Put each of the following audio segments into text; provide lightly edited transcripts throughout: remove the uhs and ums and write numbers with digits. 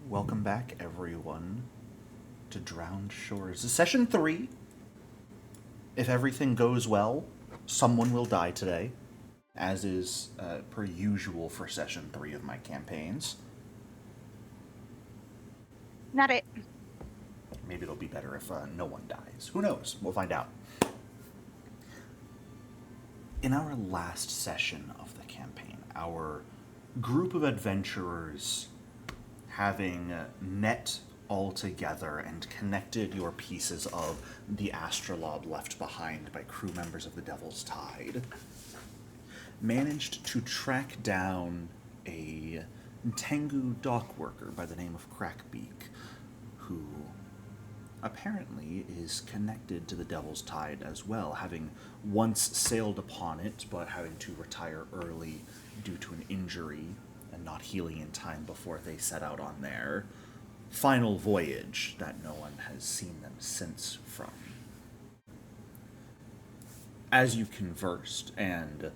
Welcome back, everyone, to Drowned Shores. This is Session 3. If everything goes well, someone will die today, as is per usual for Session 3 of my campaigns. Not it. Maybe it'll be better if no one dies. Who knows? We'll find out. In our last session of the campaign, our group of adventurers, having met all together and connected your pieces of the astrolabe left behind by crew members of the Devil's Tide, managed to track down a Tengu dock worker by the name of Crackbeak, who apparently is connected to the Devil's Tide as well, having once sailed upon it, but having to retire early due to an injury and not healing in time before they set out on their final voyage that no one has seen them since from. As you conversed and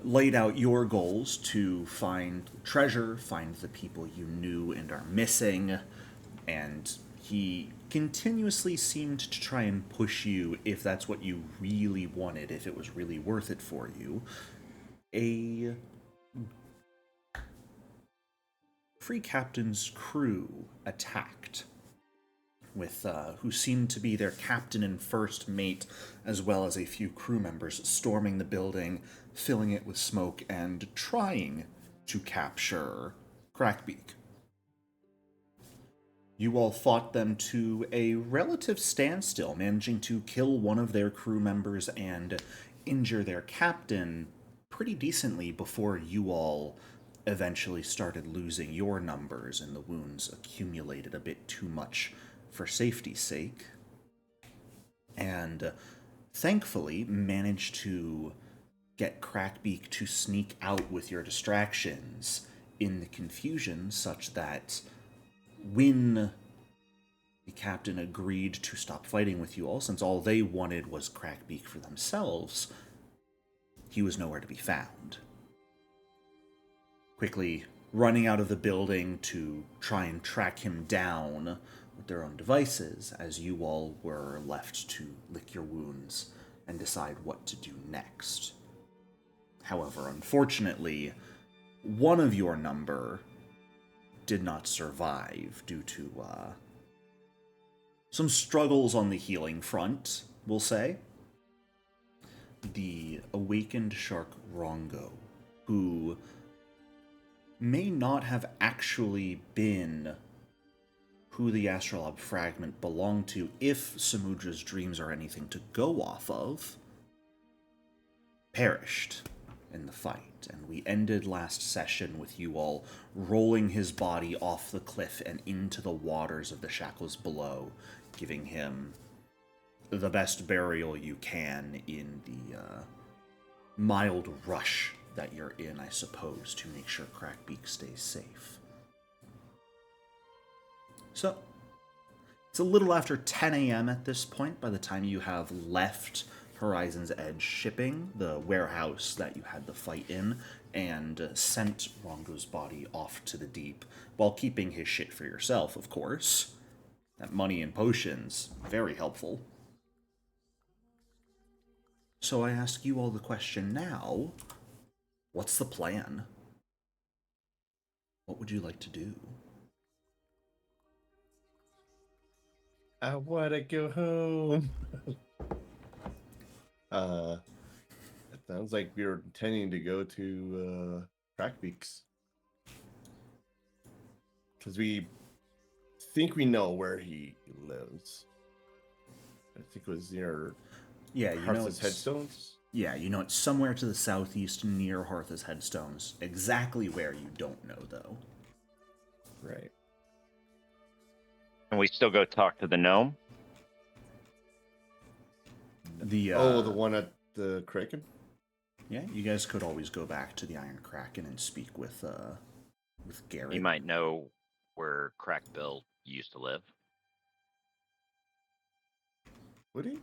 laid out your goals to find treasure, find the people you knew and are missing, and he continuously seemed to try and push you if that's what you really wanted, if it was really worth it for you. A free captain's crew attacked, with who seemed to be their captain and first mate, as well as a few crew members storming the building, filling it with smoke, and trying to capture Crackbeak. You all fought them to a relative standstill, managing to kill one of their crew members and injure their captain pretty decently before you all eventually started losing your numbers and the wounds accumulated a bit too much for safety's sake. And thankfully managed to get Crackbeak to sneak out with your distractions in the confusion, such that when the captain agreed to stop fighting with you all, since all they wanted was Crackbeak for themselves, he was nowhere to be found. Quickly running out of the building to try and track him down with their own devices, as you all were left to lick your wounds and decide what to do next. However, unfortunately, one of your number did not survive due to some struggles on the healing front, we'll say. The awakened shark Rongo, who may not have actually been who the astrolabe fragment belonged to, if Samudra's dreams are anything to go off of, perished in the fight, and we ended last session with you all rolling his body off the cliff and into the waters of the Shackles below, giving him the best burial you can in the mild rush that you're in, I suppose, to make sure Crackbeak stays safe. So, it's a little after 10 a.m. at this point by the time you have left Horizon's Edge Shipping, the warehouse that you had the fight in, and sent Rongo's body off to the deep, while keeping his shit for yourself, of course. That money and potions, very helpful. So I ask you all the question now, what's the plan? What would you like to do? I wanna go home. It sounds like we were intending to go to Crackbeak's, because we think we know where he lives. I think it was near Hearth's headstones. Yeah, you know it's somewhere to the southeast near Hearth's headstones. Exactly where you don't know, though. Right. Can we still go talk to the gnome? The one at the Kraken? Yeah, you guys could always go back to the Iron Kraken and speak with Garrett. You might know where Crackbill used to live. Would he?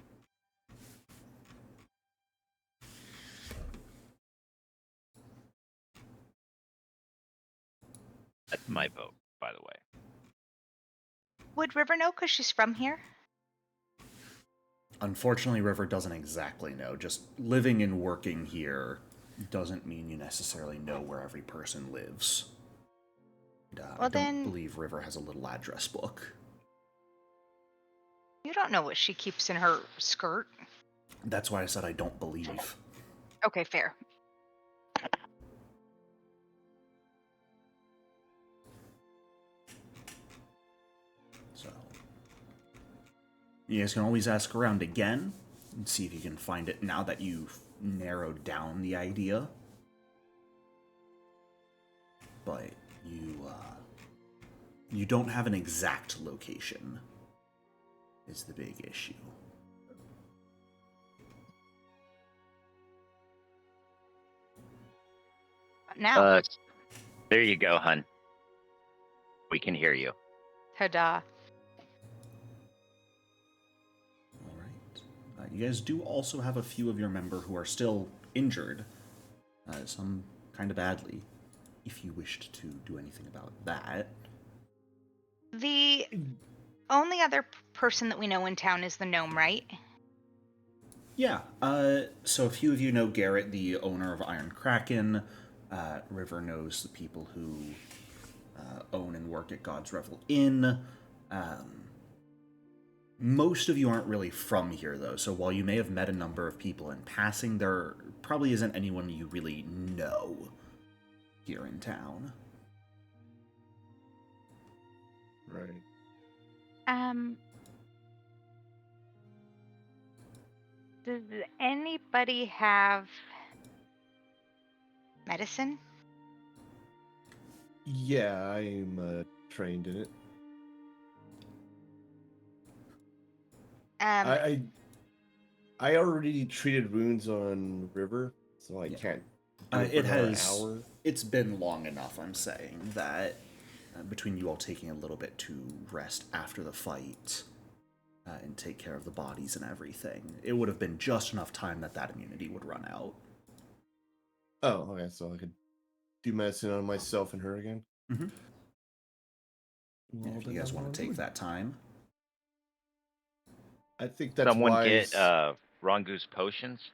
That's my vote. by the way. Would River know because she's from here? Unfortunately, River doesn't exactly know. Just living and working here doesn't mean you necessarily know where every person lives. I don't believe River has a little address book. You don't know what she keeps in her skirt. That's why I said I don't believe. Okay, fair. So, you guys can always ask around again and see if you can find it now that you've narrowed down the idea. But you don't have an exact location, is the big issue. Now. There you go, hun. We can hear you. Ta-da. All right. You guys do also have a few of your member who are still injured, some kind of badly, if you wished to do anything about that. The only other person that we know in town is the gnome, right? Yeah. So a few of you know Garrett, the owner of Iron Kraken. River knows the people who own and work at God's Revel Inn. Most of you aren't really from here, though, so while you may have met a number of people in passing, there probably isn't anyone you really know here in town. Right. Does anybody have medicine? Yeah, I'm trained in it. I already treated wounds on River, so I can't. It's been long enough. I'm saying that between you all taking a little bit to rest after the fight and take care of the bodies and everything, it would have been just enough time that immunity would run out. Oh, okay. So I could do medicine on myself and her again. Mm-hmm. If you guys want to take that time. I think that's Someone wise. get Rongu's potions?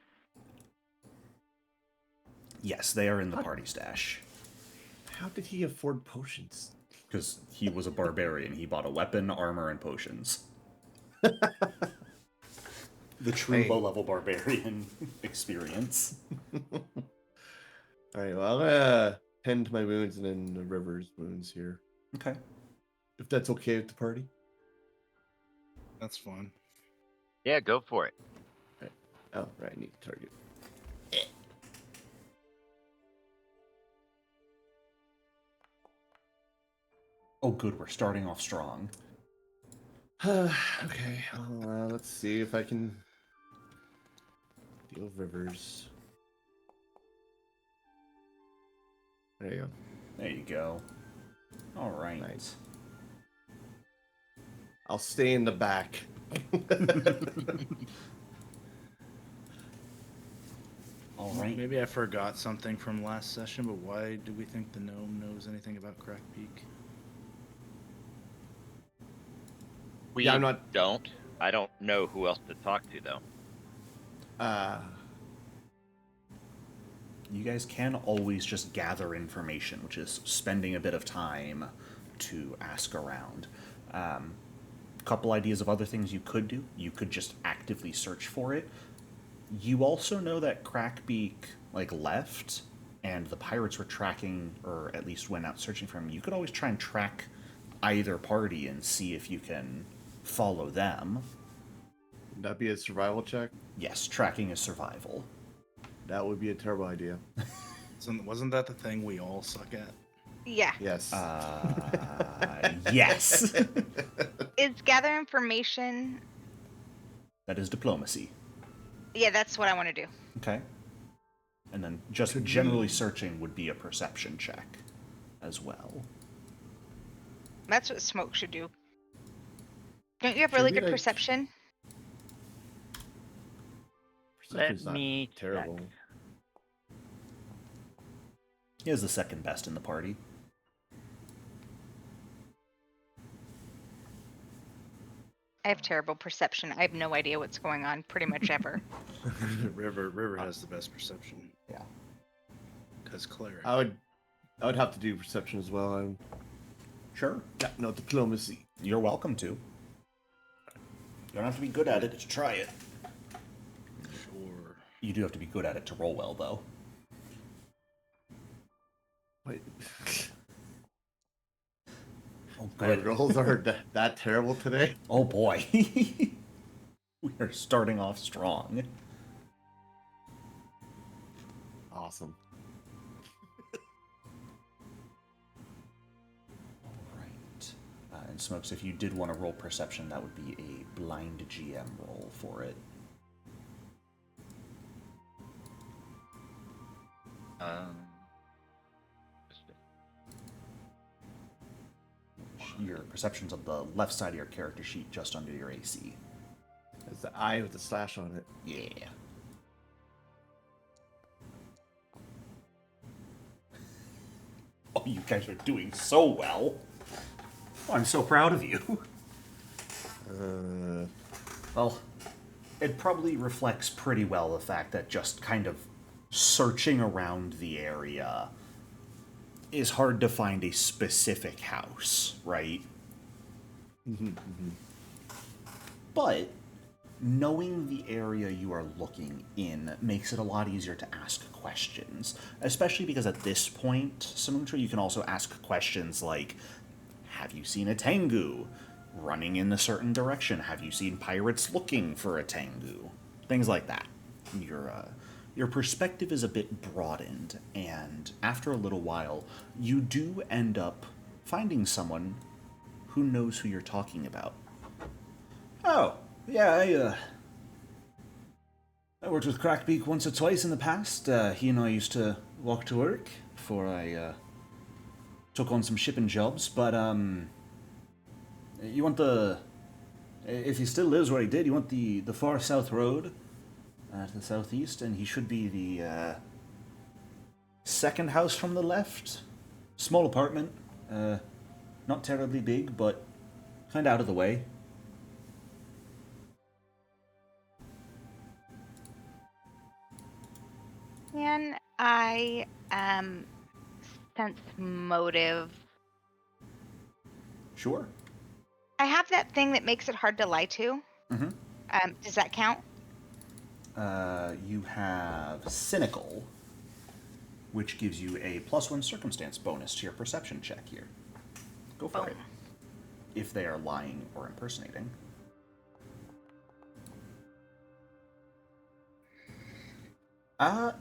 Yes, they are in the party stash. How did he afford potions? Because he was a barbarian. He bought a weapon, armor, and potions. The true low-level barbarian experience. All right, well, I'm gonna tend to my wounds and then the River's wounds here. Okay. If that's okay with the party. That's fine. Yeah, go for it. Right. Oh, right, I need to target. Oh, good, we're starting off strong. Okay, let's see if I can deal Rivers. There you go. There you go. All right. Nice. I'll stay in the back. All right. Maybe I forgot something from last session, but why do we think the gnome knows anything about Crackbeak? I don't know who else to talk to, though. You guys can always just gather information, which is spending a bit of time to ask around. Couple ideas of other things you could do. You could just actively search for it. You also know that Crackbeak left, and the pirates were tracking, or at least went out searching for him. You could always try and track either party and see if you can follow them. Would that be a survival check? Yes, tracking is survival. That would be a terrible idea. Wasn't that the thing we all suck at? Yeah. Yes. Yes. Is gather information. That is diplomacy. Yeah, that's what I want to do. Okay. And then just generally searching would be a perception check as well. That's what Smoke should do. Don't you have really good perception? Perception's Let me not terrible. check. He has the second best in the party. I have terrible perception. I have no idea what's going on pretty much ever. River has the best perception. Yeah. Because cleric. I would have to do perception as well. Sure. Yeah, no diplomacy. You're welcome to. You don't have to be good at it to try it. Sure. You do have to be good at it to roll well, though. Wait. Oh, My good. rolls are that terrible today. Oh boy. We are starting off strong. Awesome. Alright. And Smokes, if you did want to roll perception, that would be a blind GM roll for it. Your perception's on the left side of your character sheet, just under your AC. It's the eye with the slash on it. Yeah. Oh, you guys are doing so well. I'm so proud of you. Well, it probably reflects pretty well the fact that just kind of searching around the area is hard to find a specific house, right? But knowing the area you are looking in makes it a lot easier to ask questions, especially because at this point, Samuntra, you can also ask questions like, have you seen a Tengu running in a certain direction? Have you seen pirates looking for a Tengu? Things like that. Your perspective is a bit broadened, and after a little while, you do end up finding someone who knows who you're talking about. Oh, yeah, I worked with Crackbeak once or twice in the past. He and I used to walk to work before I took on some shipping jobs, but you want if he still lives where he did, you want the far south road to the southeast, and he should be the second house from the left. Small apartment, not terribly big, but kind of out of the way. Can I sense motive? Sure. I have that thing that makes it hard to lie to. Mm-hmm. Does that count? You have cynical, which gives you a +1 circumstance bonus to your perception check here. Go for it. If they are lying or impersonating. As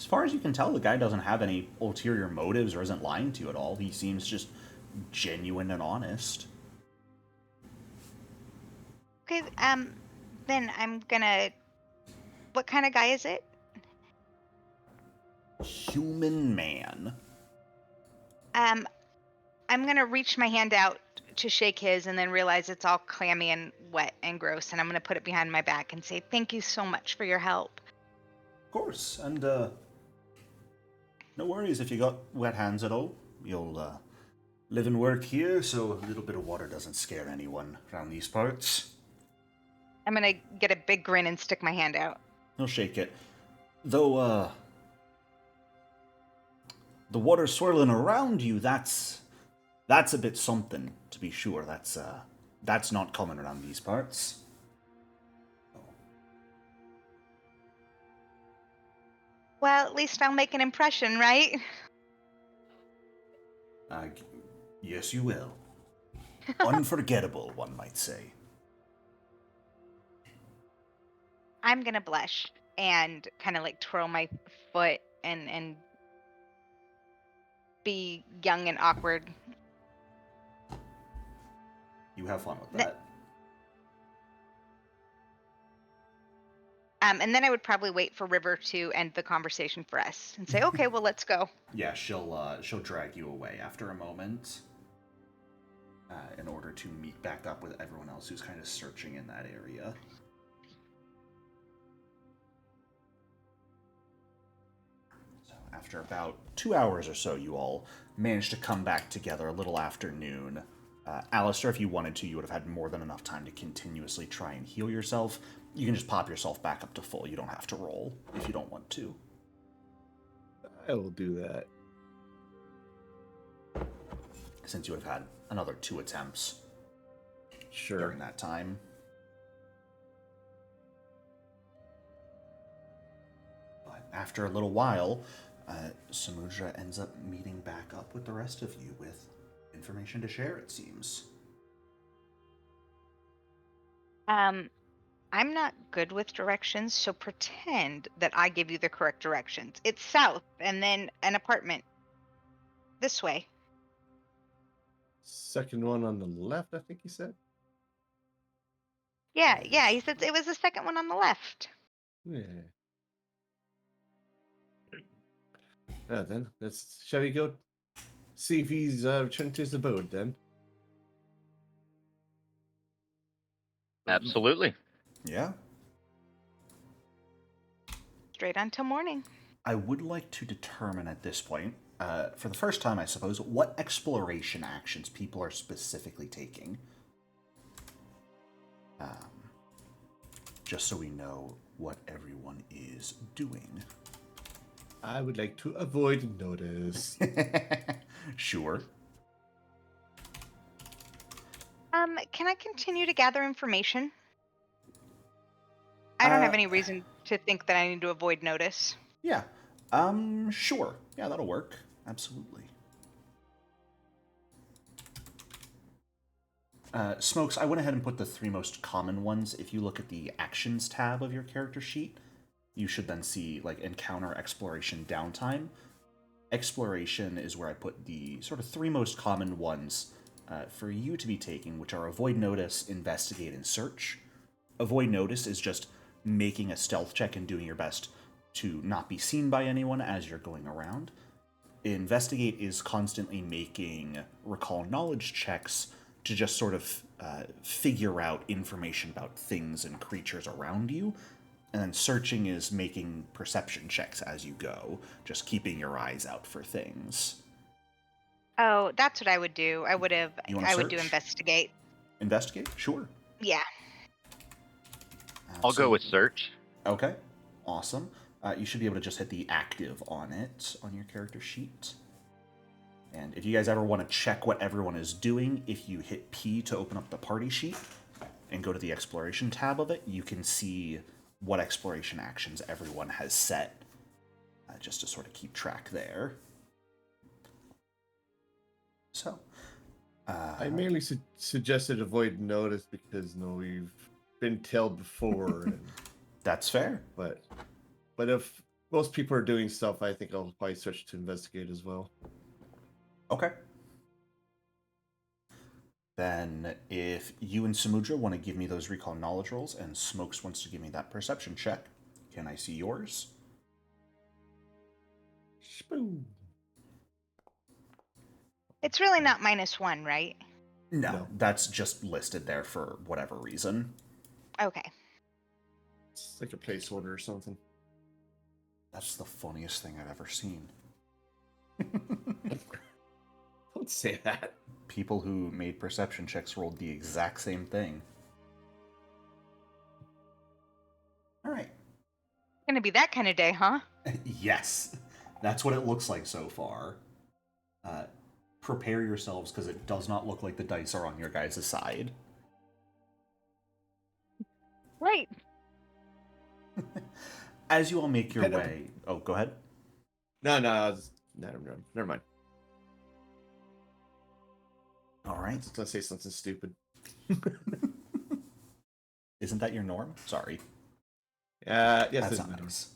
far as you can tell, the guy doesn't have any ulterior motives or isn't lying to you at all. He seems just genuine and honest. Okay, then I'm gonna... What kind of guy is it? Human man. I'm gonna reach my hand out to shake his and then realize it's all clammy and wet and gross, and I'm gonna put it behind my back and say, thank you so much for your help. Of course, and no worries if you got wet hands at all. You'll live and work here, so a little bit of water doesn't scare anyone around these parts. I'm gonna get a big grin and stick my hand out. He'll shake it. Though, the water swirling around you, that's a bit something, to be sure. That's not common around these parts. Well, at least I'll make an impression, right? Yes, you will. Unforgettable, one might say. I'm gonna blush and kind of like twirl my foot and be young and awkward. You have fun with that. And then I would probably wait for River to end the conversation for us and say, okay, well, let's go. Yeah, she'll drag you away after a moment in order to meet back up with everyone else who's kind of searching in that area. So After about 2 hours or so, you all managed to come back together a little after noon. Alistair, if you wanted to, you would have had more than enough time to continuously try and heal yourself. You can just pop yourself back up to full. You don't have to roll if you don't want to. I will do that. Since you would have had another 2 attempts during that time. But after a little while, Samudra ends up meeting back up with the rest of you with information to share, it seems. I'm not good with directions, so pretend that I give you the correct directions. It's south, and then an apartment. This way. Second one on the left, I think he said. Yeah, he said it was the second one on the left. Yeah. Then shall we go see if he's returned to his abode then? Absolutely. Yeah. Straight on till morning. I would like to determine at this point, for the first time, I suppose, what exploration actions people are specifically taking. Just so we know what everyone is doing. I would like to avoid notice. Sure. Can I continue to gather information? I don't have any reason to think that I need to avoid notice. Yeah. Sure. Yeah, that'll work. Absolutely. Smokes, I went ahead and put the 3 most common ones. If you look at the actions tab of your character sheet, you should then see, like, encounter, exploration, downtime. Exploration is where I put the sort of 3 most common ones for you to be taking, which are avoid notice, investigate, and search. Avoid notice is just making a stealth check and doing your best to not be seen by anyone as you're going around. Investigate is constantly making recall knowledge checks to just sort of figure out information about things and creatures around you. And then searching is making perception checks as you go, just keeping your eyes out for things. Oh, that's what I would do. I would do investigate. Investigate? Sure. Yeah. Absolutely. I'll go with search. Okay. Awesome. You should be able to just hit the active on it on your character sheet. And if you guys ever want to check what everyone is doing, if you hit P to open up the party sheet and go to the exploration tab of it, you can see what exploration actions everyone has set, just to sort of keep track there. So, I merely suggested avoid notice because we've been tailed before. And, that's fair. But if most people are doing stuff, I think I'll probably switch to investigate as well. Okay. Then, if you and Samudra want to give me those recall knowledge rolls, and Smokes wants to give me that perception check, can I see yours? Boom. It's really not -1, right? No, that's just listed there for whatever reason. Okay. It's like a placeholder or something. That's the funniest thing I've ever seen. Don't say that. People who made perception checks rolled the exact same thing. All right. Gonna be that kind of day, huh? Yes. That's what it looks like so far. Prepare yourselves, because it does not look like the dice are on your guys' side. Right. As you all make your way... Oh, go ahead. No, never mind. All right. I was going to say something stupid. Isn't that your norm? Sorry. Yes, that's not nice.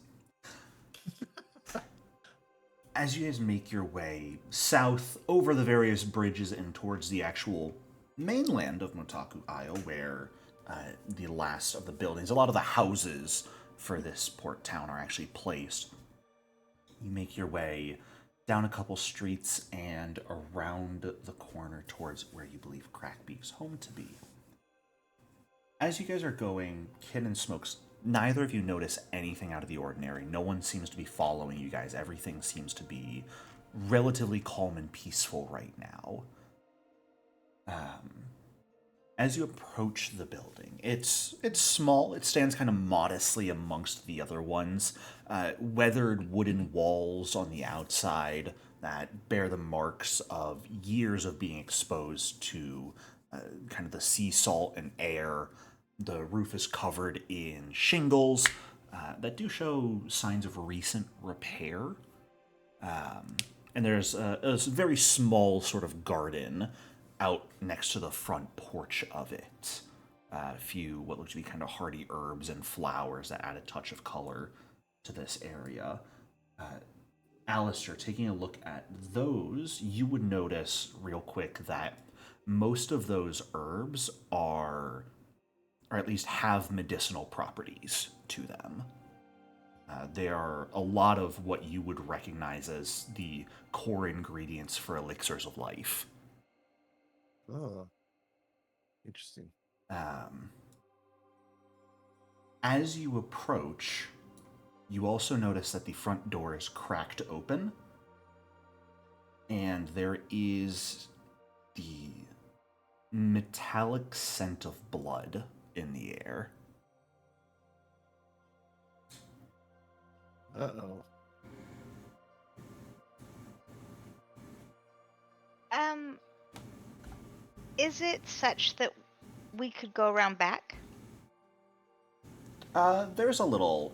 As you guys make your way south over the various bridges and towards the actual mainland of Motaku Isle, where the last of the buildings, a lot of the houses for this port town are actually placed, you make your way down a couple streets and around the corner towards where you believe Crackbeak's home to be. As you guys are going, Kid and Smokes, neither of you notice anything out of the ordinary. No one seems to be following you guys. Everything seems to be relatively calm and peaceful right now. As you approach the building, it's small. It stands kind of modestly amongst the other ones. Weathered wooden walls on the outside that bear the marks of years of being exposed to kind of the sea salt and air. The roof is covered in shingles that do show signs of recent repair. And there's a very small sort of garden out next to the front porch of it. A few what look to be kind of hardy herbs and flowers that add a touch of color to this area. Alistair, taking a look at those, you would notice real quick that most of those herbs are, or at least have medicinal properties to them. They are a lot of what you would recognize as the core ingredients for elixirs of life. Oh, interesting. As you approach, you also notice that the front door is cracked open, and there is the metallic scent of blood in the air. Uh-oh. Is it such that we could go around back? There's a little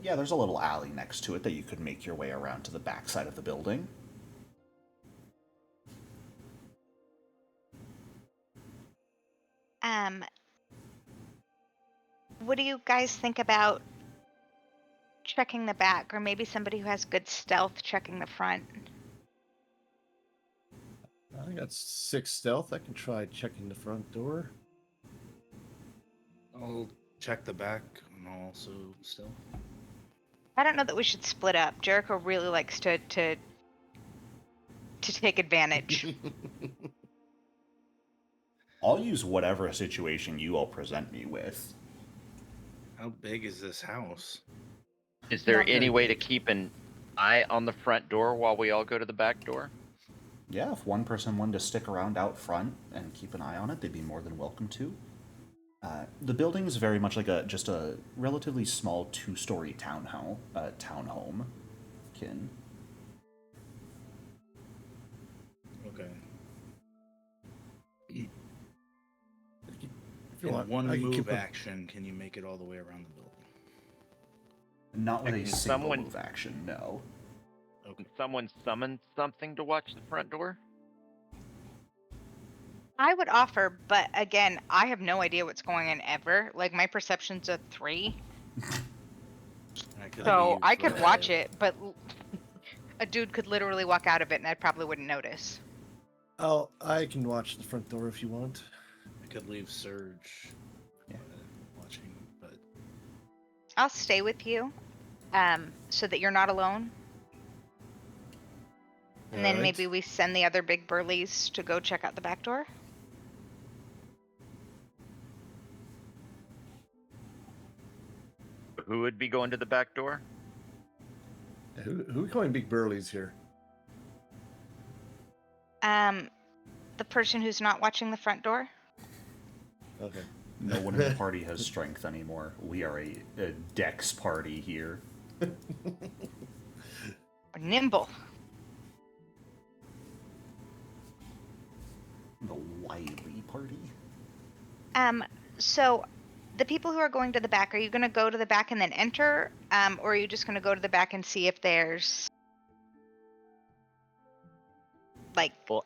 alley next to it that you could make your way around to the back side of the building. What do you guys think about checking the back, or maybe somebody who has good stealth checking the front? I got 6 stealth. I can try checking the front door. I'll check the back and also stealth. I don't know that we should split up. Jericho really likes to take advantage. I'll use whatever situation you all present me with. How big is this house? Is there any way to keep an eye on the front door while we all go to the back door? Yeah, if one person wanted to stick around out front and keep an eye on it, they'd be more than welcome to. The building is very much like just a relatively small 2-story townhome. Kin. Okay. If you In want, one I can move keep a- action, can you make it all the way around the building? Not with a Can single someone- move action, no. Okay. Can someone summon something to watch the front door? I would offer, but again, I have no idea what's going on ever. Like, my perception's a 3. So I could watch it, but a dude could literally walk out of it and I probably wouldn't notice. I can watch the front door if you want. I could leave Surge watching, but I'll stay with you, so that you're not alone. And then maybe we send the other big burlies to go check out the back door. Who would be going to the back door? Who are calling big burlies here? The person who's not watching the front door. Okay. No one in the party has strength anymore. We are a dex party here. Nimble. The wily party. So the people who are going to the back, are you going to go to the back and then enter? Or are you just going to go to the back and see if there's like... Well,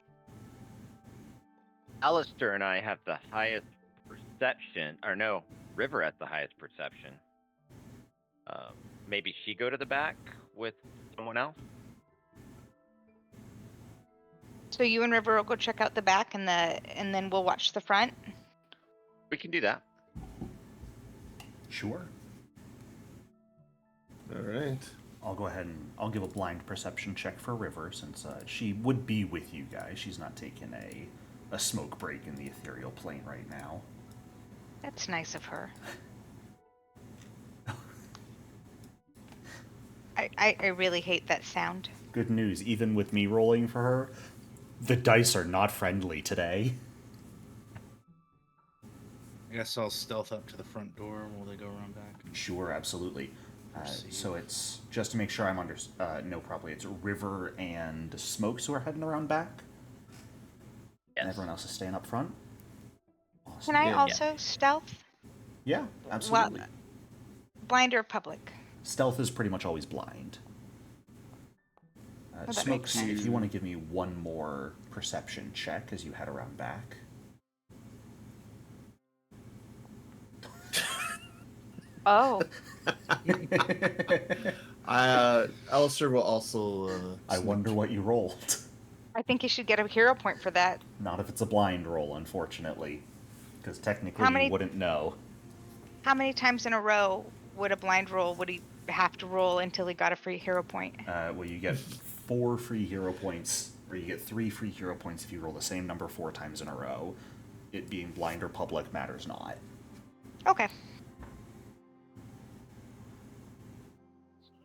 Alistair and I have the highest perception, or no, River has the highest perception. Maybe she go to the back with someone else? So you and River will go check out the back and then we'll watch the front? We can do that. Sure. All right. I'll go ahead and I'll give a blind perception check for River, since she would be with you guys. She's not taking a smoke break in the ethereal plane right now. That's nice of her. right. I really hate that sound. Good news, even with me rolling for her, the dice are not friendly today. I guess I'll stealth up to the front door while they go around back. Sure, absolutely. So it's, just to make sure I'm know properly, it's River and Smokes who are heading around back? Yes. And everyone else is staying up front? Awesome. Can I also stealth? Yeah, absolutely. Well, blind or public? Stealth is pretty much always blind. Smokes, if you want to give me one more perception check as you head around back. Oh. Alistair will also... I wonder what you rolled. I think you should get a hero point for that. Not if it's a blind roll, unfortunately. Because technically you wouldn't know. How many times in a row would a blind roll would he have to roll until he got a free hero point? Well, you get 4 free hero points, or you get 3 free hero points if you roll the same number 4 times in a row. It being blind or public matters not. Okay.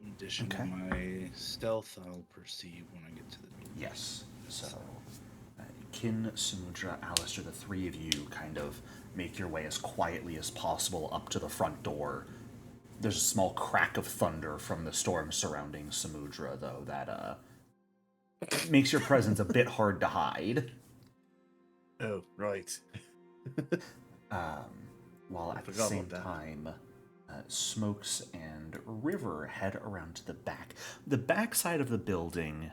In addition to my stealth, I'll perceive when I get to the door. Yes. So, Kin, Samudra, Alistair, the 3 of you kind of make your way as quietly as possible up to the front door. There's a small crack of thunder from the storm surrounding Samudra, though, that makes your presence a bit hard to hide. Oh, right. While at the same time, Smokes and River head around to the back. The back side of the building,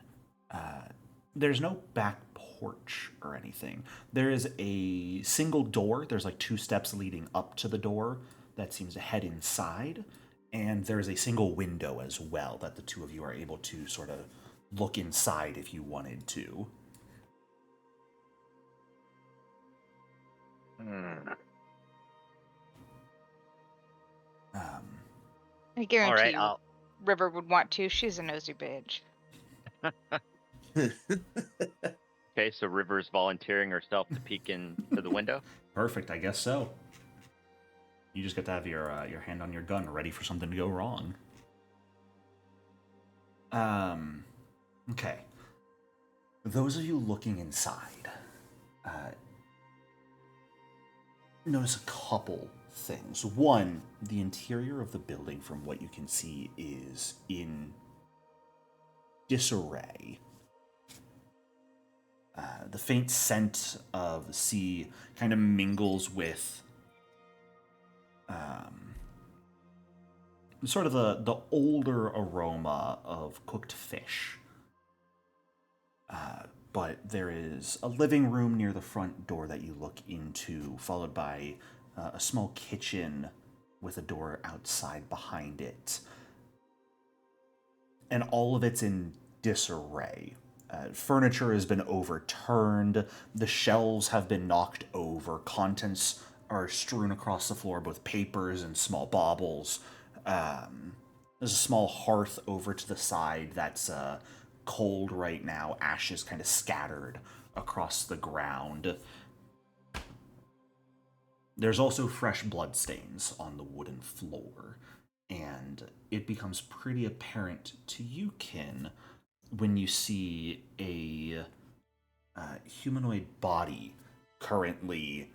there's no back porch or anything. There is a single door. There's like 2 steps leading up to the door that seems to head inside. And there's a single window as well that the 2 of you are able to sort of look inside if you wanted to. I guarantee you, River would want to. She's a nosy bitch. Okay, so River's volunteering herself to peek into the window? Perfect, I guess so. You just get to have your hand on your gun, ready for something to go wrong. Okay. Those of you looking inside, notice a couple things. One, the interior of the building, from what you can see, is in disarray. The faint scent of the sea kind of mingles with sort of the older aroma of cooked fish. But there is a living room near the front door that you look into, followed by a small kitchen with a door outside behind it. And all of it's in disarray. Furniture has been overturned, the shelves have been knocked over, contents are strewn across the floor, both papers and small baubles. There's a small hearth over to the side that's cold right now, ashes kind of scattered across the ground. There's also fresh bloodstains on the wooden floor, and it becomes pretty apparent to you, Kin, when you see a humanoid body currently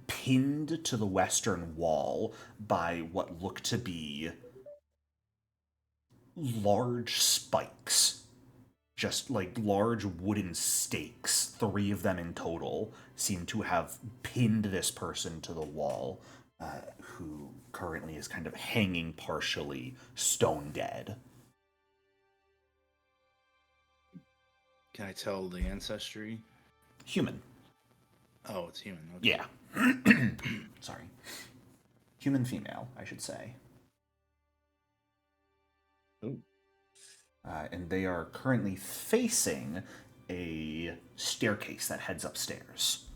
pinned to the western wall by what look to be large spikes. Just like large wooden stakes, 3 of them in total, seem to have pinned this person to the wall, who currently is kind of hanging partially stone dead. Can I tell the ancestry? Human. Oh, it's human. Okay. Yeah. Sorry. Human female, I should say. Oh. And they are currently facing a staircase that heads upstairs.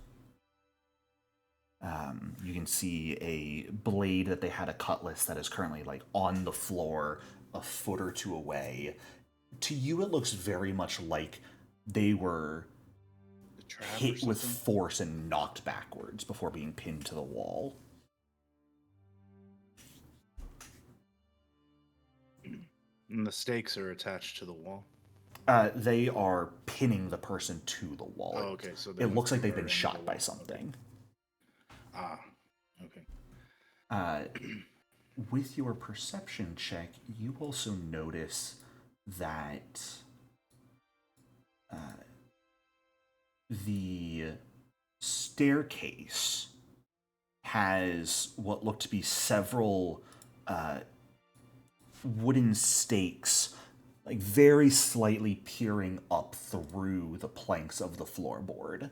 You can see a blade that they had, a cutlass that is currently like on the floor a foot or 2 away. To you, it looks very much like they were hit with force and knocked backwards before being pinned to the wall. And the stakes are attached to the wall? They are pinning the person to the wall. Oh, okay. So it looks like they've been shot by something. Okay. Okay. With your perception check, you also notice that the staircase has what look to be several wooden stakes, like very slightly peering up through the planks of the floorboard.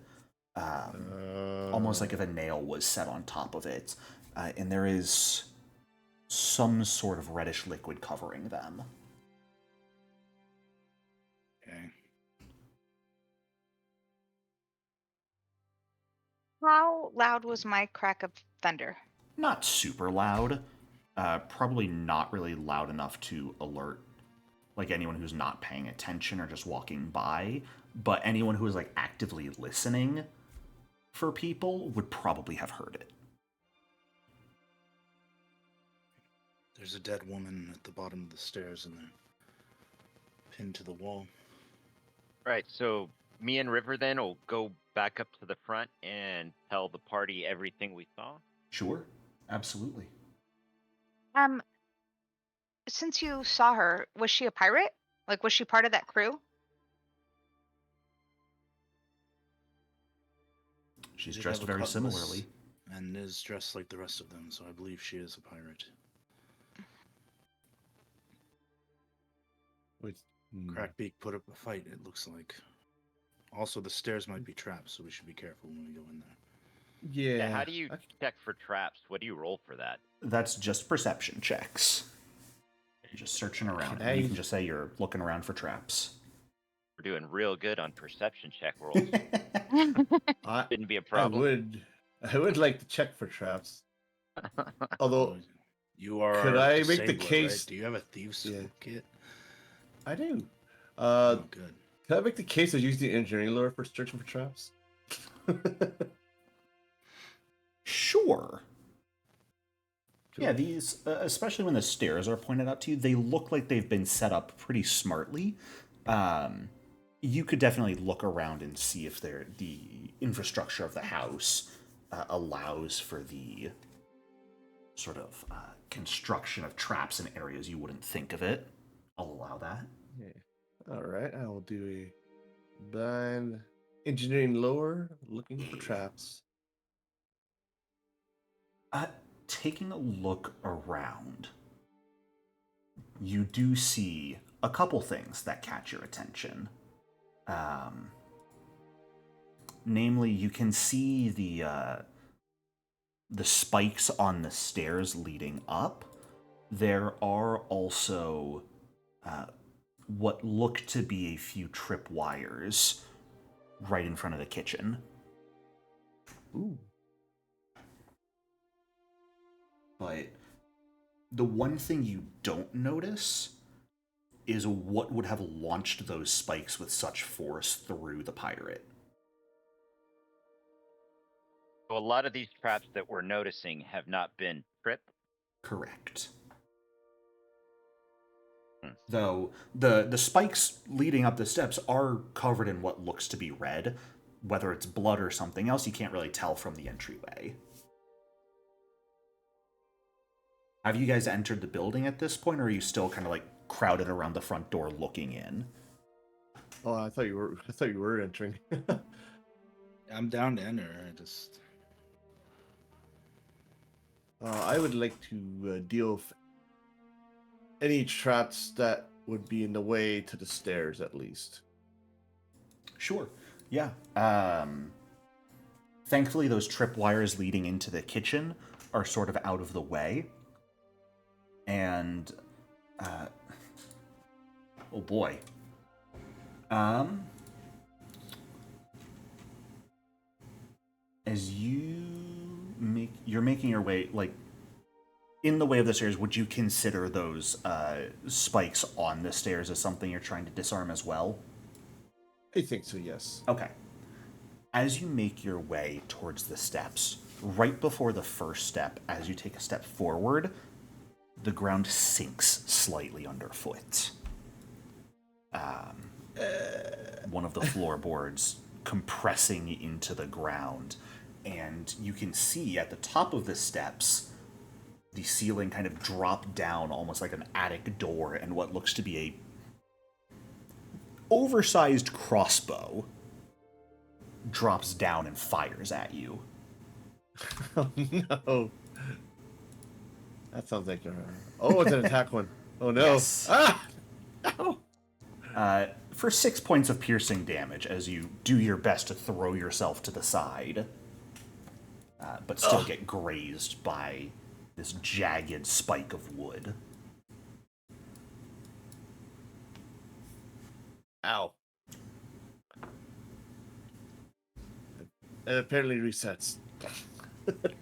Almost like if a nail was set on top of it. And there is some sort of reddish liquid covering them. Okay. How loud was my crack of thunder? Not super loud. Probably not really loud enough to alert like anyone who's not paying attention or just walking by, but anyone who is like actively listening for people would probably have heard it. There's a dead woman at the bottom of the stairs and they're pinned to the wall. Right, so me and River then will go back up to the front and tell the party everything we saw? Sure, absolutely. Since you saw her, was she a pirate? Like, was she part of that crew? She's dressed very similarly. And is dressed like the rest of them, so I believe she is a pirate. Crackbeak put up a fight, it looks like. Also, the stairs might be traps, so we should be careful when we go in there. Yeah. How do you check for traps? What do you roll for that? That's just perception checks. You're just searching around. You can just say you're looking around for traps. We're doing real good on perception check rolls. Shouldn't be a problem. I would like to check for traps. Although, you are. Could I make the case? Right? Do you have a thieves kit? I do. Good. Can I make the case of using the engineering lore for searching for traps? Sure. Yeah, these, especially when the stairs are pointed out to you, they look like they've been set up pretty smartly. You could definitely look around and see if the infrastructure of the house allows for the sort of construction of traps in areas you wouldn't think of it. I'll allow that. Yeah. All right, I will do a blind engineering lore looking for traps. Taking a look around, you do see a couple things that catch your attention. Namely, you can see the spikes on the stairs leading up. There are also what look to be a few trip wires right in front of the kitchen. Ooh. But the one thing you don't notice is what would have launched those spikes with such force through the pirate. So a lot of these traps that we're noticing have not been tripped? Correct. Though the spikes leading up the steps are covered in what looks to be red. Whether it's blood or something else, you can't really tell from the entryway. Have you guys entered the building at this point, or are you still kind of like crowded around the front door looking in? Oh, I thought you were entering. I'm down to enter. I would like to deal with any traps that would be in the way to the stairs, at least. Sure. Yeah. Thankfully, those tripwires leading into the kitchen are sort of out of the way. And, oh boy. As you're making your way, like, in the way of the stairs, would you consider those spikes on the stairs as something you're trying to disarm as well? I think so, yes. Okay. As you make your way towards the steps, right before the first step, as you take a step forward, the ground sinks slightly underfoot. One of the floorboards compressing into the ground, and you can see at the top of the steps the ceiling kind of drop down almost like an attic door, and what looks to be a oversized crossbow drops down and fires at you. Oh no. That sounds like oh, it's an attack one. Oh no. Yes. Ah! No. For 6 points of piercing damage as you do your best to throw yourself to the side, but still get grazed by this jagged spike of wood. Ow. It apparently resets.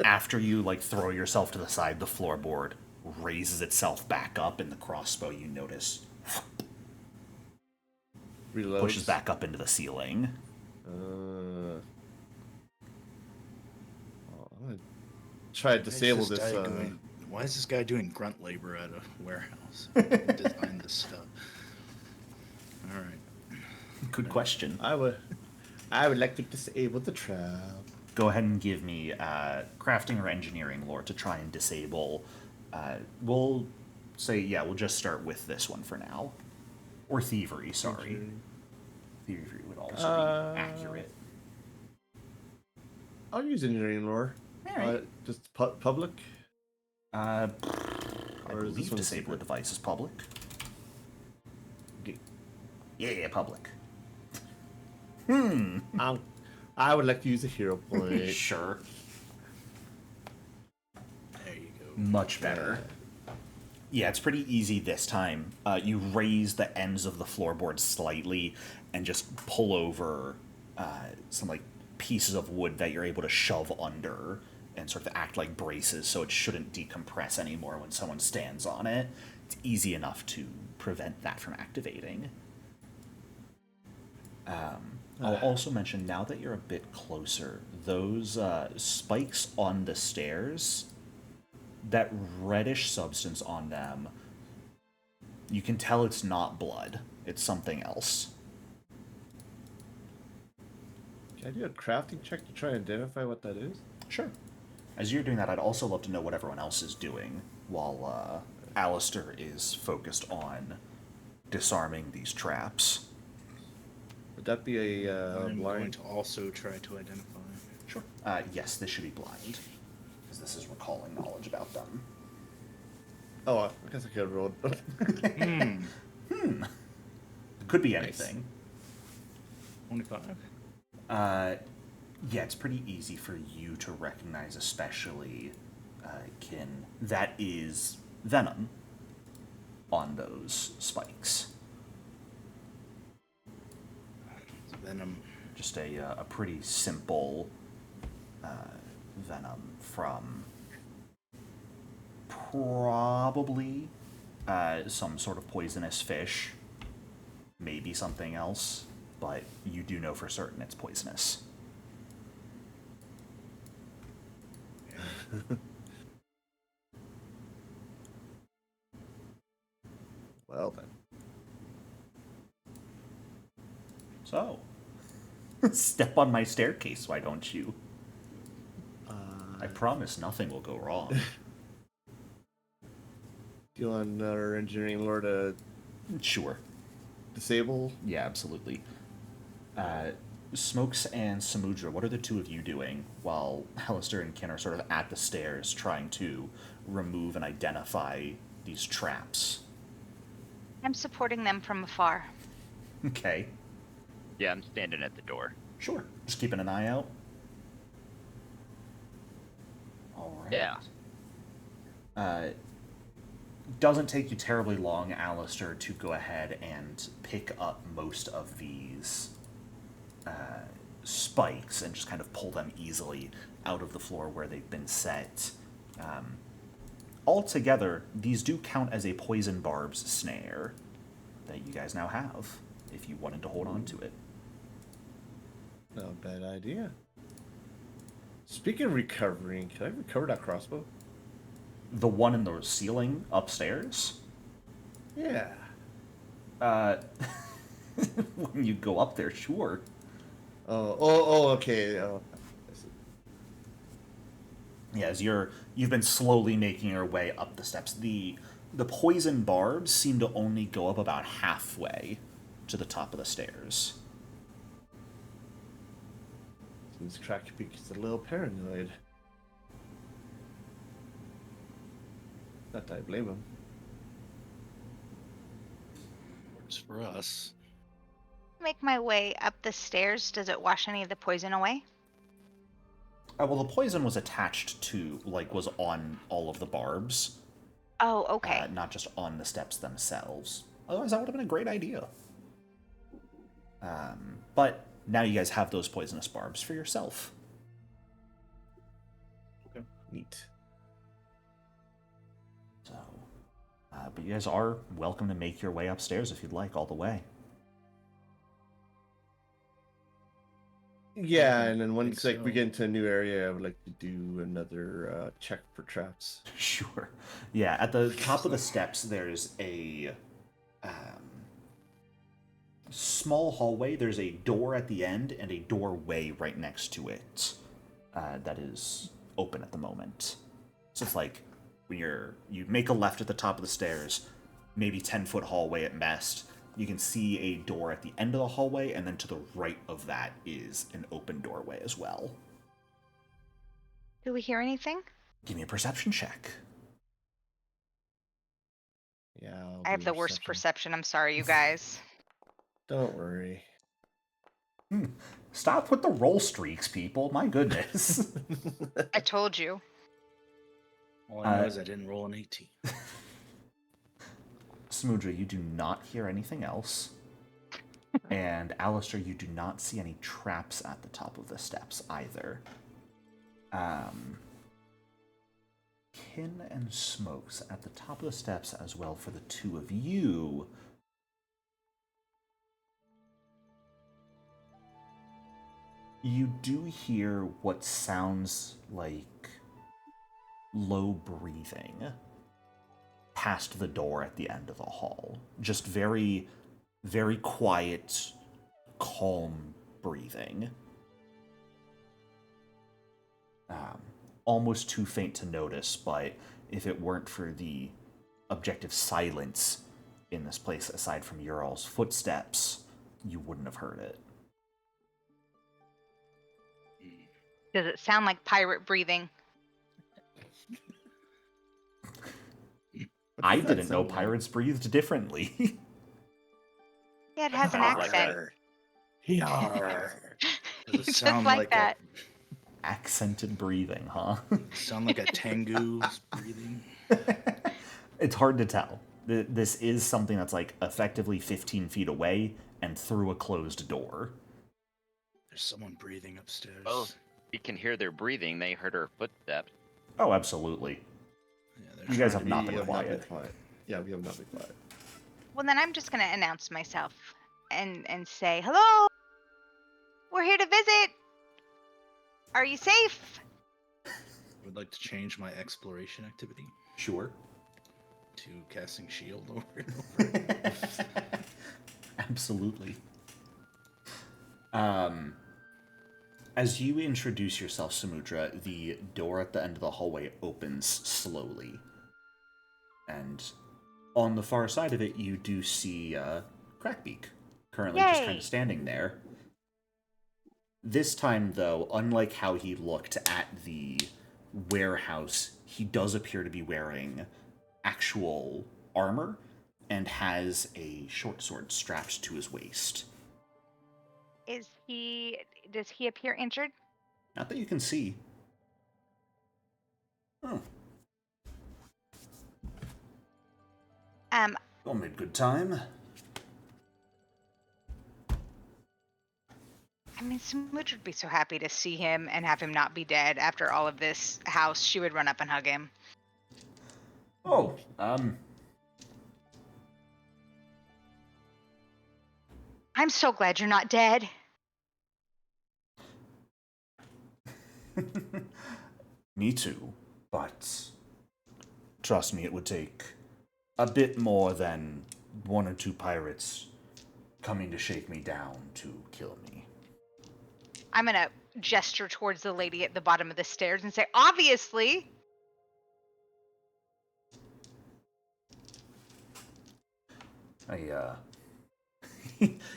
After you throw yourself to the side, the floorboard raises itself back up, and the crossbow, you notice, Reloads. pushes back up into the ceiling. I'm gonna try to disable this. Why is this guy doing grunt labor at a warehouse? Design this stuff. All right. Good question. I would like to disable the trap. Go ahead and give me crafting or engineering lore to try and disable. We'll say, we'll just start with this one for now. Or thievery, sorry. Okay. Thievery would also be accurate. I'll use engineering lore. All right. Just public? I believe disable a device is public. Yeah, public. I would like to use a hero point. Sure. There you go. Much better. Yeah, it's pretty easy this time. You raise the ends of the floorboard slightly and just pull over some pieces of wood that you're able to shove under and sort of act like braces, so it shouldn't decompress anymore when someone stands on it. It's easy enough to prevent that from activating. I'll also mention, now that you're a bit closer, those spikes on the stairs, that reddish substance on them, you can tell it's not blood. It's something else. Can I do a crafting check to try and identify what that is? Sure. As you're doing that, I'd also love to know what everyone else is doing while Alistair is focused on disarming these traps. Would that be a I'm blind? going to also try to identify. Sure. Yes, this should be blind, because this is recalling knowledge about them. Oh, I guess I could have rolled. It could be anything. 25? Yeah, it's pretty easy for you to recognize, especially, Kin. That is venom on those spikes. Venom. Just a pretty simple venom from probably some sort of poisonous fish, maybe something else, but you do know for certain it's poisonous. Well then. So, step on my staircase, why don't you? I promise nothing will go wrong. Do you want our engineering lore to Sure. disable? Yeah, absolutely. Smokes and Samudra, what are the two of you doing while Alistair and Kin are sort of at the stairs trying to remove and identify these traps? I'm supporting them from afar. Okay. Yeah, I'm standing at the door. Sure. Just keeping an eye out. All right. Yeah. Doesn't take you terribly long, Alistair, to go ahead and pick up most of these spikes and just kind of pull them easily out of the floor where they've been set. Altogether, these do count as a poison barbs snare that you guys now have, if you wanted to hold on to it. Not a bad idea. Speaking of recovering, can I recover that crossbow? The one in the ceiling upstairs? Yeah. When you go up there, sure. Okay. Oh, I see. Yeah, as you've been slowly making your way up the steps. The poison barbs seem to only go up about halfway to the top of the stairs. Seems Crackbeak is a little paranoid. Not that I blame him. Works for us. Make my way up the stairs. Does it wash any of the poison away? Well, the poison was attached to, was on all of the barbs. Oh, okay. Not just on the steps themselves. Otherwise, that would have been a great idea. But now you guys have those poisonous barbs for yourself. Okay. Neat. So, but you guys are welcome to make your way upstairs if you'd like, all the way. Yeah, and then once we get into a new area, I would like to do another check for traps. Sure. Yeah, at the top of the steps, there's a small hallway. There's a door at the end and a doorway right next to it that is open at the moment. So it's like when you make a left at the top of the stairs, maybe 10-foot hallway at best. You can see a door at the end of the hallway, and then to the right of that is an open doorway as well. Do we hear anything? Give me a perception check. Yeah, I have the worst perception. I'm sorry, you guys. Don't worry. Stop with the roll streaks, people. My goodness. I told you. All I know is I didn't roll an 18. Samudra, you do not hear anything else. And Alistair, you do not see any traps at the top of the steps either. Kin and Smokes at the top of the steps as well for the two of you. You do hear what sounds like low breathing past the door at the end of the hall. Just very, very quiet, calm breathing. Almost too faint to notice, but if it weren't for the objective silence in this place, aside from Ural's footsteps, you wouldn't have heard it. Does it sound like pirate breathing? I didn't know pirates breathed differently. Yeah, it has an accent. Does it sound like that? Accented breathing, huh? Sound like a Tengu's breathing? It's hard to tell. This is something that's like effectively 15 feet away and through a closed door. There's someone breathing upstairs. Well, you can hear their breathing. They heard her footsteps. Oh, absolutely. Yeah, You guys have not been quiet. Yeah, we have not been quiet. Well, then I'm just going to announce myself and say, hello, we're here to visit. Are you safe? I would like to change my exploration activity Sure. to casting shield over and over. Absolutely. As you introduce yourself, Samudra, the door at the end of the hallway opens slowly. And on the far side of it, you do see Crackbeak, currently just kind of standing there. This time, though, unlike how he looked at the warehouse, he does appear to be wearing actual armor and has a short sword strapped to his waist. Does he appear injured? Not that you can see. Oh. You made good time. I mean, Smudge would be so happy to see him and have him not be dead after all of this house. She would run up and hug him. Oh, I'm so glad you're not dead. Me too, but trust me, it would take a bit more than 1 or 2 pirates coming to shake me down to kill me. I'm going to gesture towards the lady at the bottom of the stairs and say, obviously.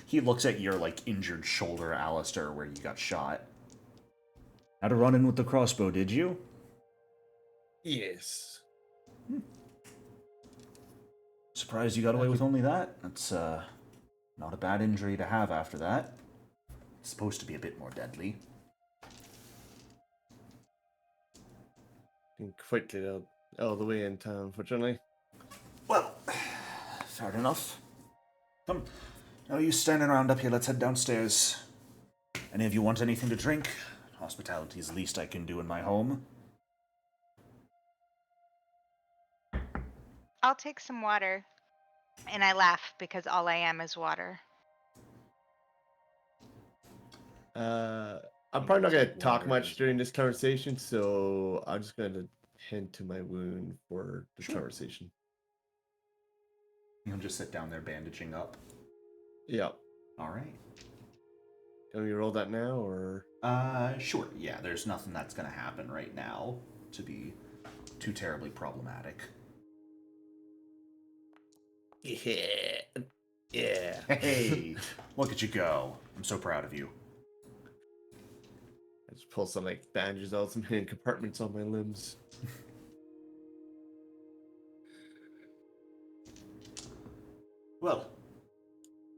He looks at your, injured shoulder, Alistair, where you got shot. Had a run-in with the crossbow, did you? Yes. Surprised you got away with only that. That's, not a bad injury to have after that. It's supposed to be a bit more deadly. Didn't quite get out of the way in time, unfortunately. Well, fair enough. Come, now you standing around up here, let's head downstairs. Any of you want anything to drink? Hospitality is the least I can do in my home. I'll take some water. And I laugh because all I am is water. I'm probably not going to talk much during this conversation, so I'm just going to hint to my wound for the conversation. You'll just sit down there bandaging up? Yeah. All right. Can we roll that now, or? Sure. Yeah, there's nothing that's going to happen right now to be too terribly problematic. Yeah. Yeah. Hey, look at you go. I'm so proud of you. I just pull some bandages out, some hidden compartments on my limbs. Well,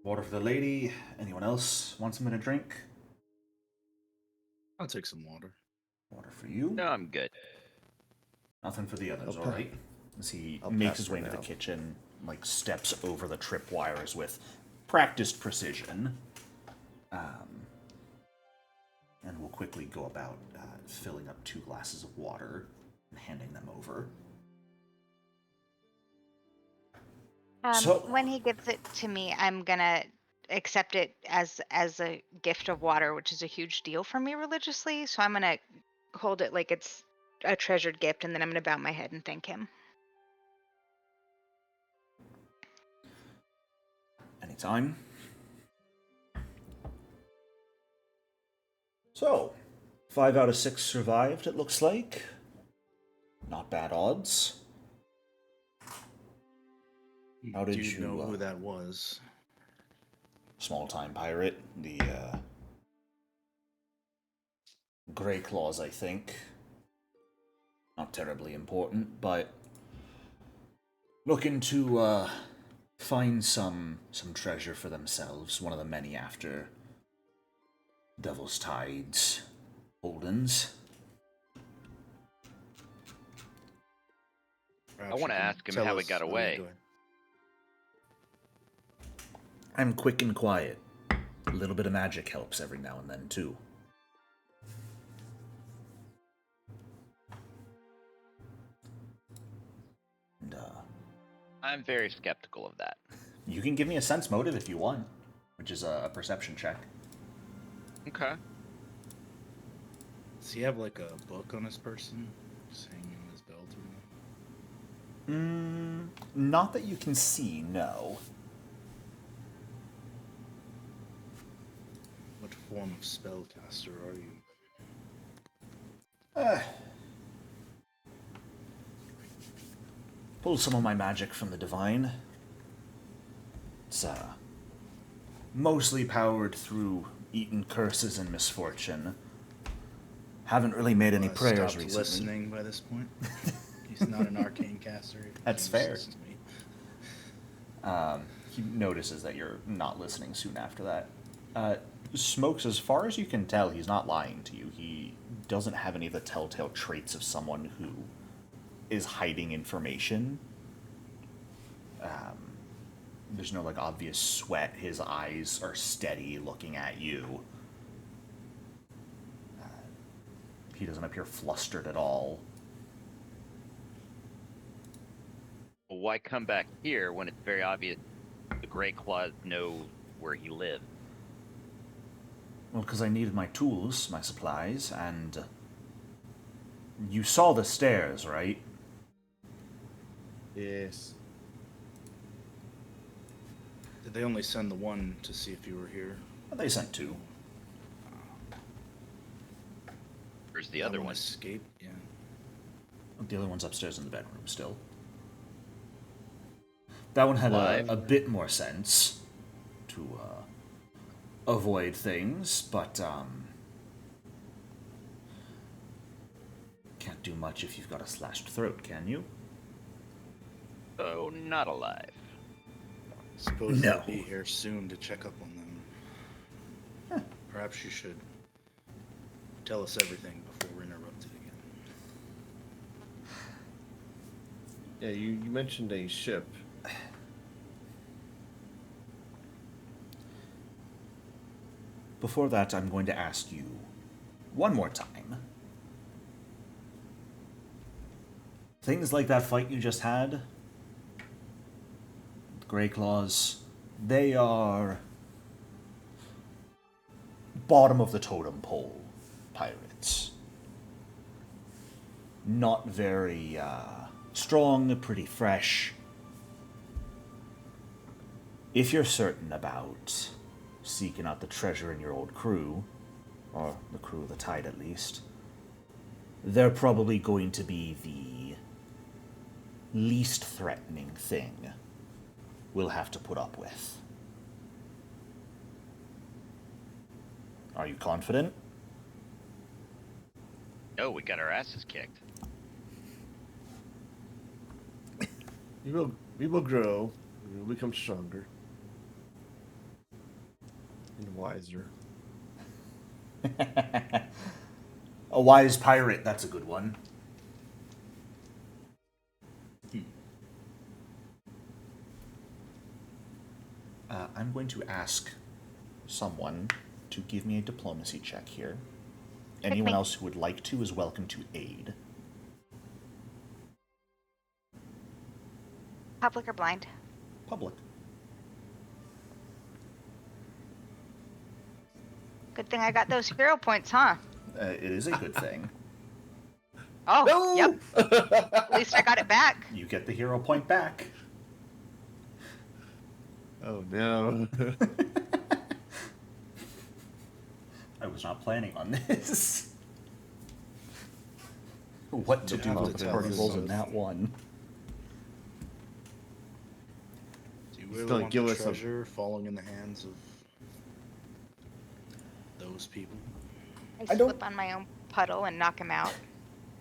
water for the lady. Anyone else want something to drink? I'll take some water. Water for you. No, I'm good. Nothing for the others, all right? As he makes his way into the kitchen, steps over the tripwires with practiced precision. And we'll quickly go about filling up 2 glasses of water and handing them over. When he gives it to me, I'm gonna accept it as a gift of water, which is a huge deal for me religiously. So I'm gonna hold it like it's a treasured gift, and then I'm gonna bow my head and thank him. Anytime. So, 5 out of 6 survived, it looks like. Not bad odds. How did you know who that was? Small-time pirate, the Greyclaws, I think. Not terribly important, but looking to find some treasure for themselves. One of the many after Devil's Tides holdings. I want to ask him how he got away. I'm quick and quiet. A little bit of magic helps every now and then, too. And, I'm very skeptical of that. You can give me a sense motive if you want, which is a perception check. Okay. Does he have a book on his person? Just hanging on his belt or anything? Not that you can see, no. What form of spellcaster are you? Pull some of my magic from the divine. It's mostly powered through eaten curses and misfortune. Haven't really made any prayers recently. Listening by this point. He's not an arcane caster. That's fair. He notices that you're not listening soon after that. Smokes, as far as you can tell, he's not lying to you. He doesn't have any of the telltale traits of someone who is hiding information. There's no obvious sweat. His eyes are steady looking at you. He doesn't appear flustered at all. Well, why come back here when it's very obvious the Greyclaws know where he lives? Well, because I needed my tools, my supplies, and you saw the stairs, right? Yes. Did they only send the one to see if you were here? Well, they sent 2. Where's the other one? Escape? Yeah. The other one's upstairs in the bedroom still. That one had a bit more sense to avoid things, but can't do much if you've got a slashed throat, can you? Oh, not alive. Suppose No. they'll be here soon to check up on them. Huh. Perhaps you should tell us everything before we're interrupted again. Yeah, you mentioned a ship. Before that, I'm going to ask you one more time. Things like that fight you just had, the Greyclaws, they are bottom of the totem pole pirates. Not very strong, pretty fresh. If you're certain about seeking out the treasure in your old crew, or the crew of the Tide at least, they're probably going to be the least threatening thing we'll have to put up with. Are you confident? No, we got our asses kicked. We will grow. We will become stronger. And wiser. A wise pirate, that's a good one. I'm going to ask someone to give me a diplomacy check here. Anyone else who would like to is welcome to aid. Public or blind? Public. Good thing I got those hero points, huh? It is a good thing. Oh, No! yep. At least I got it back. You get the hero point back. Oh no. I was not planning on this. What to You do have with to the tell party us. rolls in that one? Do you really Still want give the us some- treasure falling in the hands of those people? I don't- slip on my own puddle and knock him out.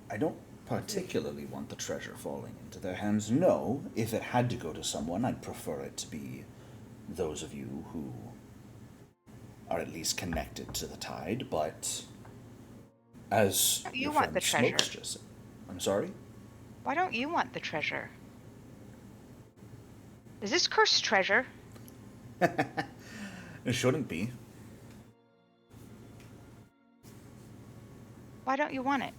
I don't particularly want the treasure falling into their hands. No, if it had to go to someone, I'd prefer it to be those of you who are at least connected to the Tide, but as You your want friend the treasure. Smokes just... I'm sorry? Why don't you want the treasure? Is this cursed treasure? It shouldn't be. Why don't you want it?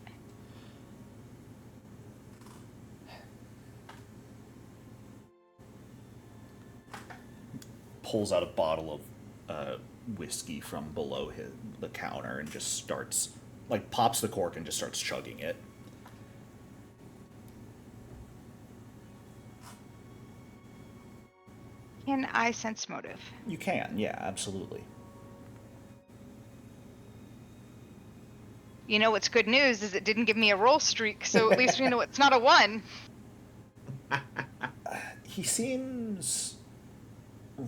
Pulls out a bottle of whiskey from below the counter and just starts, like, pops the cork and just starts chugging it. Can I sense motive? You can, yeah, absolutely. You know what's good news is it didn't give me a roll streak, so at least we know it's not a 1. He seems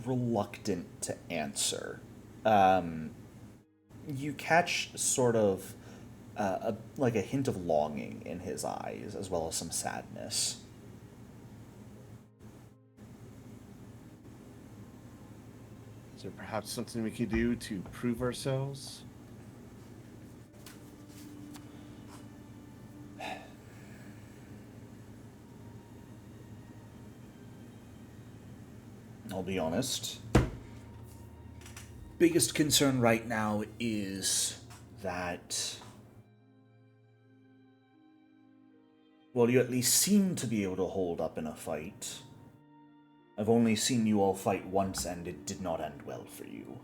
reluctant to answer. You catch sort of like a hint of longing in his eyes, as well as some sadness. Is there perhaps something we could do to prove ourselves? I'll be honest. Biggest concern right now is that, well, you at least seem to be able to hold up in a fight. I've only seen you all fight once, and it did not end well for you.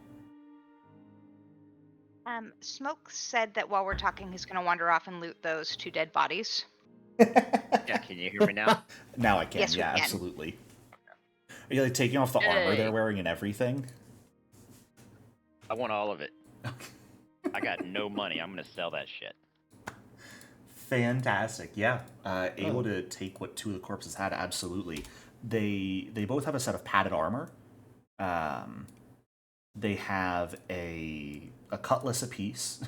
Smoke said that while we're talking, he's going to wander off and loot those 2 dead bodies. Yeah, can you hear me now? Now I can. Yes, we yeah, can. Absolutely. Are you like taking off the armor they're wearing and everything? I want all of it. I got no money. I'm gonna sell that shit. Fantastic. Yeah. Able to take what two of the corpses had. Absolutely. They both have a set of padded armor. They have a cutlass apiece.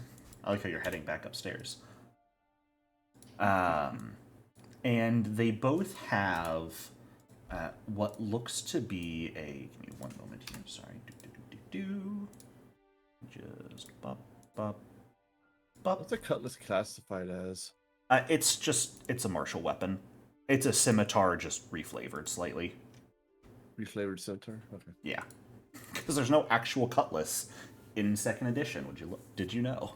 I like how you're heading back upstairs. And they both have what looks to be a. Give me one moment here. Sorry. Just bop. What's a cutlass classified as? It's a martial weapon. It's a scimitar, just reflavored slightly. Reflavored scimitar. Okay. Yeah, because there's no actual cutlass in second edition. Did you know?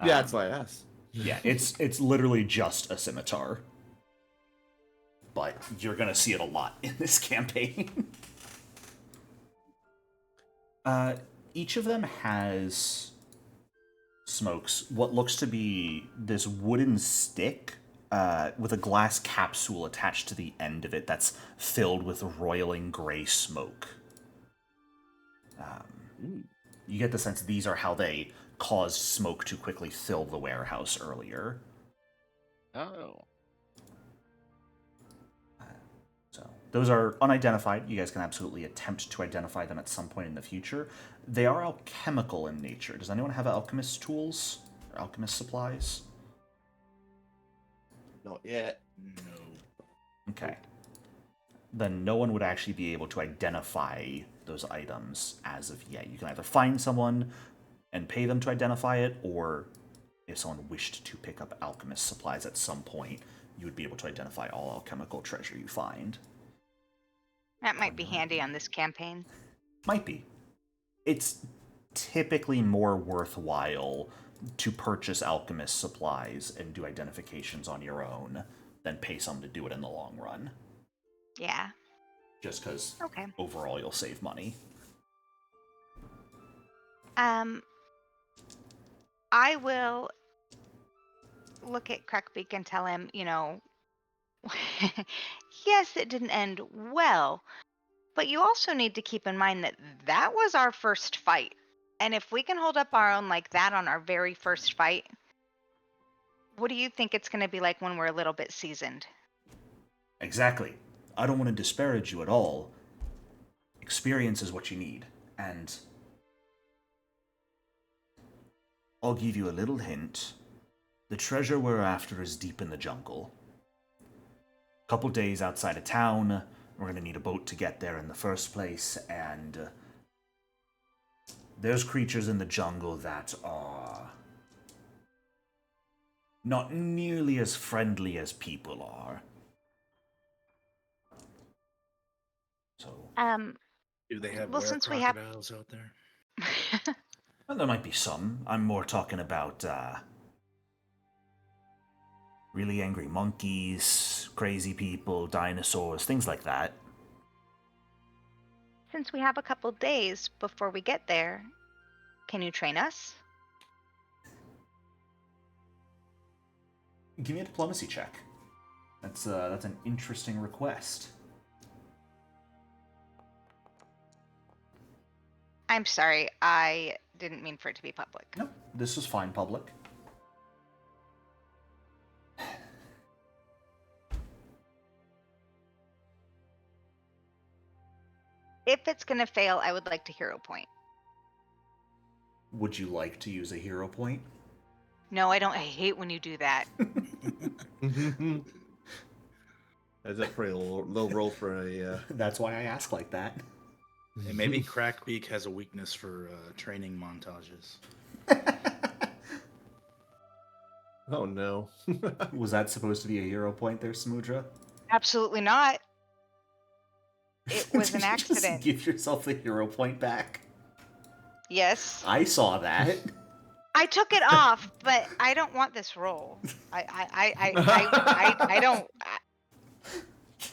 Yeah, that's why I asked. Yeah, it's literally just a scimitar. But you're gonna see it a lot in this campaign. Each of them has smokes what looks to be this wooden stick with a glass capsule attached to the end of it that's filled with roiling gray smoke. You get the sense these are how they caused smoke to quickly fill the warehouse earlier. Oh. So those are unidentified. You guys can absolutely attempt to identify them at some point in the future. They are alchemical in nature. Does anyone have alchemist tools or alchemist supplies? Not yet. No. Okay. Then no one would actually be able to identify those items as of yet. You can either find someone and pay them to identify it, or if someone wished to pick up alchemist supplies at some point, you would be able to identify all alchemical treasure you find. That might be handy on this campaign. Might be. It's typically more worthwhile to purchase alchemist supplies and do identifications on your own than pay someone to do it in the long run. Yeah. Just because Okay. overall you'll save money. I will look at Crackbeak and tell him, yes, it didn't end well, but you also need to keep in mind that that was our first fight. And if we can hold up our own like that on our very first fight, what do you think it's going to be like when we're a little bit seasoned? Exactly. I don't want to disparage you at all. Experience is what you need, and I'll give you a little hint. The treasure we're after is deep in the jungle. A couple days outside of town. We're going to need a boat to get there in the first place, and there's creatures in the jungle that are not nearly as friendly as people are. So, do they have since crocodiles out there? Well, there might be some. I'm more talking about really angry monkeys, crazy people, dinosaurs, things like that. Since we have a couple days before we get there, can you train us? Give me a diplomacy check. That's an interesting request. I'm sorry, I didn't mean for it to be public. No, this was fine public. If it's going to fail, I would like to hero point. Would you like to use a hero point? No, I don't. I hate when you do that. Is that pretty low roll for a... That's why I ask like that. And maybe Crackbeak has a weakness for training montages. Oh, no. Was that supposed to be a hero point there, Samudra? Absolutely not. It was an Did you accident. just give yourself the hero point back? Yes. I saw that. I took it off, but I don't want this roll. I don't.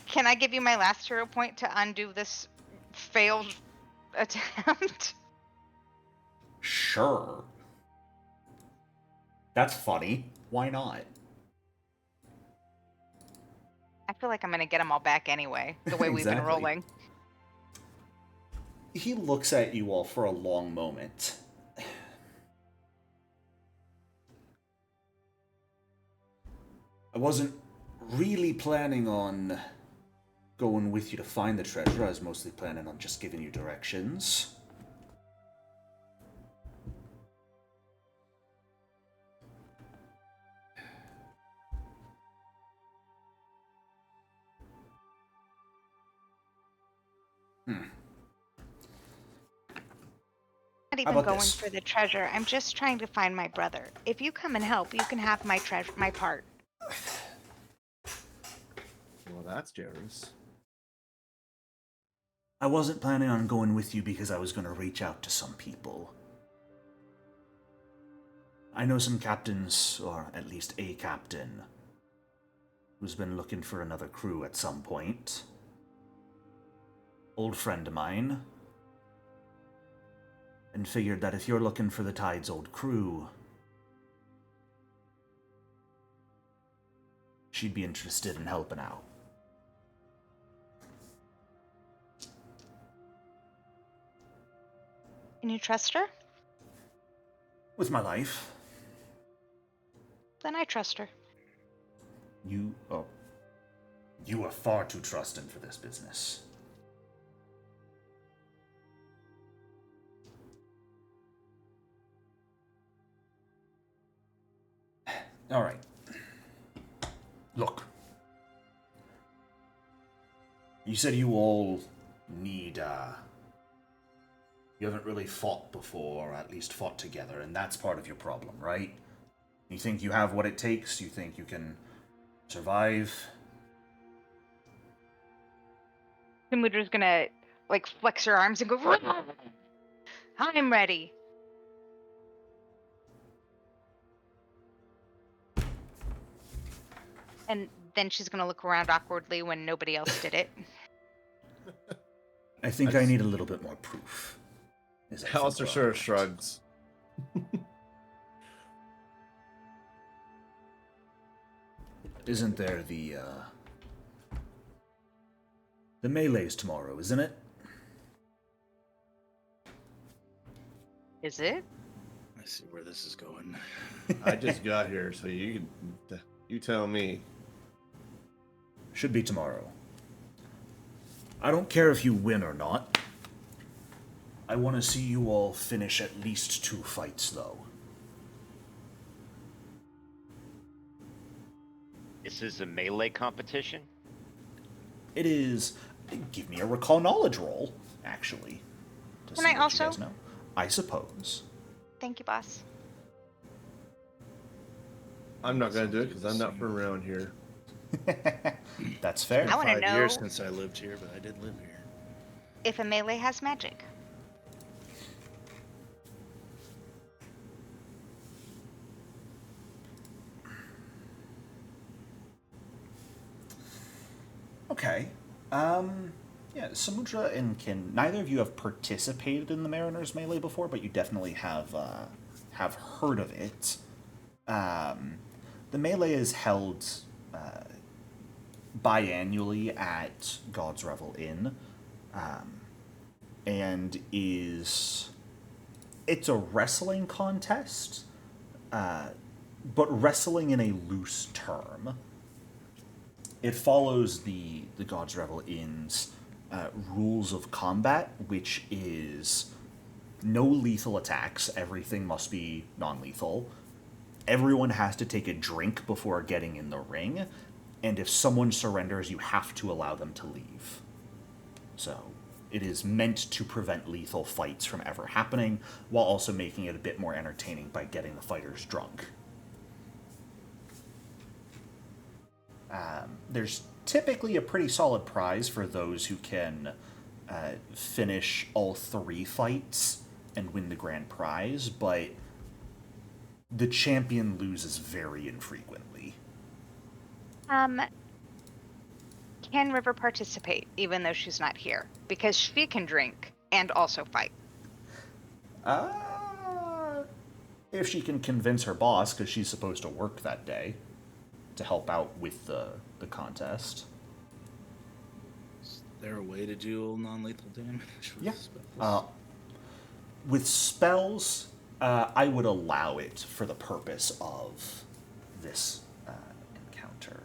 Can I give you my last hero point to undo this failed attempt? Sure. That's funny. Why not? I feel like I'm going to get them all back anyway, the way we've been Exactly. rolling. He looks at you all for a long moment. I wasn't really planning on going with you to find the treasure. I was mostly planning on just giving you directions. Not even going for the treasure. I'm just trying to find my brother. If you come and help, you can have my part. Well, that's generous. I wasn't planning on going with you because I was going to reach out to some people. I know some captains, or at least a captain, who's been looking for another crew at some point. Old friend of mine. And figured that if you're looking for the Tide's old crew, she'd be interested in helping out. Can you trust her? With my life. Then I trust her. You are far too trusting for this business. All right. Look. You said you all need, you haven't really fought before, or at least fought together, and that's part of your problem, right? You think you have what it takes? You think you can survive? Samudra's gonna, flex her arms and go, I'm ready. And then she's going to look around awkwardly when nobody else did it. I think I need a little bit more proof. Alistair sort of shrugs. Isn't there the melee's tomorrow, isn't it? Is it? I see where this is going. I just got here, so you tell me. Should be tomorrow. I don't care if you win or not. I want to see you all finish at least 2 fights, though. This is a melee competition? It is. Give me a recall knowledge roll, actually. Can I also? You guys know. I suppose. Thank you, boss. I'm not going to do it because I'm not from around here. That's fair. I want to know. 5 years since I lived here, but I did live here. If a melee has magic. Okay. Yeah, Samudra and Kin, neither of you have participated in the Mariner's Melee before, but you definitely have heard of it. The Melee is held biannually at God's Revel Inn, and it's a wrestling contest, but wrestling in a loose term. It follows the God's Revel Inn's rules of combat, which is no lethal attacks. Everything must be non-lethal. Everyone has to take a drink before getting in the ring, and if someone surrenders, you have to allow them to leave. So it is meant to prevent lethal fights from ever happening, while also making it a bit more entertaining by getting the fighters drunk. There's typically a pretty solid prize for those who can finish all 3 fights and win the grand prize, but the champion loses very infrequently. Can River participate, even though she's not here? Because she can drink and also fight. If she can convince her boss, because she's supposed to work that day, to help out with the contest. there a way to do non-lethal damage with Yeah. spells? With spells, I would allow it for the purpose of this encounter.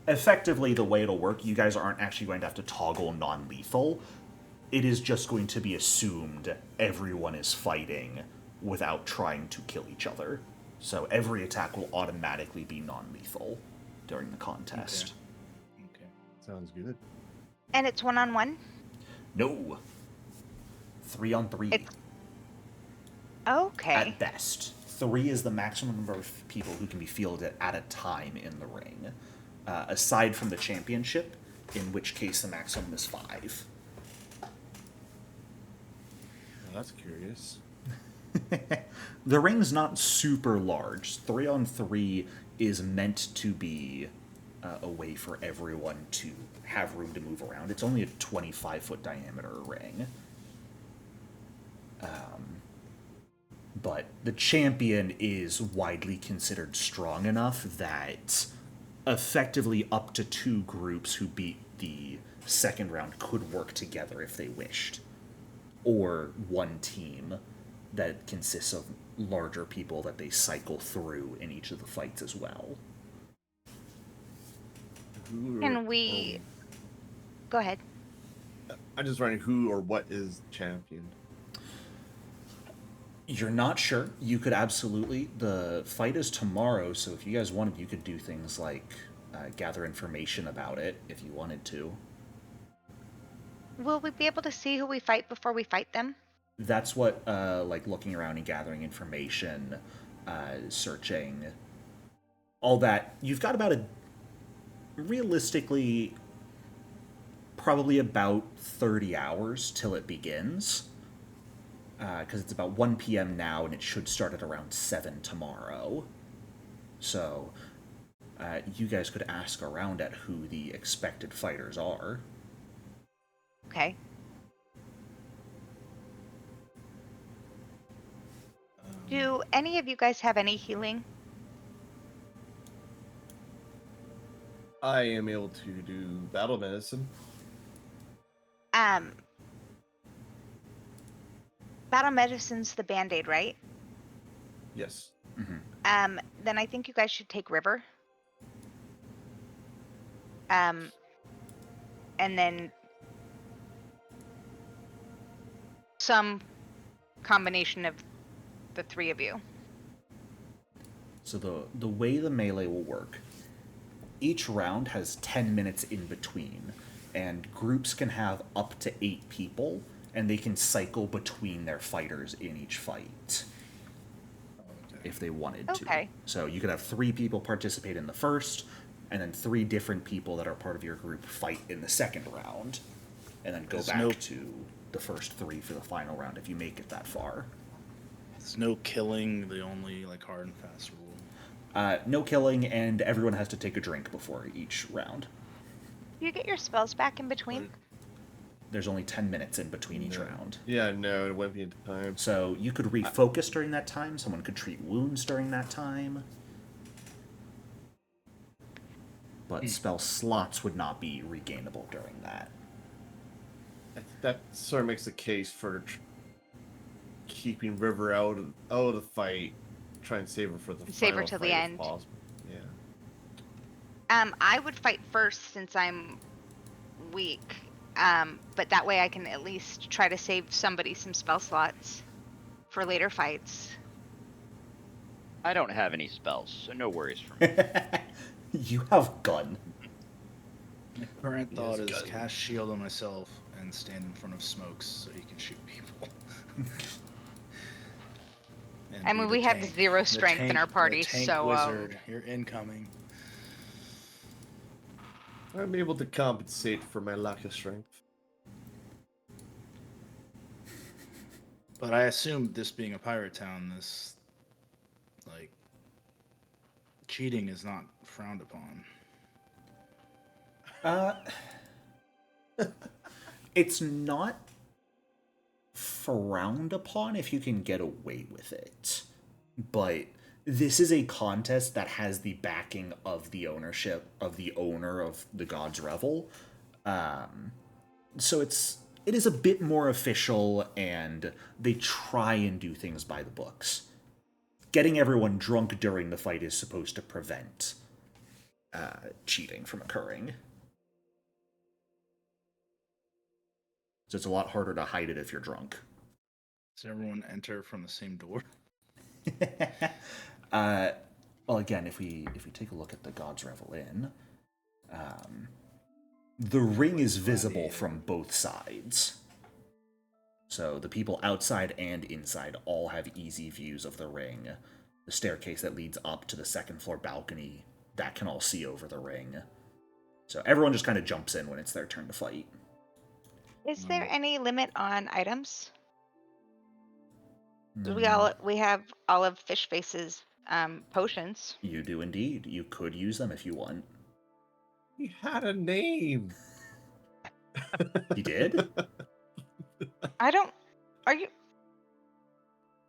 Effectively, the way it'll work, you guys aren't actually going to have to toggle non-lethal. It is just going to be assumed everyone is fighting without trying to kill each other. So every attack will automatically be non-lethal during the contest. Okay. Sounds good. And it's 1-on-1? No. 3-on-3. Okay. At best. 3 is the maximum number of people who can be fielded at a time in the ring. Aside from the championship, in which case the maximum is 5. Well, that's curious. The ring's not super large. 3-on-3 is meant to be a way for everyone to have room to move around. It's only a 25-foot diameter ring. But the champion is widely considered strong enough that effectively up to 2 groups who beat the second round could work together if they wished. Or one team that consists of larger people that they cycle through in each of the fights as well. Can we... Go ahead. I'm just wondering who or what is champion. You're not sure. You could absolutely. The fight is tomorrow, so if you guys wanted, you could do things like gather information about it if you wanted to. Will we be able to see who we fight before we fight them? That's what, like, looking around and gathering information, searching, all that. You've got about realistically, probably about 30 hours till it begins. Because it's about 1 p.m. now, and it should start at around 7 tomorrow. So, you guys could ask around at who the expected fighters are. Okay. Do any of you guys have any healing? I am able to do battle medicine. Battle medicine's the Band-Aid, right? Yes. Mm-hmm. Then I think you guys should take River. And then some combination of the 3 of you. So the way the melee will work, each round has 10 minutes in between, and groups can have up to 8 people, and they can cycle between their fighters in each fight. If they wanted to. Okay. So you could have 3 people participate in the first, and then 3 different people that are part of your group fight in the second round, and then go back to the first 3 for the final round if you make it that far. There's no killing, the only like hard and fast rule. No killing, and everyone has to take a drink before each round. Do you get your spells back in between? There's only 10 minutes in between each round. Yeah, no, it won't be in time. So you could refocus during that time. Someone could treat wounds during that time. But spell slots would not be regainable during that. That sort of makes the case for keeping River out of the fight. Try and save her for the Save her final till fight the if end. possible. Yeah. I would fight first since I'm weak. But that way I can at least try to save somebody some spell slots for later fights. I don't have any spells, so no worries for me. You have gun. My current thought is gun. cast shield on myself and stand in front of smokes so he can shoot people. I mean, we have 0 strength in our party, tank so wizard, you're incoming. I'm able to compensate for my lack of strength. But I assume this being a pirate town, this like cheating is not frowned upon. It's not frowned upon if you can get away with it. But this is a contest that has the backing of the ownership of the owner of the God's Revel. So it is a bit more official, and they try and do things by the books. Getting everyone drunk during the fight is supposed to prevent cheating from occurring. So it's a lot harder to hide it if you're drunk. Does everyone enter from the same door? Well, again, if we take a look at the God's Revel Inn, the ring is visible from both sides. So the people outside and inside all have easy views of the ring. The staircase that leads up to the second floor balcony, that can all see over the ring. So everyone just kind of jumps in when it's their turn to fight. Is there any limit on items? Mm. We have all of Fish Face's potions. You do indeed. You could use them if you want. He had a name. He did? I don't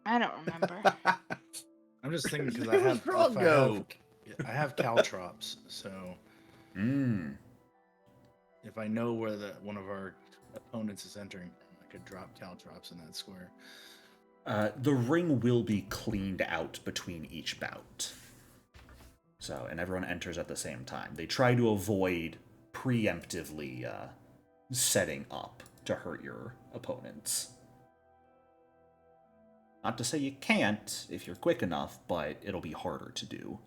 remember. I'm just thinking because I have caltrops, so if I know where one of our opponents is entering, I could drop caltrops in that square. The ring will be cleaned out between each bout. So, and everyone enters at the same time. They try to avoid preemptively setting up to hurt your opponents. Not to say you can't if you're quick enough, but it'll be harder to do.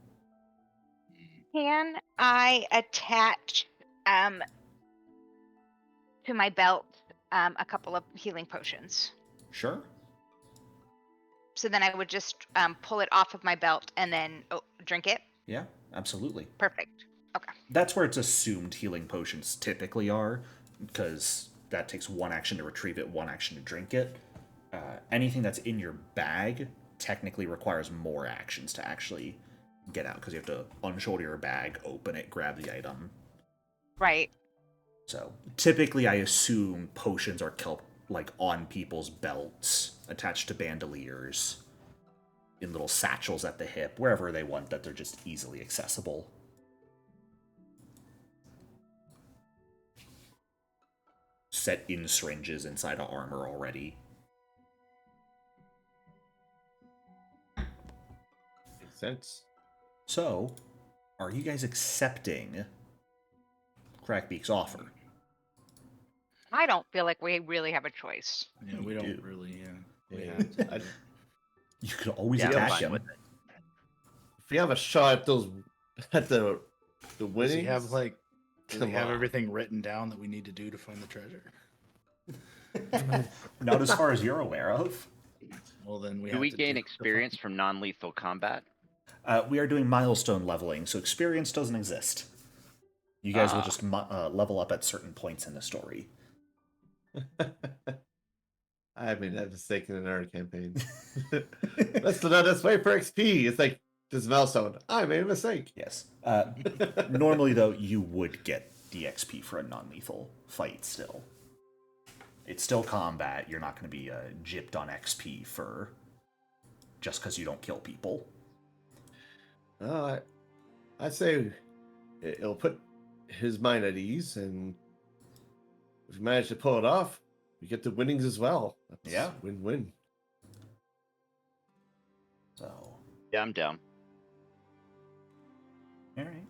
Can I attach to my belt a couple of healing potions? Sure. So then I would just pull it off of my belt and then drink it? Yeah, absolutely. Perfect. Okay. That's where it's assumed healing potions typically are, because that takes one action to retrieve it, one action to drink it. Anything that's in your bag technically requires more actions to actually get out, because you have to unshoulder your bag, open it, grab the item. Right. So typically I assume potions are kept like on people's belts, attached to bandoliers, in little satchels at the hip, wherever they want, that they're just easily accessible. Set in syringes inside of armor already. Makes sense. So, are you guys accepting Crackbeak's offer? I don't feel like we really have a choice. Yeah, we don't really. Yeah. You could always I'm attack fine him. with it. If we have a shot at the winnings, Does he have do we have everything written down that we need to do to find the treasure? Not as far as you're aware of. Well, then Do we gain experience from non-lethal combat? We are doing milestone leveling, so experience doesn't exist. You guys will just level up at certain points in the story. I made that mistake in another campaign. Let's wait for XP. It's like this milestone. I made a mistake. Yes. Normally, though, you would get the XP for a non-lethal fight still. It's still combat. You're not going to be gypped on XP for just because you don't kill people. I'd say it'll put his mind at ease, and if we manage to pull it off, we get the winnings as well. That's yeah. Win-win. So. Yeah, I'm down. All right.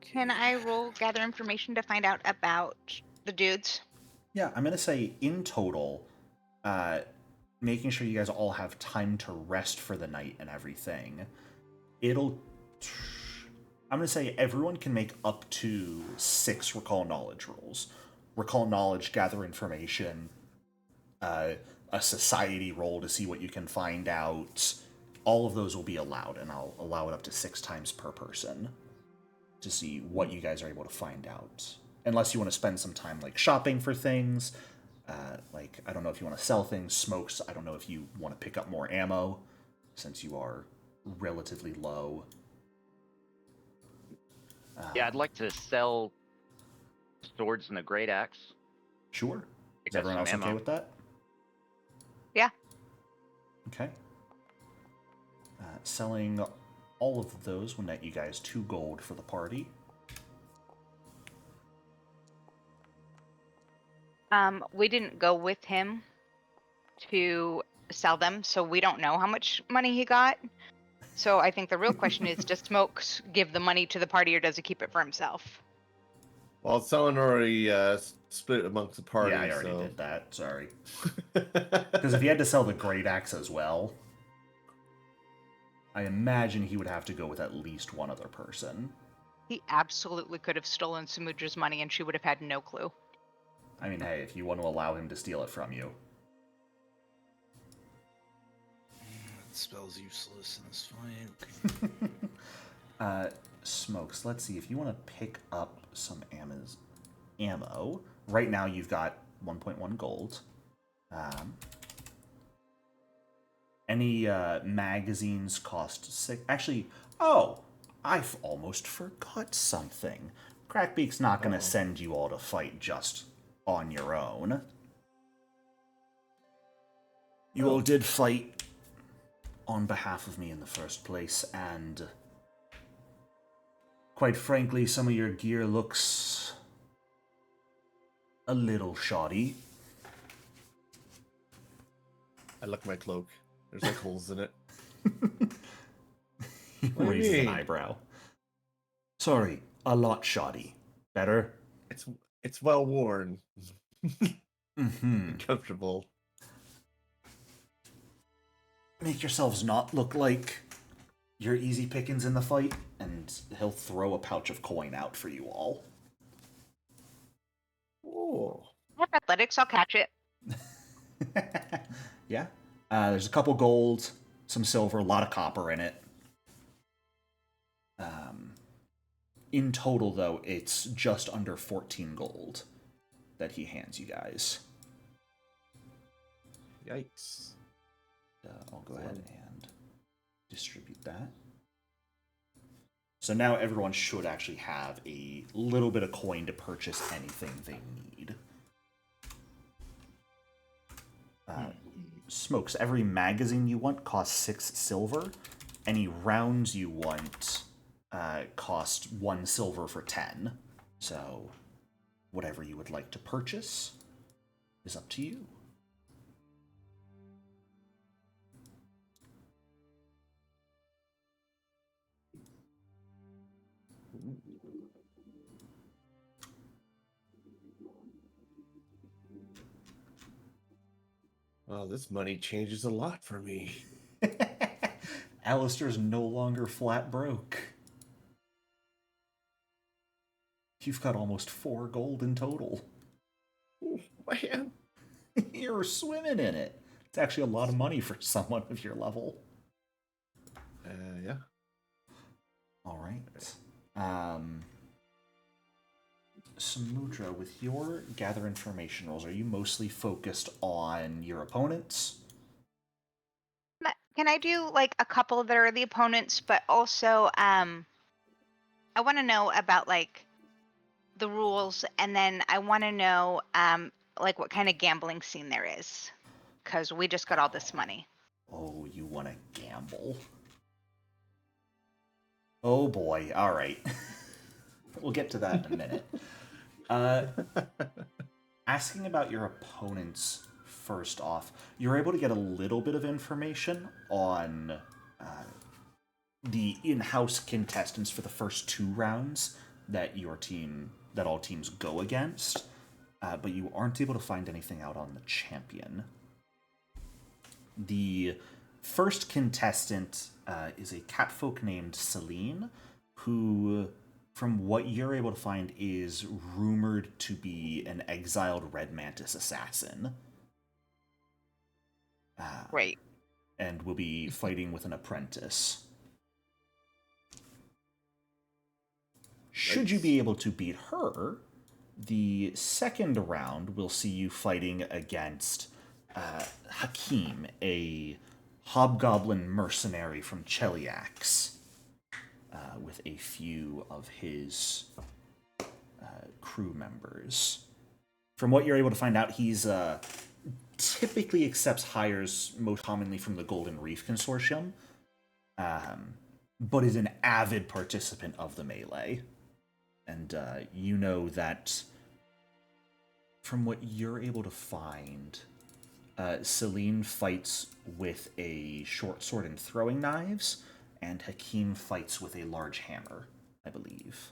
Can I roll gather information to find out about the dudes? Yeah, I'm going to say in total, making sure you guys all have time to rest for the night and everything, I'm going to say everyone can make up to 6 recall knowledge rolls. Recall knowledge, gather information, a society roll to see what you can find out. All of those will be allowed, and I'll allow it up to 6 times per person to see what you guys are able to find out. Unless you want to spend some time like shopping for things, like I don't know if you want to sell things, smokes. I don't know if you want to pick up more ammo, since you are relatively low. Yeah, I'd like to sell swords and a great axe. Sure. Is Got everyone else some okay ammo. with that? Yeah. Okay. Selling all of those will net you guys 2 gold for the party. We didn't go with him to sell them, so we don't know how much money he got. So I think the real question is, does Smokes give the money to the party or does he keep it for himself? Well, someone already split amongst the party. Yeah, I already did that. Sorry. Because if he had to sell the Great Axe as well, I imagine he would have to go with at least one other person. He absolutely could have stolen Samudra's money and she would have had no clue. I mean, hey, if you want to allow him to steal it from you. That spell's useless in this fight. Smokes, let's see. If you want to pick up some ammo, right now you've got 1.1 gold. Any magazines cost 6. Actually, I've almost forgot something. Crackbeak's not going to send you all to fight just on your own. You all did fight on behalf of me in the first place, and quite frankly, some of your gear looks a little shoddy. I look at my cloak. There's like holes in it. He raises an eyebrow. Sorry, a lot shoddy. Better? It's well worn. Mm-hmm. Comfortable. Make yourselves not look like you're easy pickings in the fight, and he'll throw a pouch of coin out for you all. Oh. Athletics, I'll catch it. Yeah. There's a couple gold, some silver, a lot of copper in it. In total, though, it's just under 14 gold that he hands you guys. Yikes. I'll go ahead and distribute that. So now everyone should actually have a little bit of coin to purchase anything they need. Smokes, every magazine you want costs 6 silver. Any rounds you want cost 1 silver for 10. So whatever you would like to purchase is up to you. Well, this money changes a lot for me. Alistair's no longer flat broke. You've got almost 4 gold in total. Oh, man. You're swimming in it. It's actually a lot of money for someone of your level. Yeah. All right. Samudra, with your gather information rolls, are you mostly focused on your opponents? Can I do like a couple that are the opponents, but also I want to know about like the rules, and then I want to know like what kind of gambling scene there is, because we just got all this money. Oh, you want to gamble? Oh boy, all right. We'll get to that in a minute. Asking about your opponents first off, you're able to get a little bit of information on the in-house contestants for the first 2 rounds that all teams go against, but you aren't able to find anything out on the champion. The first contestant is a catfolk named Celine, who, from what you're able to find, is rumored to be an exiled Red Mantis assassin. Right. And will be fighting with an apprentice. Should you be able to beat her, the second round will see you fighting against Hakim, a hobgoblin mercenary from Cheliax, with a few of his crew members. From what you're able to find out, he's typically accepts hires most commonly from the Golden Reef Consortium, but is an avid participant of the melee. And you know that From what you're able to find, Celine fights with a short sword and throwing knives, and Hakim fights with a large hammer, I believe.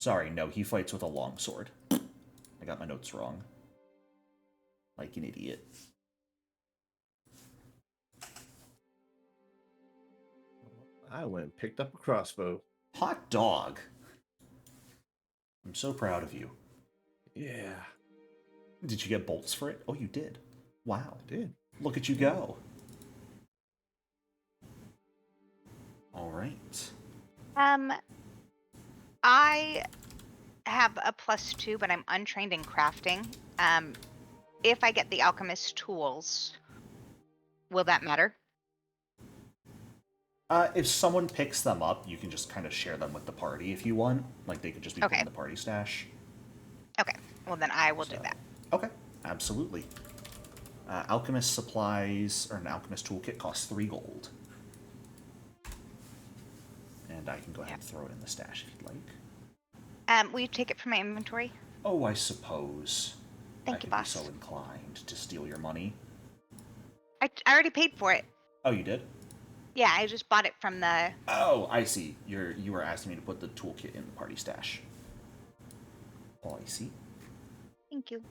Sorry, no, he fights with a long sword. I got my notes wrong. Like an idiot. I went and picked up a crossbow. Hot dog. I'm so proud of you. Yeah. Did you get bolts for it? Oh, you did. Wow. I did. Look at you go. All right. I have a +2, but I'm untrained in crafting. If I get the alchemist tools, will that matter? If someone picks them up, you can just kind of share them with the party if you want. Like, they could just be put in the party stash. Okay. Well, then I will do that. Okay. Absolutely. Alchemist supplies, or an alchemist toolkit costs 3 gold. And I can go ahead and throw it in the stash if you'd like. Will you take it from my inventory? Oh, I suppose. Thank you, boss. I could be so inclined to steal your money. I already paid for it. Oh, you did? Yeah, I just bought it from the... Oh, I see. You were asking me to put the toolkit in the party stash. Oh, I see. Thank you.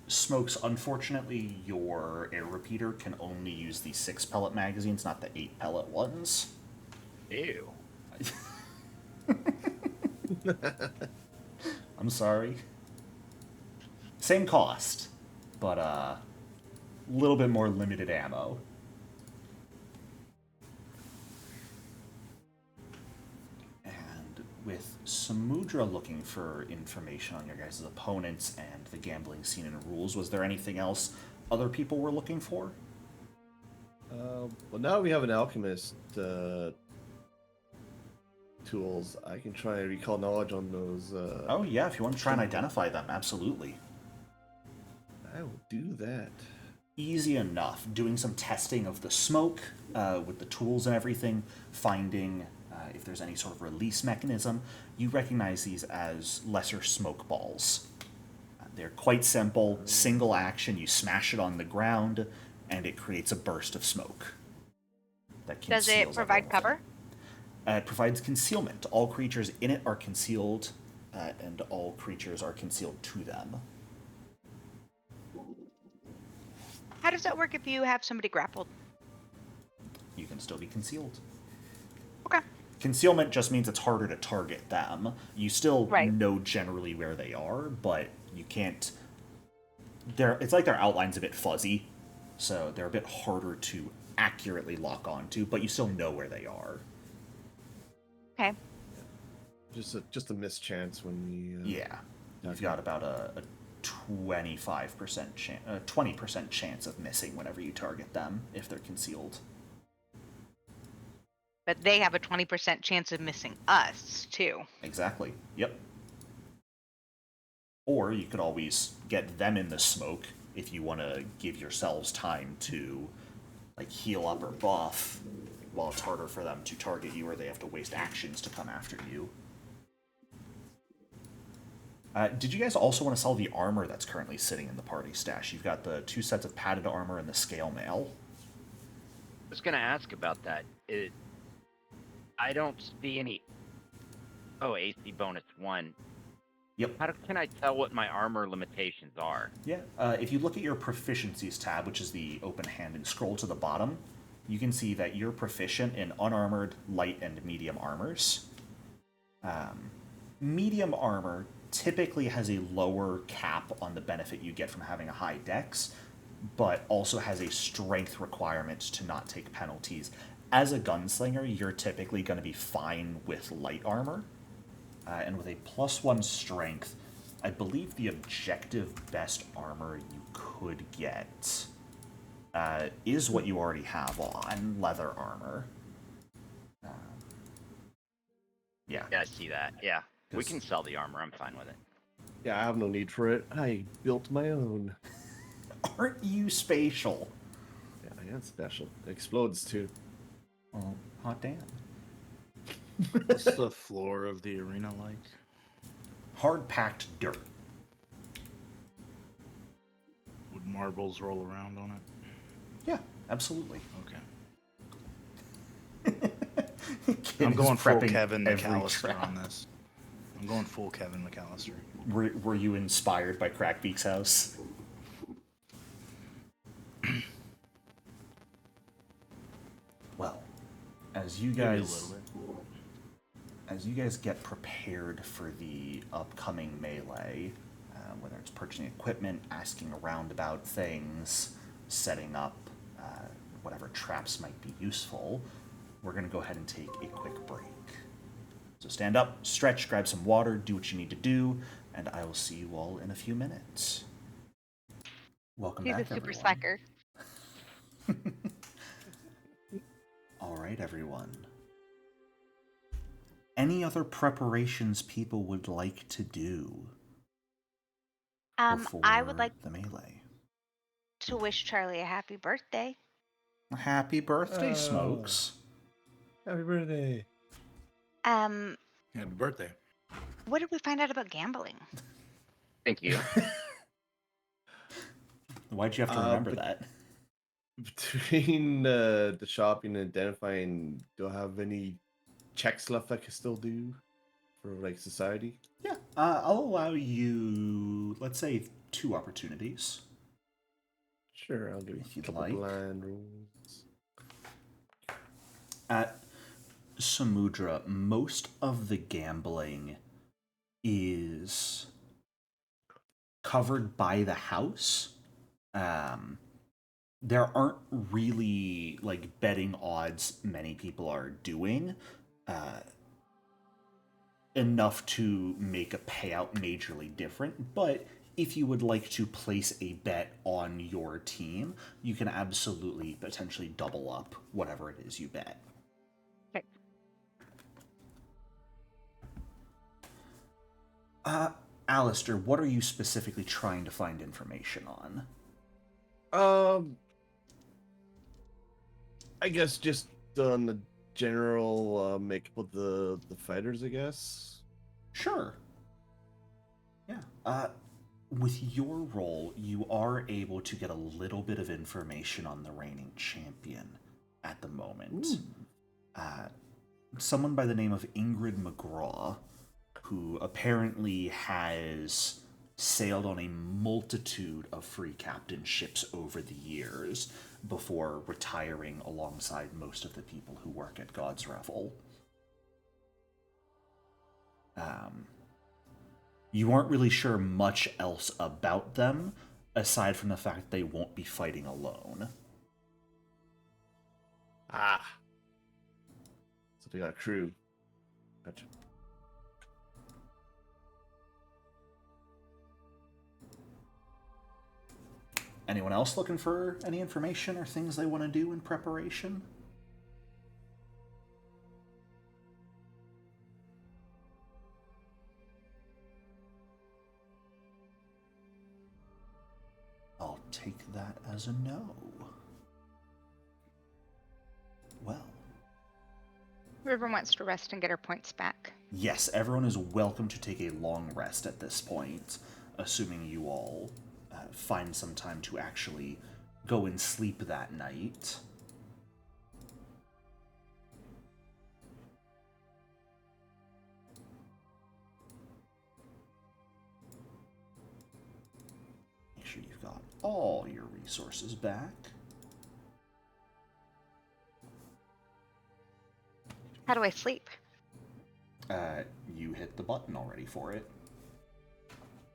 Smokes, unfortunately, your air repeater can only use the 6 pellet magazines, not the 8 pellet ones. Ew. I'm sorry. Same cost, but a little bit more limited ammo. And with Samudra looking for information on your guys' opponents and the gambling scene and rules, was there anything else other people were looking for? Well, now we have an alchemist tools. I can try and recall knowledge on those. Oh yeah, if you want to try and identify them, absolutely. I will do that. Easy enough. Doing some testing of the smoke with the tools and everything, finding if there's any sort of release mechanism. You recognize these as lesser smoke balls. They're quite simple, single action. You smash it on the ground, and it creates a burst of smoke. That Does it provide cover? It provides concealment. All creatures in it are concealed, and all creatures are concealed to them. How does that work if you have somebody grappled? You can still be concealed. Okay. Concealment just means it's harder to target them. You still know generally where they are, but you can't... It's like their outline's a bit fuzzy, so they're a bit harder to accurately lock onto, but you still know where they are. Okay. Just a mischance when we... yeah. You've got about a 25% chance, 20% chance of missing whenever you target them if they're concealed. But they have a 20% chance of missing us, too. Exactly. Yep. Or you could always get them in the smoke if you want to give yourselves time to like heal up or buff while it's harder for them to target you or they have to waste actions to come after you. Did you guys also want to sell the armor that's currently sitting in the party stash? You've got the 2 sets of padded armor and the scale mail. I was going to ask about that. I don't see any... Oh, AC bonus 1. Yep. How can I tell what my armor limitations are? Yeah, if you look at your proficiencies tab, which is the open hand, and scroll to the bottom, you can see that you're proficient in unarmored, light, and medium armors. Medium armor typically has a lower cap on the benefit you get from having a high dex, but also has a strength requirement to not take penalties. As a gunslinger, you're typically going to be fine with light armor. And with a +1 strength, I believe the objective best armor you could get is what you already have on, leather armor. Yeah. Yeah, I see that. Yeah. We can sell the armor. I'm fine with it. Yeah, I have no need for it. I built my own. Aren't you spatial? Yeah, I am special. It explodes too. Oh, hot damn. What's the floor of the arena like? hard-packed dirt. Would marbles roll around on it? Yeah, absolutely. Okay. I'm going full Kevin McAllister on this. I'm going full Kevin McAllister. Were you inspired by Crackbeak's house? Well, as you guys get prepared for the upcoming melee, whether it's purchasing equipment, asking around about things, setting up whatever traps might be useful, we're going to go ahead and take a quick break. So stand up, stretch, grab some water, do what you need to do, and I will see you all in a few minutes. Welcome back, everyone. Super slacker. All right, everyone. Any other preparations people would like to do before I would like the melee? to wish Charlie a happy birthday. Happy birthday, Smokes. Happy birthday. Happy birthday. What did we find out about gambling? Thank you. Why'd you have to remember that? Between the shopping and identifying, do I have any checks left I can still do for like society? Yeah, I'll allow you, let's say, 2 opportunities. Sure, I'll give you a couple blind rolls. At Samudra, most of the gambling is covered by the house. There aren't really like betting odds many people are doing enough to make a payout majorly different, but if you would like to place a bet on your team, you can absolutely potentially double up whatever it is you bet. Okay. Alistair, what are you specifically trying to find information on? I guess just on the general makeup of the fighters, I guess. Sure. Yeah. With your role, you are able to get a little bit of information on the reigning champion at the moment. Someone by the name of Ingrid McGraw, who apparently has sailed on a multitude of free captainships over the years before retiring alongside most of the people who work at God's Revel. You aren't really sure much else about them, aside from the fact that they won't be fighting alone. So they got a crew. Gotcha. Anyone else looking for any information or things they want to do in preparation? I'll take that as a no. Well. River wants to rest and get her points back. Yes, everyone is welcome to take a long rest at this point, assuming you all find some time to actually go and sleep that night. Make sure you've got all your resources back. How do I sleep? You hit the button already for it.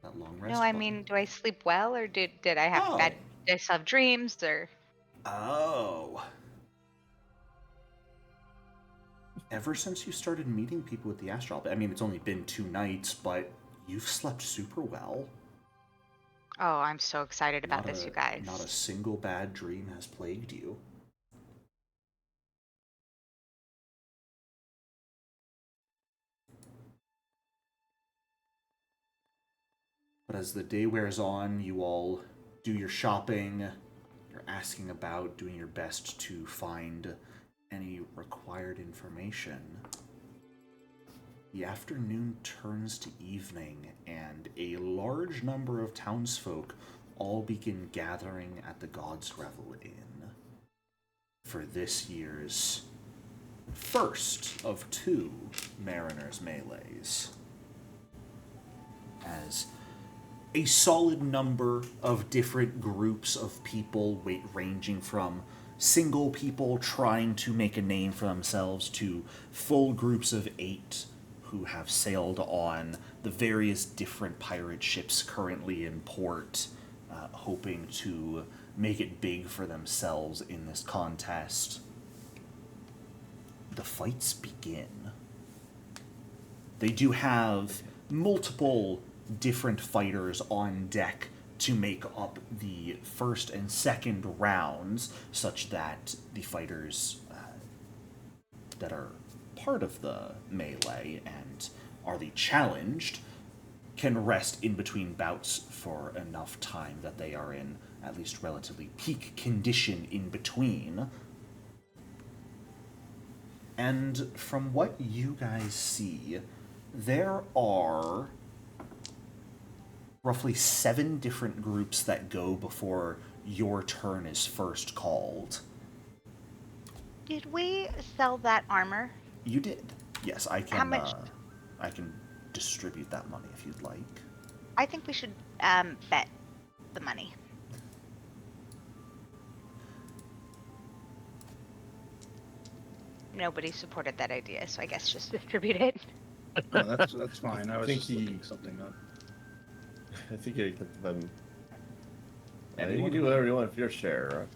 That long rest No, I button. mean, do I sleep well, or did I have bad? Did I still have dreams, or? Oh. Ever since you started meeting people with the astral, I mean, it's only been 2 nights, but you've slept super well. Oh, I'm so excited about this, you guys. Not a single bad dream has plagued you. But as the day wears on, you all do your shopping, you're asking about, doing your best to find any required information. The afternoon turns to evening, and a large number of townsfolk all begin gathering at the God's Revel Inn for this year's first of 2 Mariners' Melees. As a solid number of different groups of people, ranging from single people trying to make a name for themselves to full groups of 8 who have sailed on the various different pirate ships currently in port, hoping to make it big for themselves in this contest. The fights begin. They do have multiple different fighters on deck to make up the first and second rounds, such that the fighters that are part of the melee and are the challenged can rest in between bouts for enough time that they are in at least relatively peak condition in between. And from what you guys see, there are roughly 7 different groups that go before your turn is first called. Did we sell that armor? You did. Yes, I can. How much? I can distribute that money if you'd like. I think we should bet the money. Nobody supported that idea, so I guess just distribute it. No, that's fine. I was think just looking something up. I think you can do whatever you want with your share.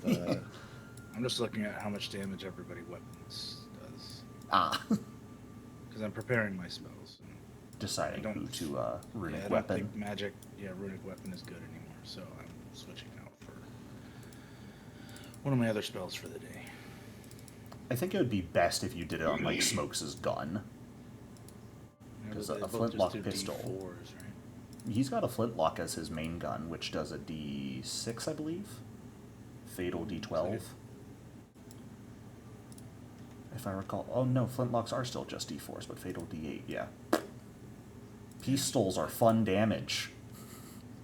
I'm just looking at how much damage everybody weapons does. Because I'm preparing my spells. Deciding who to runic I don't weapon. think magic, runic weapon is good anymore, so I'm switching out for one of my other spells for the day. I think it would be best if you did it on like Smokes' gun. Because a flintlock pistol. D4s, right? He's got a flintlock as his main gun, which does a D6, I believe. Fatal D12. If I recall. Oh no, flintlocks are still just D4s, but fatal D8, yeah. Pistols are fun damage.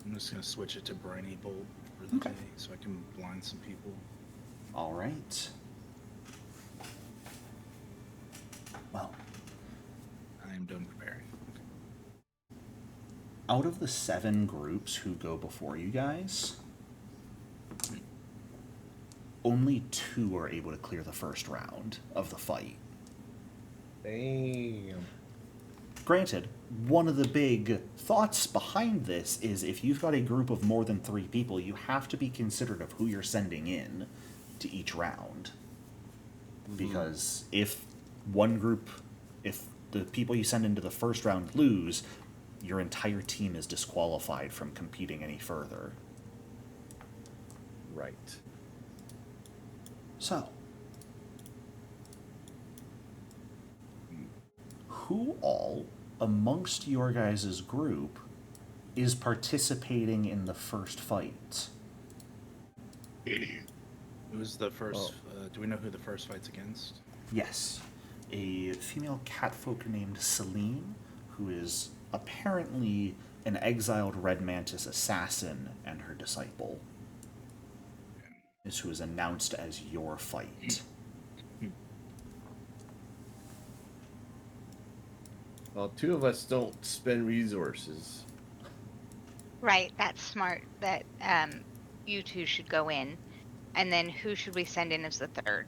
I'm just going to switch it to Briny Bolt for the day so I can blind some people. Alright. Well, I am done preparing. out of the 7 groups who go before you guys, only 2 are able to clear the first round of the fight. Damn. Granted, one of the big thoughts behind this is if you've got a group of more than 3 people, you have to be considerate of who you're sending in to each round. Because if the people you send into the first round lose, your entire team is disqualified from competing any further. Right. So, who all amongst your guys' group is participating in the first fight? Who's the first? Do we know who the first fight's against? Yes. A female catfolk named Celine, who is apparently an exiled Red Mantis assassin and her disciple, is who is announced as your fight. Well, 2 of us don't spend resources. Right, that's smart. That you 2 should go in. And then who should we send in as the third?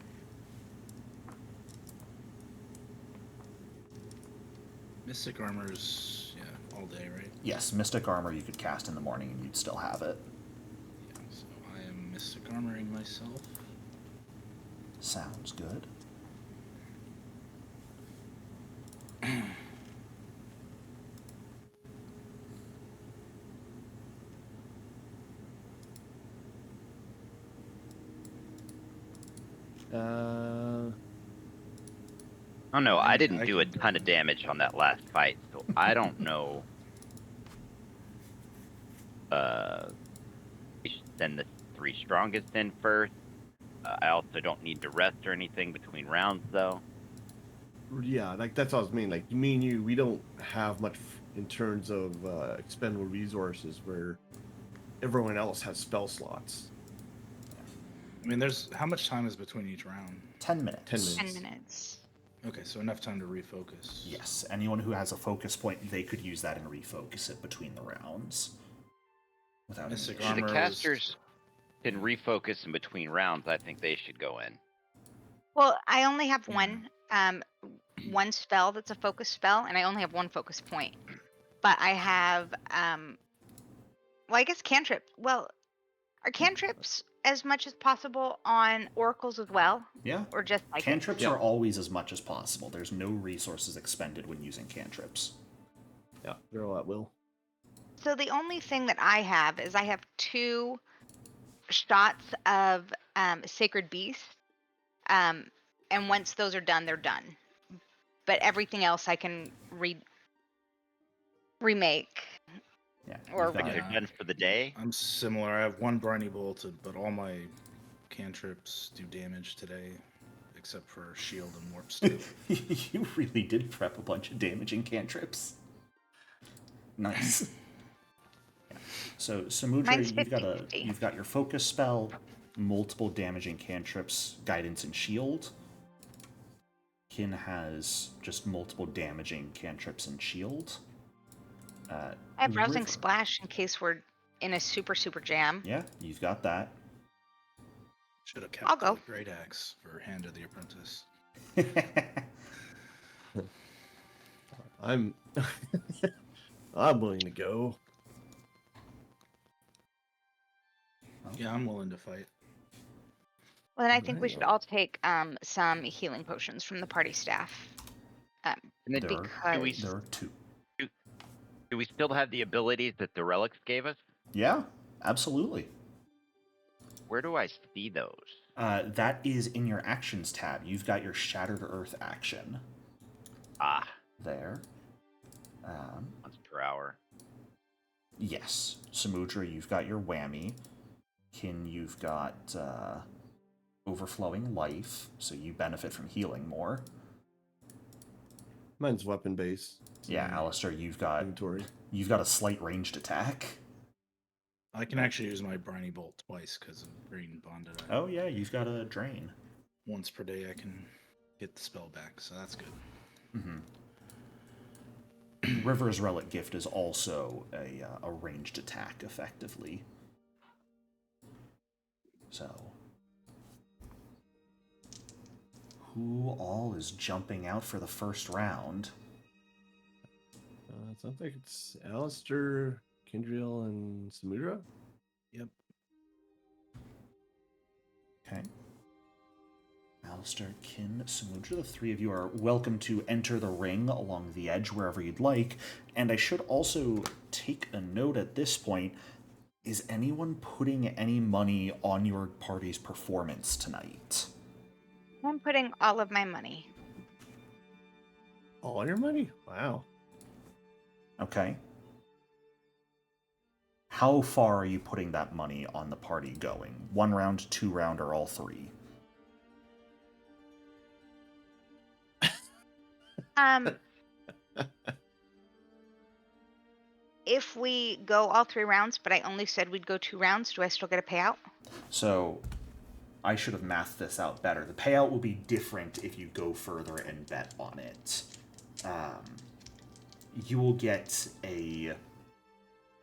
Mystic Armor's, all day, right? Yes, Mystic Armor you could cast in the morning and you'd still have it. Yeah, so I am Mystic Armoring myself. Sounds good. Oh no, I didn't do a ton of damage on that last fight, so I don't know. We should send the 3 strongest in first. I also don't need to rest or anything between rounds, though. Yeah, like that's what I was meaning. Like me and you, we don't have much in terms of expendable resources where everyone else has spell slots. I mean, how much time is between each round? 10 minutes. 10 minutes. 10 minutes. Okay, so enough time to refocus. Yes, anyone who has a focus point, they could use that and refocus it between the rounds. Without Mystic any issue. Armor The casters can refocus in between rounds. I think they should go in. Well, I only have one spell that's a focus spell, and I only have one focus point. But I have, well, I guess cantrip. Well, are cantrips as much as possible on oracles as well? Yeah. Or just like cantrips are always as much as possible. There's no resources expended when using cantrips. Yeah, they're all at will. So the only thing that I have is I have 2 shots of Sacred Beast. And once those are done, they're done. But everything else I can remake. Yeah. Or But they're done for the day. I'm similar. I have 1 briny bolt, but all my cantrips do damage today, except for shield and warp steel. You really did prep a bunch of damaging cantrips. Nice. Yeah. So Samudra, you've got your focus spell, multiple damaging cantrips, guidance and shield. Kin has just multiple damaging cantrips and shield. I have Rousing Splash in case we're in a super jam. Yeah, you've got that. Should have kept the Great Axe for Hand of the Apprentice. I'm willing to go. Yeah, I'm willing to fight. Well, then I think we should all take some healing potions from the party staff. There are 2. Do we still have the abilities that the relics gave us? Yeah, absolutely. Where do I see those? That is in your actions tab. You've got your Shattered Earth action. Ah. There. Once per hour. Yes. Samudra, you've got your whammy. Kin, you've got Overflowing Life, so you benefit from healing more. Mine's weapon based. Yeah, Alistair, you've got a slight ranged attack. I can actually use my briny bolt twice because of green bonded. Oh yeah, you've got a drain. Once per day I can get the spell back, so that's good. Mm-hmm. River's Relic Gift is also a ranged attack, effectively. So, who all is jumping out for the first round? It sounds like it's Alistair, Kindriel, and Samudra. Yep. Okay. Alistair, Kin, Samudra, the 3 of you are welcome to enter the ring along the edge wherever you'd like. And I should also take a note at this point. Is anyone putting any money on your party's performance tonight? I'm putting all of my money. All your money? Wow. Okay. How far are you putting that money on the party going? 1 round, 2 round, or all 3? If we go all 3 rounds, but I only said we'd go 2 rounds, do I still get a payout? So, I should have mathed this out better. The payout will be different if you go further and bet on it. You will get a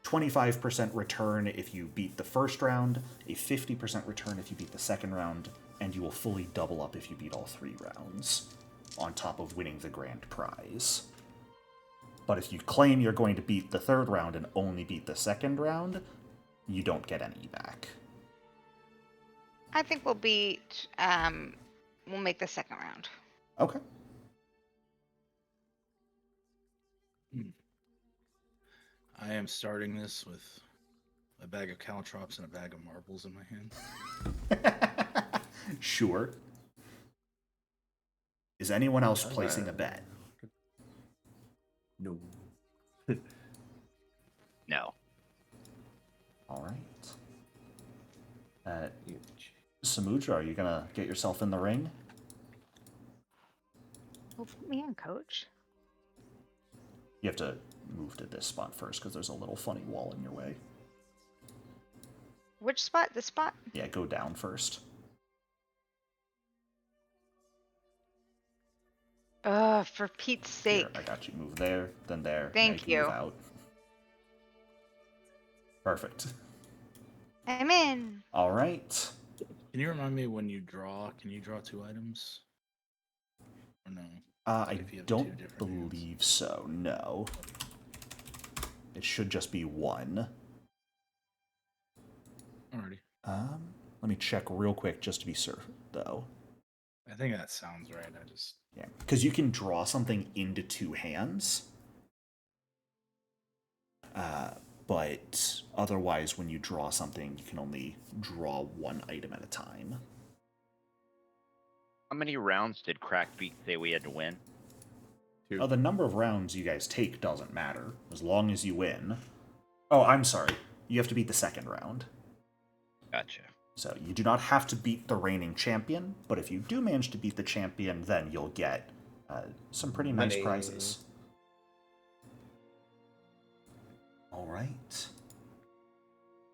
25% return if you beat the first round, a 50% return if you beat the second round, and you will fully double up if you beat all 3 rounds, on top of winning the grand prize. But if you claim you're going to beat the 3rd round and only beat the 2nd round, you don't get any back. I think we'll beat, we'll make the 2nd round. Okay. I am starting this with a bag of caltrops and a bag of marbles in my hand. Sure. Is anyone else placing a bet? No. No. All right. Samudra, are you going to get yourself in the ring? Well, put me in, coach. You have to move to this spot first because there's a little funny wall in your way. Which spot? This spot? Yeah, go down first. For Pete's sake. Here, I got you. Move there, then there. Thank now you. you. Move out. Perfect. I'm in. All right. Can you remind me when you draw? Can you draw 2 items? Or no? I don't believe so. No. It should just be 1. Alrighty. Let me check real quick just to be certain, though. I think that sounds right. Yeah, because you can draw something into 2 hands. But otherwise, when you draw something, you can only draw 1 item at a time. How many rounds did Crackbeak say we had to win? 2. The number of rounds you guys take doesn't matter, as long as you win. Oh, I'm sorry. You have to beat the 2nd round. Gotcha. So you do not have to beat the reigning champion, but if you do manage to beat the champion, then you'll get some pretty nice prizes. All right.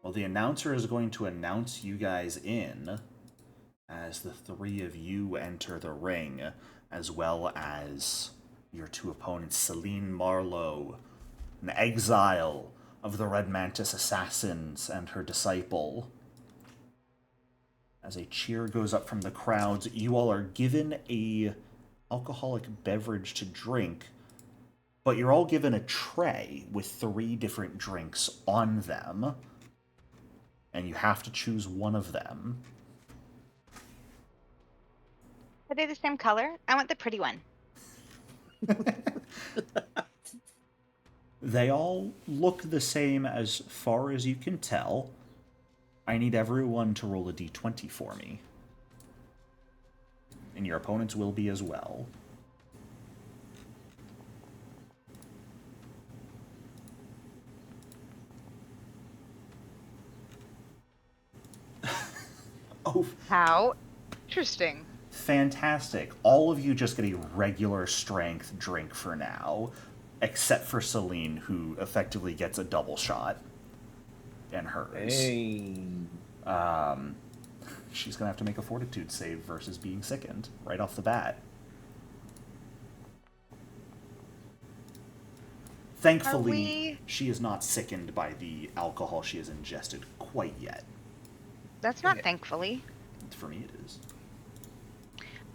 Well, the announcer is going to announce you guys in as the 3 of you enter the ring, as well as your 2 opponents, Celine Marlowe, an exile of the Red Mantis assassins, and her disciple. As a cheer goes up from the crowds, you all are given a alcoholic beverage to drink, but you're all given a tray with 3 different drinks on them, and you have to choose one of them. Are they the same color? I want the pretty one. They all look the same as far as you can tell. I need everyone to roll a d20 for me. And your opponents will be as well. Oh. How interesting. Fantastic. All of you just get a regular strength drink for now, except for Celine, who effectively gets a double shot in hers. Hey. She's going to have to make a fortitude save versus being sickened right off the bat. Thankfully, she is not sickened by the alcohol she has ingested quite yet. That's not thankfully. For me, it is.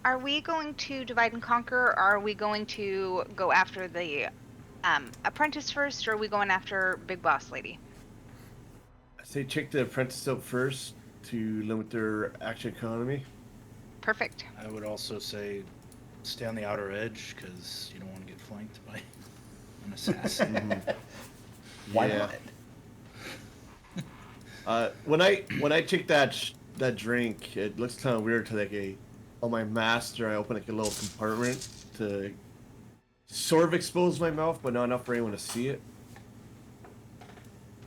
Are we going to divide and conquer, or are we going to go after the apprentice first, or are we going after Big Boss Lady? I say check the apprentice out first to limit their action economy. Perfect. I would also say stay on the outer edge because you don't want to get flanked by an assassin. Why Yeah. not? When I take that drink, it looks kind of weird to like on my master. I open like a little compartment to sort of expose my mouth, but not enough for anyone to see it.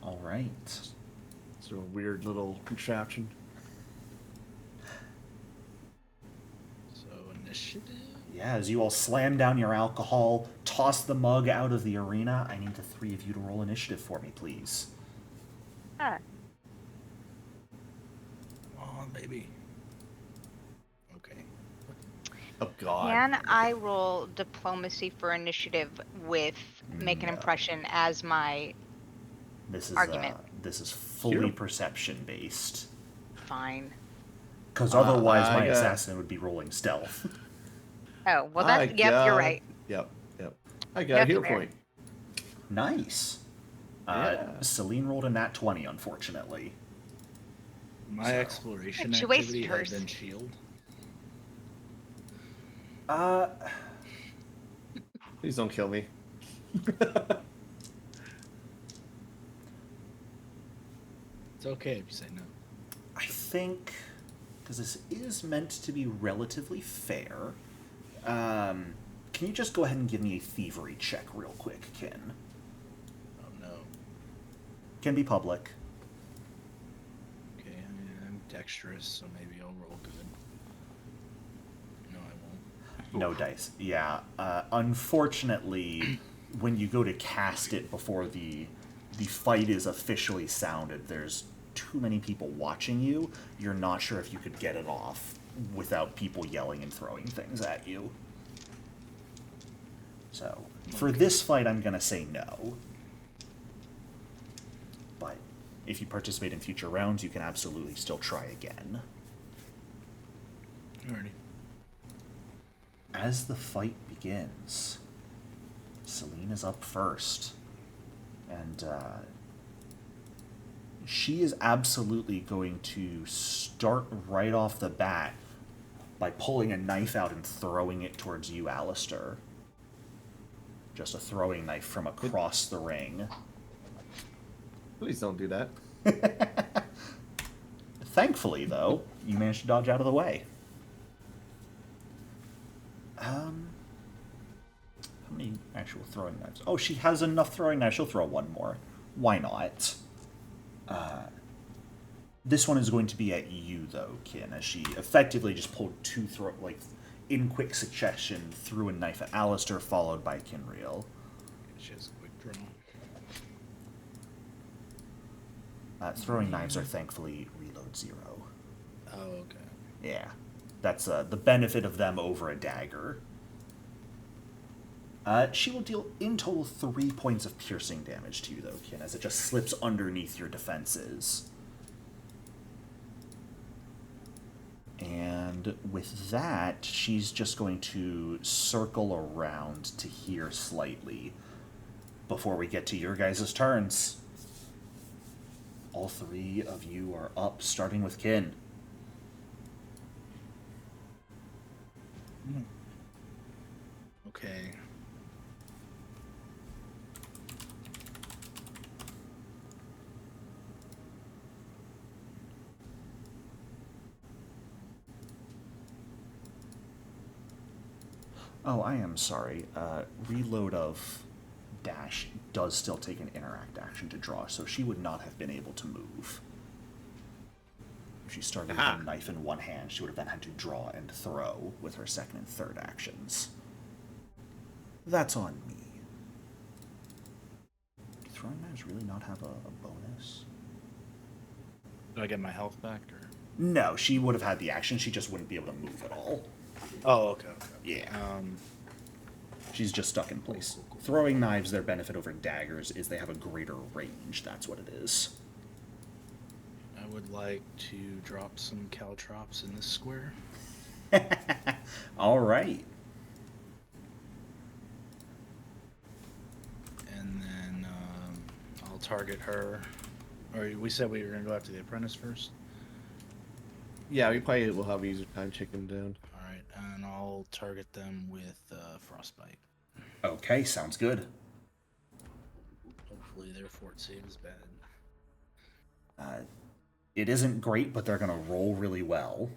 All right. It's a weird little contraption. So initiative. Yeah, as you all slam down your alcohol, toss the mug out of the arena, I need the 3 of you to roll initiative for me, please. Come on, baby. Okay. Oh God. Can I roll diplomacy for initiative with make an No. impression as my This is argument? This is fully perception based. Fine. Because otherwise, my I got- assassin would be rolling stealth. Oh, well, yep, you're right. Yep. I got a That's hero fair. point. Nice. Yeah. Celine rolled a nat 20, unfortunately. My So- exploration She wasted activity had hers. been shield. Please don't kill me. It's okay if you say no. I think, because this is meant to be relatively fair, can you just go ahead and give me a thievery check real quick, Kin? Oh no. Can be public. Okay, I mean, I'm dexterous, so maybe I'll roll good. No, I won't. No dice. Yeah. Unfortunately, when you go to cast it before the fight is officially sounded, there's too many people watching you. You're not sure if you could get it off without people yelling and throwing things at you. So, for this fight, I'm going to say no. But if you participate in future rounds, you can absolutely still try again. Alrighty. As the fight begins, Celine is up first. And she is absolutely going to start right off the bat by pulling a knife out and throwing it towards you, Alistair. Just a throwing knife from across the ring. Please don't do that. Thankfully, though, you managed to dodge out of the way. How many actual throwing knives? Oh, she has enough throwing knives. She'll throw one more. Why not? This one is going to be at you, though, Kin, as she effectively just pulled two in quick succession, threw a knife at Alistair, followed by Kinreal. She has a quick draw. Throwing knives are thankfully reload 0. Oh, okay. Yeah. That's the benefit of them over a dagger. She will deal in total 3 points of piercing damage to you, though, Kin, as it just slips underneath your defenses. And with that, she's just going to circle around to here slightly before we get to your guys' turns. All 3 of you are up, starting with Kin. Okay. Oh, I am sorry. Reload of dash does still take an interact action to draw, so she would not have been able to move. If she started with a knife in one hand, she would have then had to draw and throw with her second and third actions. That's on me. Do throwing knives really not have a bonus? Do I get my health back, or? No, she would have had the action, she just wouldn't be able to move at all. Oh, okay. Yeah. She's just stuck in place. Throwing knives, their benefit over daggers is they have a greater range. That's what it is. I would like to drop some caltrops in this square. All right. And then I'll target her. Or we said we were going to go after the apprentice first? Yeah, we probably will have easier time checking them down. Alright, and I'll target them with frostbite. Okay, sounds good. Hopefully their fort save is bad. It isn't great, but they're going to roll really well.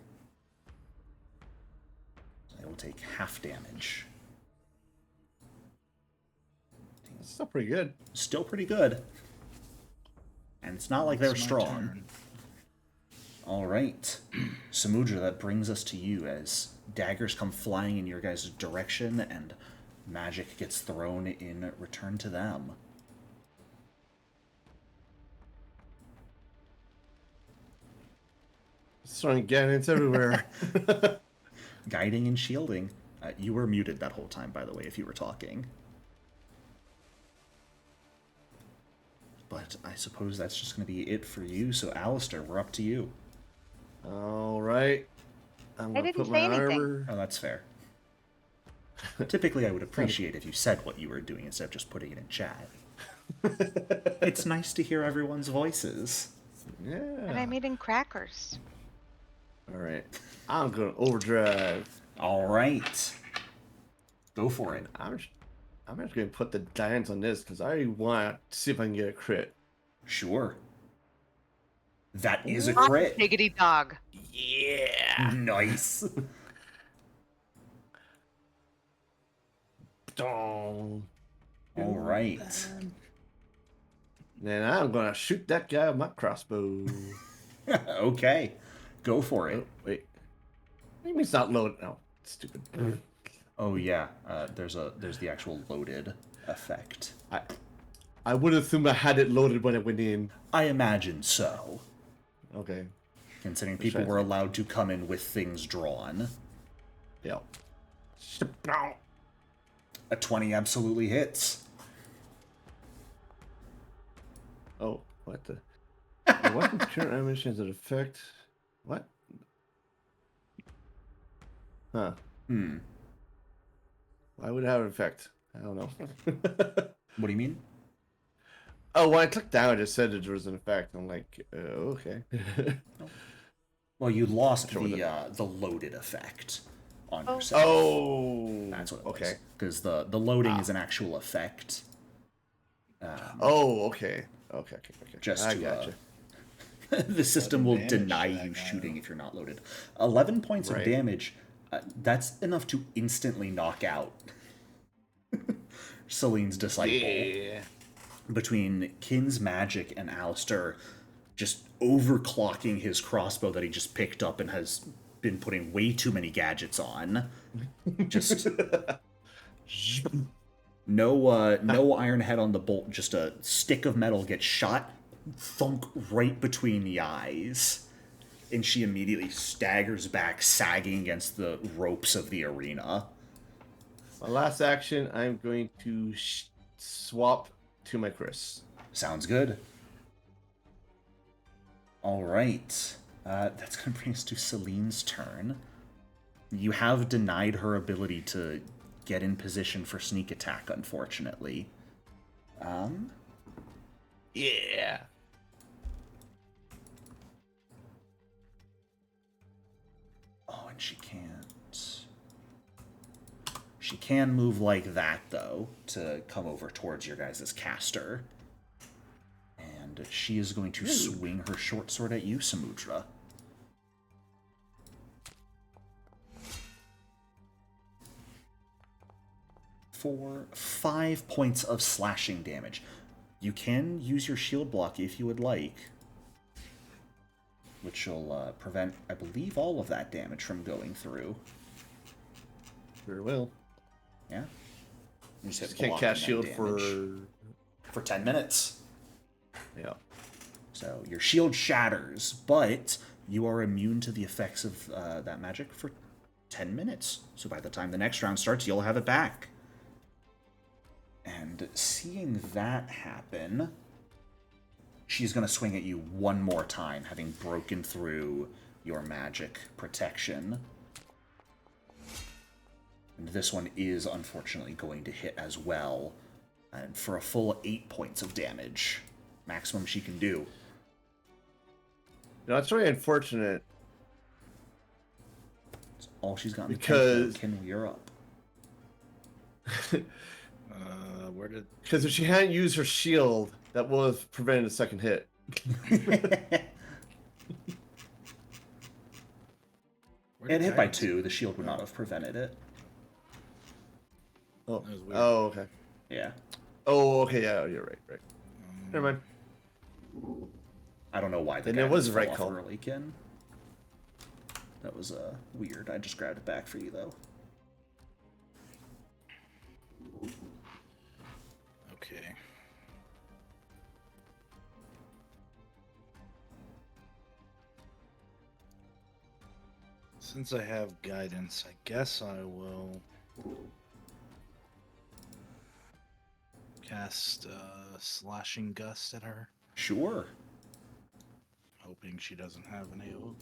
They will take half damage. That's still pretty good. Still pretty good. And it's not like they're It's my strong. turn. All right. Samudra, that brings us to you as daggers come flying in your guys' direction and magic gets thrown in return to them. Throwing cannons everywhere. Guiding and shielding. You were muted that whole time, by the way, if you were talking. But I suppose that's just going to be it for you. So, Alistair, we're up to you. All right. I'm I gonna didn't put say my anything. armor. Oh, that's fair. Typically, I would appreciate if you said what you were doing instead of just putting it in chat. It's nice to hear everyone's voices. Yeah. And I'm eating crackers. All right. I'm gonna overdrive. All right. Go for it. I'm just gonna put the dice on this because I want to see if I can get a crit. Sure. That is a Hot crit. diggity dog. Yeah. Nice. Dong. All right. Then I'm gonna shoot that guy with my crossbow. Okay. Go for it. Oh, wait. Maybe it's not loaded. No, stupid. Oh yeah, there's the actual loaded effect. I would assume I had it loaded when it went in. I imagine so, Okay. considering Let's people try were it. allowed to come in with things drawn. Yeah. A 20 absolutely hits. Oh, what the? The weapon's current ammunition is an effect. What? Huh. Why would it have an effect? I don't know. What do you mean? Oh, when I clicked down, it just said there was an effect. I'm like, okay. Well, you lost Sure, the loaded effect on Oh. yourself. Oh. That's what it okay. Because the loading is an actual effect. Oh, okay. Okay. Just I to, gotcha. the system will damage deny to that you guy, shooting though. if you're not loaded. 11 points of Right. damage. That's enough to instantly knock out Celine's disciple. Yeah. Between Kin's magic and Alistair just overclocking his crossbow that he just picked up and has been putting way too many gadgets on. Just no iron head on the bolt, just a stick of metal gets shot, thunk right between the eyes. And she immediately staggers back, sagging against the ropes of the arena. My last action, I'm going to swap to my Chris. Sounds good. All right. That's going to bring us to Celine's turn. You have denied her ability to get in position for sneak attack, unfortunately. Yeah. Oh, and she can't. She can move like that, though, to come over towards your guys' caster. And she is going to swing her short sword at you, Samudra. For 5 points of slashing damage. You can use your shield block if you would like, which will prevent, I believe, all of that damage from going through. Sure will. Yeah? You just hit Just can't block cast and shield then for... damage for 10 minutes. Yeah. So your shield shatters, but you are immune to the effects of that magic for 10 minutes. So by the time the next round starts, you'll have it back. And seeing that happen, she's going to swing at you one more time, having broken through your magic protection. And this one is unfortunately going to hit as well, and for a full 8 points of damage. Maximum she can do. No, it's very unfortunate. It's all she's got in Because- the tank, though. Ken, you're up. Where did... Because if she hadn't used her shield, that would have prevented a second hit. It hit by 2. The shield would not have prevented it. Oh, That was weird. oh, okay. Yeah. Oh, okay, yeah, you're right. Never mind. I don't know why the Then guy it was fell the right off call. early, Ken. That was weird. I just grabbed it back for you, though. Okay. Since I have guidance, I guess I will cast Slashing Gust at her, Sure. hoping she doesn't have an AO.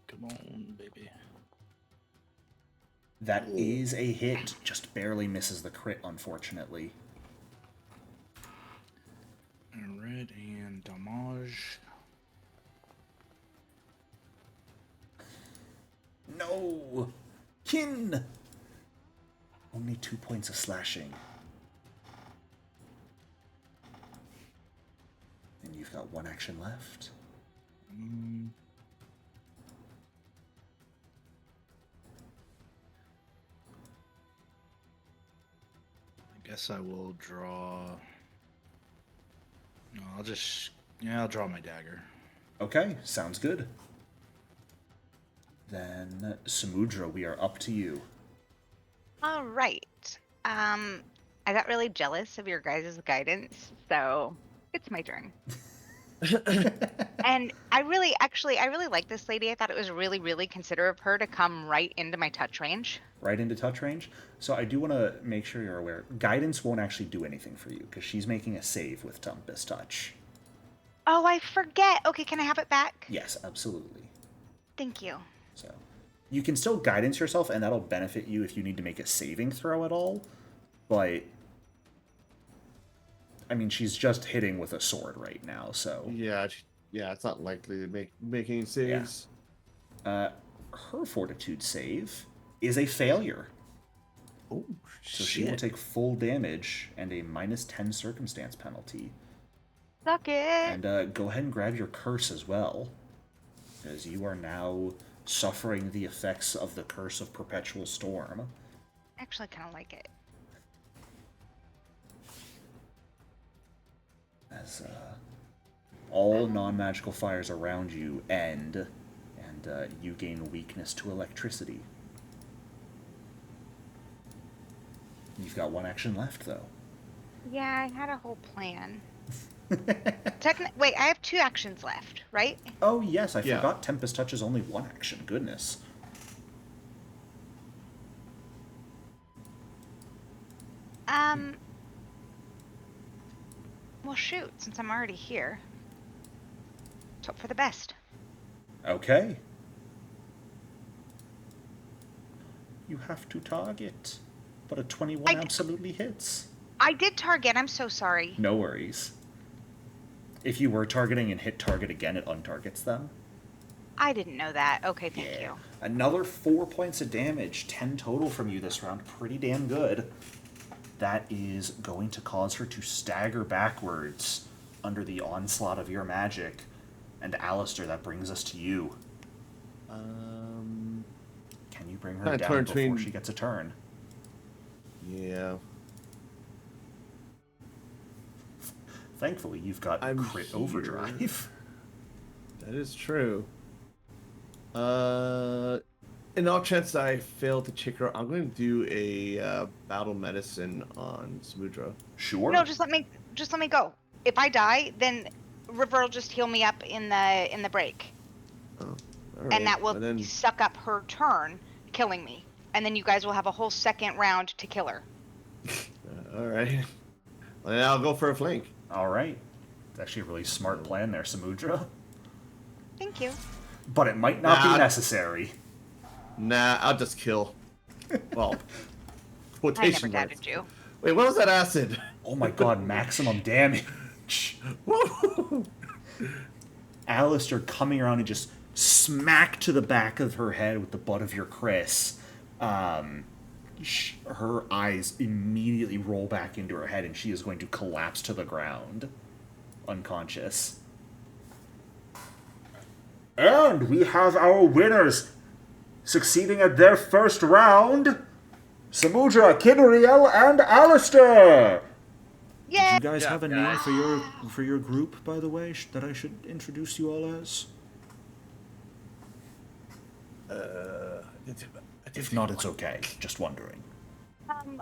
Come on, baby. That is a hit. Just barely misses the crit, unfortunately. Red and damage. No! Kin! Only 2 points of slashing. And you've got 1 action left. I guess I will draw. No, I'll just Yeah, I'll draw my dagger. Okay, sounds good. Then, Samudra, we are up to you. All right. I got really jealous of your guys' guidance, so it's my turn. And I really like this lady. I thought it was really, really considerate of her to come right into my touch range. Right into touch range. So I do want to make sure you're aware. Guidance won't actually do anything for you, because she's making a save with Tempest Touch. Oh, I forget. Okay, can I have it back? Yes, absolutely. Thank you. So you can still guidance yourself, and that'll benefit you if you need to make a saving throw at all. But I mean, she's just hitting with a sword right now, so Yeah, it's not likely to make any saves. her fortitude save is a failure. Oh, So she will take full damage and a -10 circumstance penalty. Suck it. And go ahead and grab your curse as well, as you are now suffering the effects of the curse of perpetual storm. Actually, kind of like it. As all non-magical fires around you end, and you gain weakness to electricity. You've got one action left, though. Yeah, I had a whole plan. Wait, I have 2 actions left, right? Oh, yes, I Yeah. forgot Tempest Touch is only one action. Goodness. Well, shoot, since I'm already here. Let's hope for the best. Okay. You have to target, but a 21 absolutely hits. I did target. I'm so sorry. No worries. If you were targeting and hit target again, it untargets them. I didn't know that. Okay, thank you. Another 4 points of damage, 10 total from you this round. Pretty damn good. That is going to cause her to stagger backwards under the onslaught of your magic. And Alistair, that brings us to you. Can you bring her down before she gets a turn? Yeah. Thankfully, you've got crit overdrive. That is true. In all chance I fail to check her, I'm going to do a battle medicine on Samudra. Sure. No, just let me go. If I die, then River will just heal me up in the break. Oh, all right. And that will suck up her turn, killing me. And then you guys will have a whole second round to kill her. All right. Well, then I'll go for a flank. All right. It's actually a really smart plan there, Samudra. Thank you. But it might not be necessary. Nah, I'll just kill. Well, I quotation never marks. doubted you. Wait, what was that acid? Oh my god, maximum damage. Woo! Alistair coming around and just smack to the back of her head with the butt of your Chris. Her eyes immediately roll back into her head and she is going to collapse to the ground, unconscious. And we have our winners succeeding at their first round. Samudra, Kinriel, and Alistair. Yeah. Did you guys have a name for your group, by the way, that I should introduce you all as? If not, it's okay. Just wondering. Can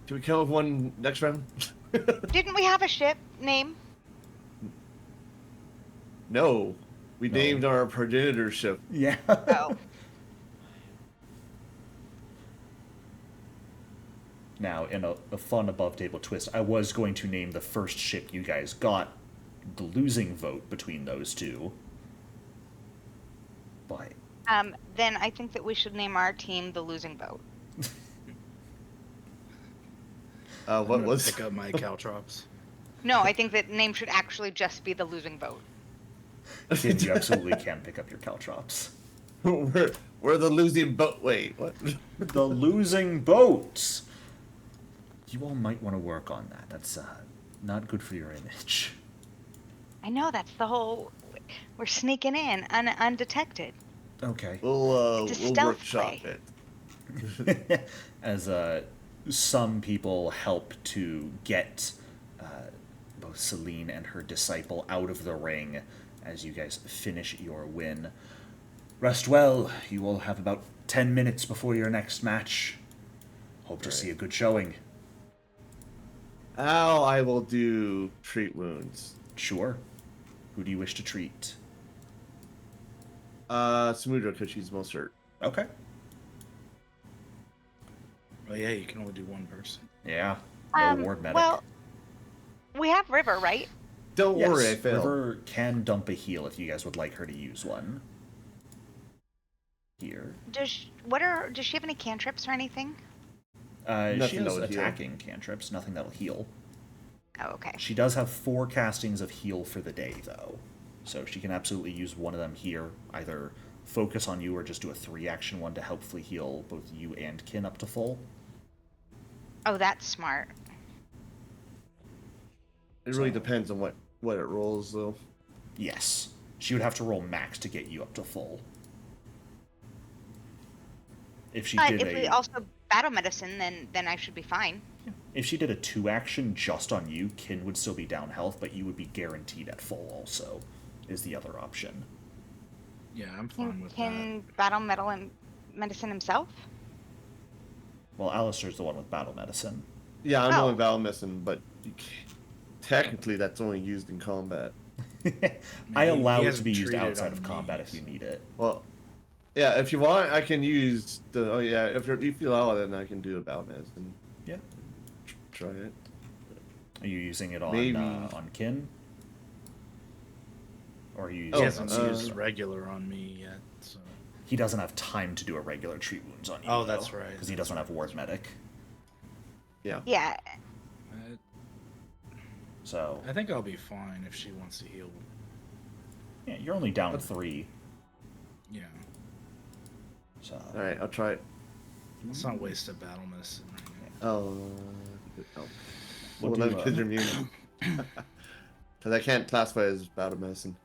we come up with one next round? Didn't we have a ship name? No. We named our progenitor ship. Yeah. Oh. Now, in a fun above-table twist, I was going to name the first ship you guys got the losing vote between those two. But... Then I think that we should name our team the losing boat. What was... Pick up my caltrops. No, I think that name should actually just be the losing boat. Tim, you absolutely can pick up your caltrops. We're the losing boat. Wait, what? The losing boat! You all might want to work on that. That's not good for your image. I know, that's the whole... We're sneaking in undetected. Okay. We'll stealth workshop play. it. As some people help to get both Celine and her disciple out of the ring as you guys finish your win. Rest well. You will have about 10 minutes before your next match. Hope to see a good showing. Al, I will do treat wounds. Sure. Who do you wish to treat? Samudra, because she's most hurt. Okay. Oh yeah, you can only do one person. Yeah. No ward medic. Well, we have River, right? Don't Yes, worry, I failed. River can dump a heal if you guys would like her to use one. Here. Does she have any cantrips or anything? She Nothing has that would heal. attacking cantrips, nothing that'll heal. Oh, okay. She does have 4 castings of heal for the day, though. So she can absolutely use one of them here, either focus on you or just do a 3-action one to helpfully heal both you and Kin up to full. Oh, that's smart. It really depends on what it rolls, though. Yes. She would have to roll max to get you up to full. If she But did if we also battle medicine, then I should be fine. If she did a 2-action just on you, Kin would still be down health, but you would be guaranteed at full also, is the other option. Yeah, I'm fine with Can battle medicine himself? Well, Alistair's the one with battle medicine. Yeah, I'm Oh. only battle medicine, but technically that's only used in combat. I he allow it to hasn't be used treated outside on of combat if me, you need it. Well, yeah, if you want, I can use the. Oh yeah, if you allow it, then I can do a battle medicine. Yeah. Try it. Are you using it on Maybe. On Kin? Or are you that. using He it hasn't on used regular on me yet, so. He doesn't have time to do a regular treat wounds on you. Oh, that's right. Because he doesn't have ward medic. Yeah. Yeah. So I think I'll be fine if she wants to heal. yeah, you're only down 3. Yeah. So All right, I'll try it. Let's not waste a battle medicine right now. Oh. We'll Well, do, no, kids are immune. Because I can't classify as battle medicine.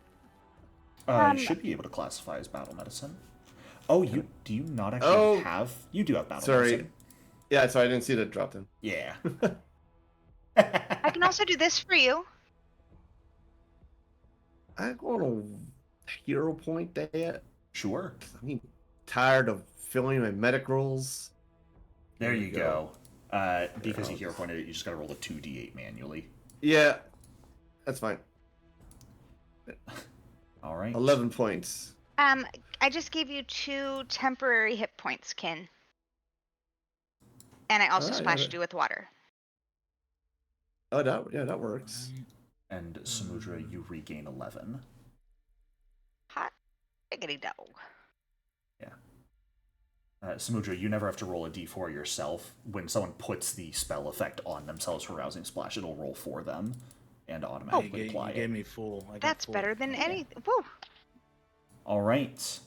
you should be able to classify as battle medicine. Oh, do you not actually Oh. have? You do have battle Sorry. medicine. Yeah, so I didn't see that drop down. Yeah. I can also do this for you. I'm going to hero point that. Sure. I mean, tired of filling my medic rolls. There you go. Because you hero pointed it, you just gotta roll a 2d8 manually. Yeah, that's fine. All right. 11 points. I just gave you 2 temporary hit points, Kin. And I also Alright, splashed alright. you with water. Oh, that works. And Samudra, you regain 11. Hot diggity dog. Yeah. Samudra, you never have to roll a d4 yourself. When someone puts the spell effect on themselves for Rousing Splash, it'll roll for them and You automatically apply you it. gave me full. I got That's full. better than any. Woo. All right.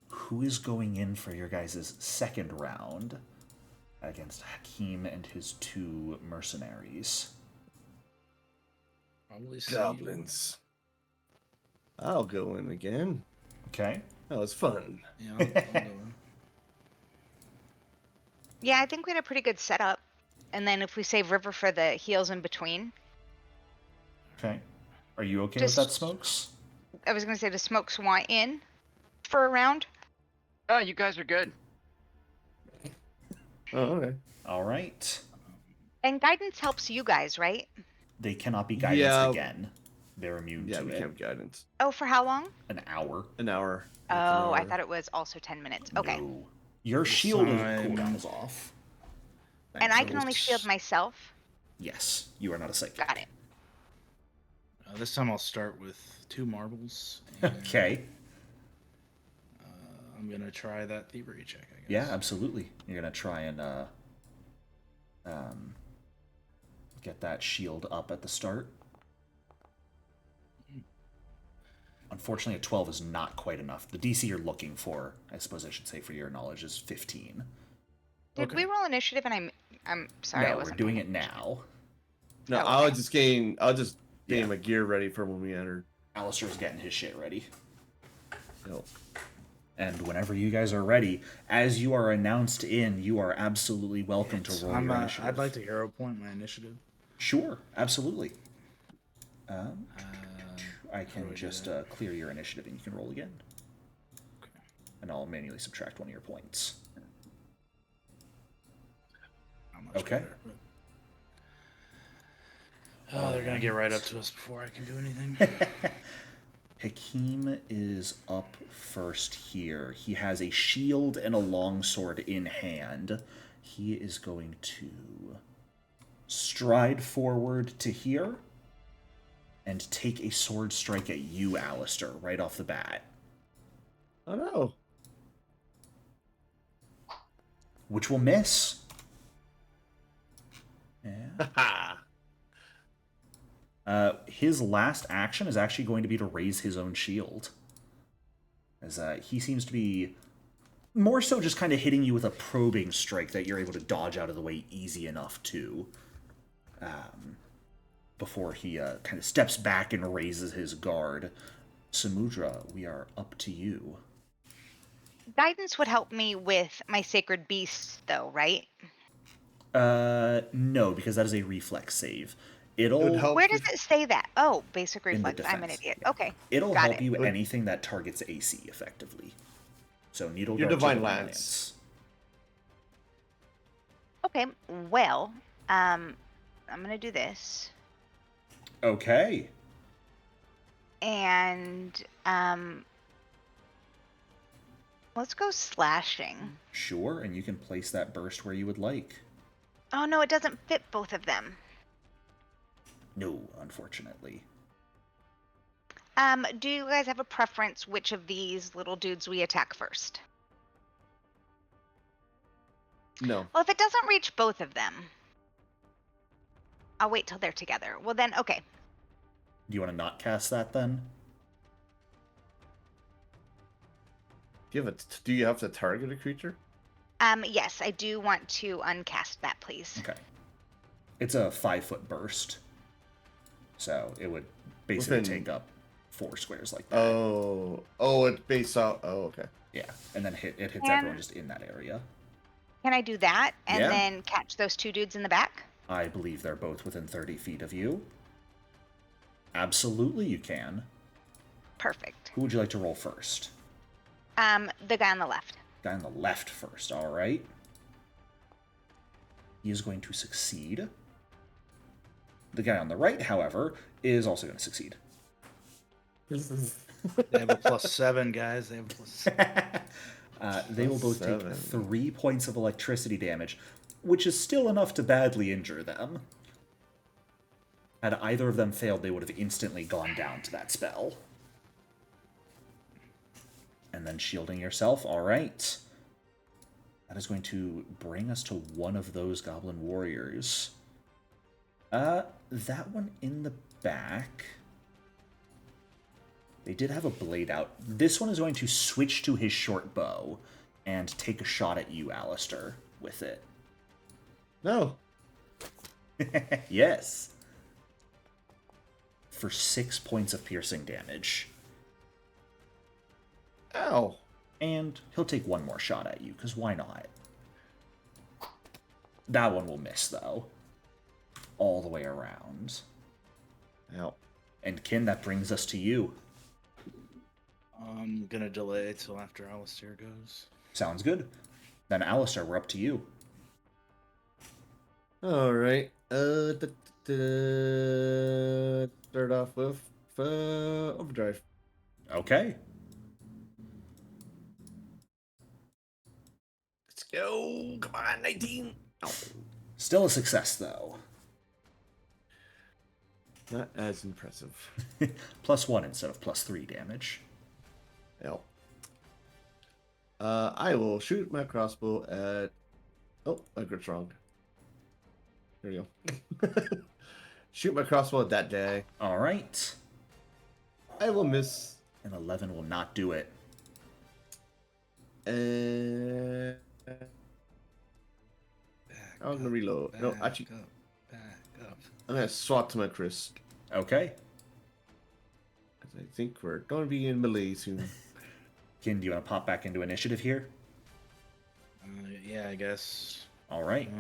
Who is going in for your guys' second round against Hakim and his 2 mercenaries? Probably see Goblins. I'll go in again. Okay. That was fun. Yeah, I'll go. Yeah, I think we had a pretty good setup. And then if we save River for the heals in between, Okay. Are you okay Just- with that, Smokes? I was gonna say, does Smokes want in for a round? Oh, you guys are good. Oh, okay. All right. And guidance helps you guys, right? They cannot be guidance Yeah. again. They're immune Yeah, to we it. can't have guidance. Oh, for how long? An hour. An hour. It's an Oh, I hour. thought it was also 10 minutes. Okay. No. Your shield Time. cooldown is off. And I can only shield myself. Yes, you are not a psychic. Got it. This time I'll start with 2 marbles. And, Okay. I'm gonna try that thievery check. I guess. Yeah, absolutely. You're gonna try and get that shield up at the start. Unfortunately, a 12 is not quite enough. The DC you're looking for, I suppose I should say for your knowledge, is 15. Did Okay. we roll initiative? And I'm sorry, I No, we're wasn't. doing it now. No, Oh, I'll okay. just getting Yeah. my gear ready for when we enter. Alistair's getting his shit ready. No. And whenever you guys are ready, as you are announced in, you are absolutely welcome to roll your initiative. I'd like to hero point my initiative. Sure, absolutely. I how do can I do just that? clear your initiative and you can roll again. Okay. And I'll manually subtract one of your points. Not much Okay. better, but... Oh, they're gonna get right up to us before I can do anything. Hakeem is up first here. He has a shield and a longsword in hand. He is going to stride forward to here and take a sword strike at you, Alistair, right off the bat. Oh no. Which will miss. Yeah. His last action is actually going to be to raise his own shield. As he seems to be more so just kind of hitting you with a probing strike that you're able to dodge out of the way easy enough to. Before he kind of steps back and raises his guard. Samudra, we are up to you. Guidance would help me with my sacred beasts, though, right? No, because that is a reflex save. It would It'll help Where does with- it say that? Oh, basic in the reflex. I'm an defense. idiot. Yeah. Okay. It'll got help it. you Would- anything that targets AC effectively. So needle Your guard to Divine Lance. Okay. Well, I'm gonna do this, Okay. and let's go slashing. Sure, and you can place that burst where you would like. Oh no, it doesn't fit both of them. No, unfortunately. Do you guys have a preference which of these little dudes we attack first? No. Well, if it doesn't reach both of them, I'll wait till they're together. Well then, okay. Do you want to not cast that then? Do you have to target a creature? Yes, I do want to uncast that, please. Okay. It's a 5-foot burst. So it would basically Within- take up 4 squares like that. Oh, it's based out. Oh, okay. Yeah, and then it hits And- everyone just in that area. Can I do that and Yeah. then catch those two dudes in the back? I believe they're both within 30 feet of you. Absolutely, you can. Perfect. Who would you like to roll first? The guy on the left. Guy on the left first, all right. He is going to succeed. The guy on the right, however, is also going to succeed. They have a +7, guys. They have a +7. They will both take 3 points of electricity damage, which is still enough to badly injure them. Had either of them failed, they would have instantly gone down to that spell. And then shielding yourself, all right. That is going to bring us to one of those goblin warriors. That one in the back. They did have a blade out. This one is going to switch to his short bow and take a shot at you, Alistair, with it. No. Yes. For 6 points of piercing damage. Ow. And he'll take one more shot at you, because why not? That one will miss, though. All the way around. Ow. And Kin, that brings us to you. I'm gonna delay till after Alistair goes. Sounds good. Then Alistair, we're up to you. All right. Start off with overdrive. Okay. Let's go. Come on, 19. Oh, Still a success, though. not as impressive. +1 instead of +3 damage. Ow. I will shoot my crossbow at. Oh, I got wrong. There we go. Shoot my crossbow at that guy. All right. I will miss. An 11 will not do it. And Back I'm gonna up, reload. No, back actually, up, back up. I'm gonna swap to my Chris. Okay. 'Cause I think we're gonna be in melee soon. Kin, do you want to pop back into initiative here? Yeah, I guess. All right.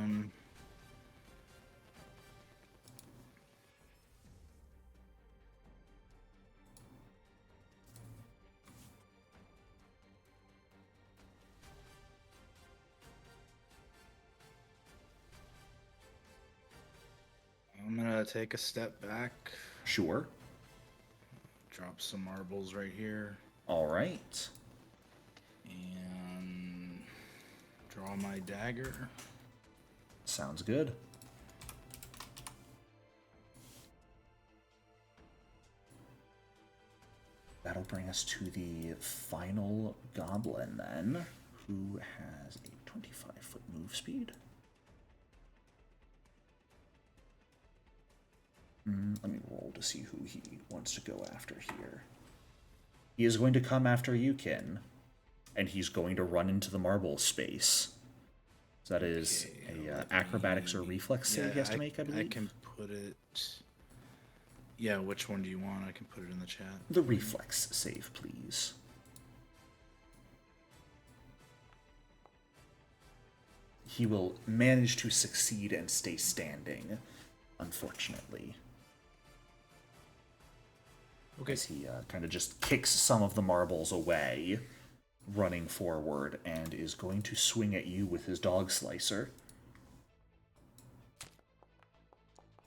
take a step back. Sure. Drop some marbles right here. All right. And draw my dagger. Sounds good. That'll bring us to the final goblin, then, who has a 25-foot move speed. Let me roll to see who he wants to go after here. He is going to come after Yukin, and he's going to run into the marble space. So that is a acrobatics or reflex save he has to make, I believe. I can put it... Yeah, which one do you want? I can put it in the chat. The reflex save, please. He will manage to succeed and stay standing, unfortunately. Okay. As he kind of just kicks some of the marbles away, running forward, and is going to swing at you with his dog slicer.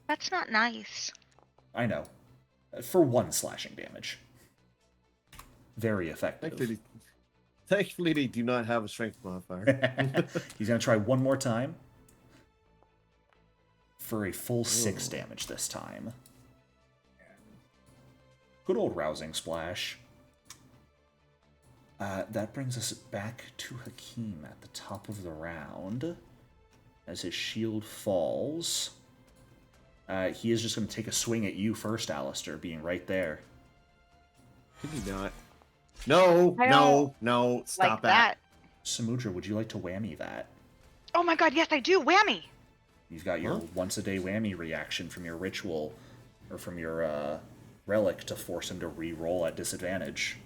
That's not nice. I know. For 1 slashing damage. Very effective. Thankfully, they do not have a strength modifier. He's going to try one more time. For a full 6 damage this time. Good old rousing splash. That brings us back to Hakeem at the top of the round. As his shield falls. He is just going to take a swing at you first, Alistair, being right there. Could he not? No, no, stop Like that. Samudra, would you like to whammy that? Oh my god, yes I do! Whammy! You've got your once-a-day whammy reaction from your ritual, or from your relic, to force him to re-roll at disadvantage.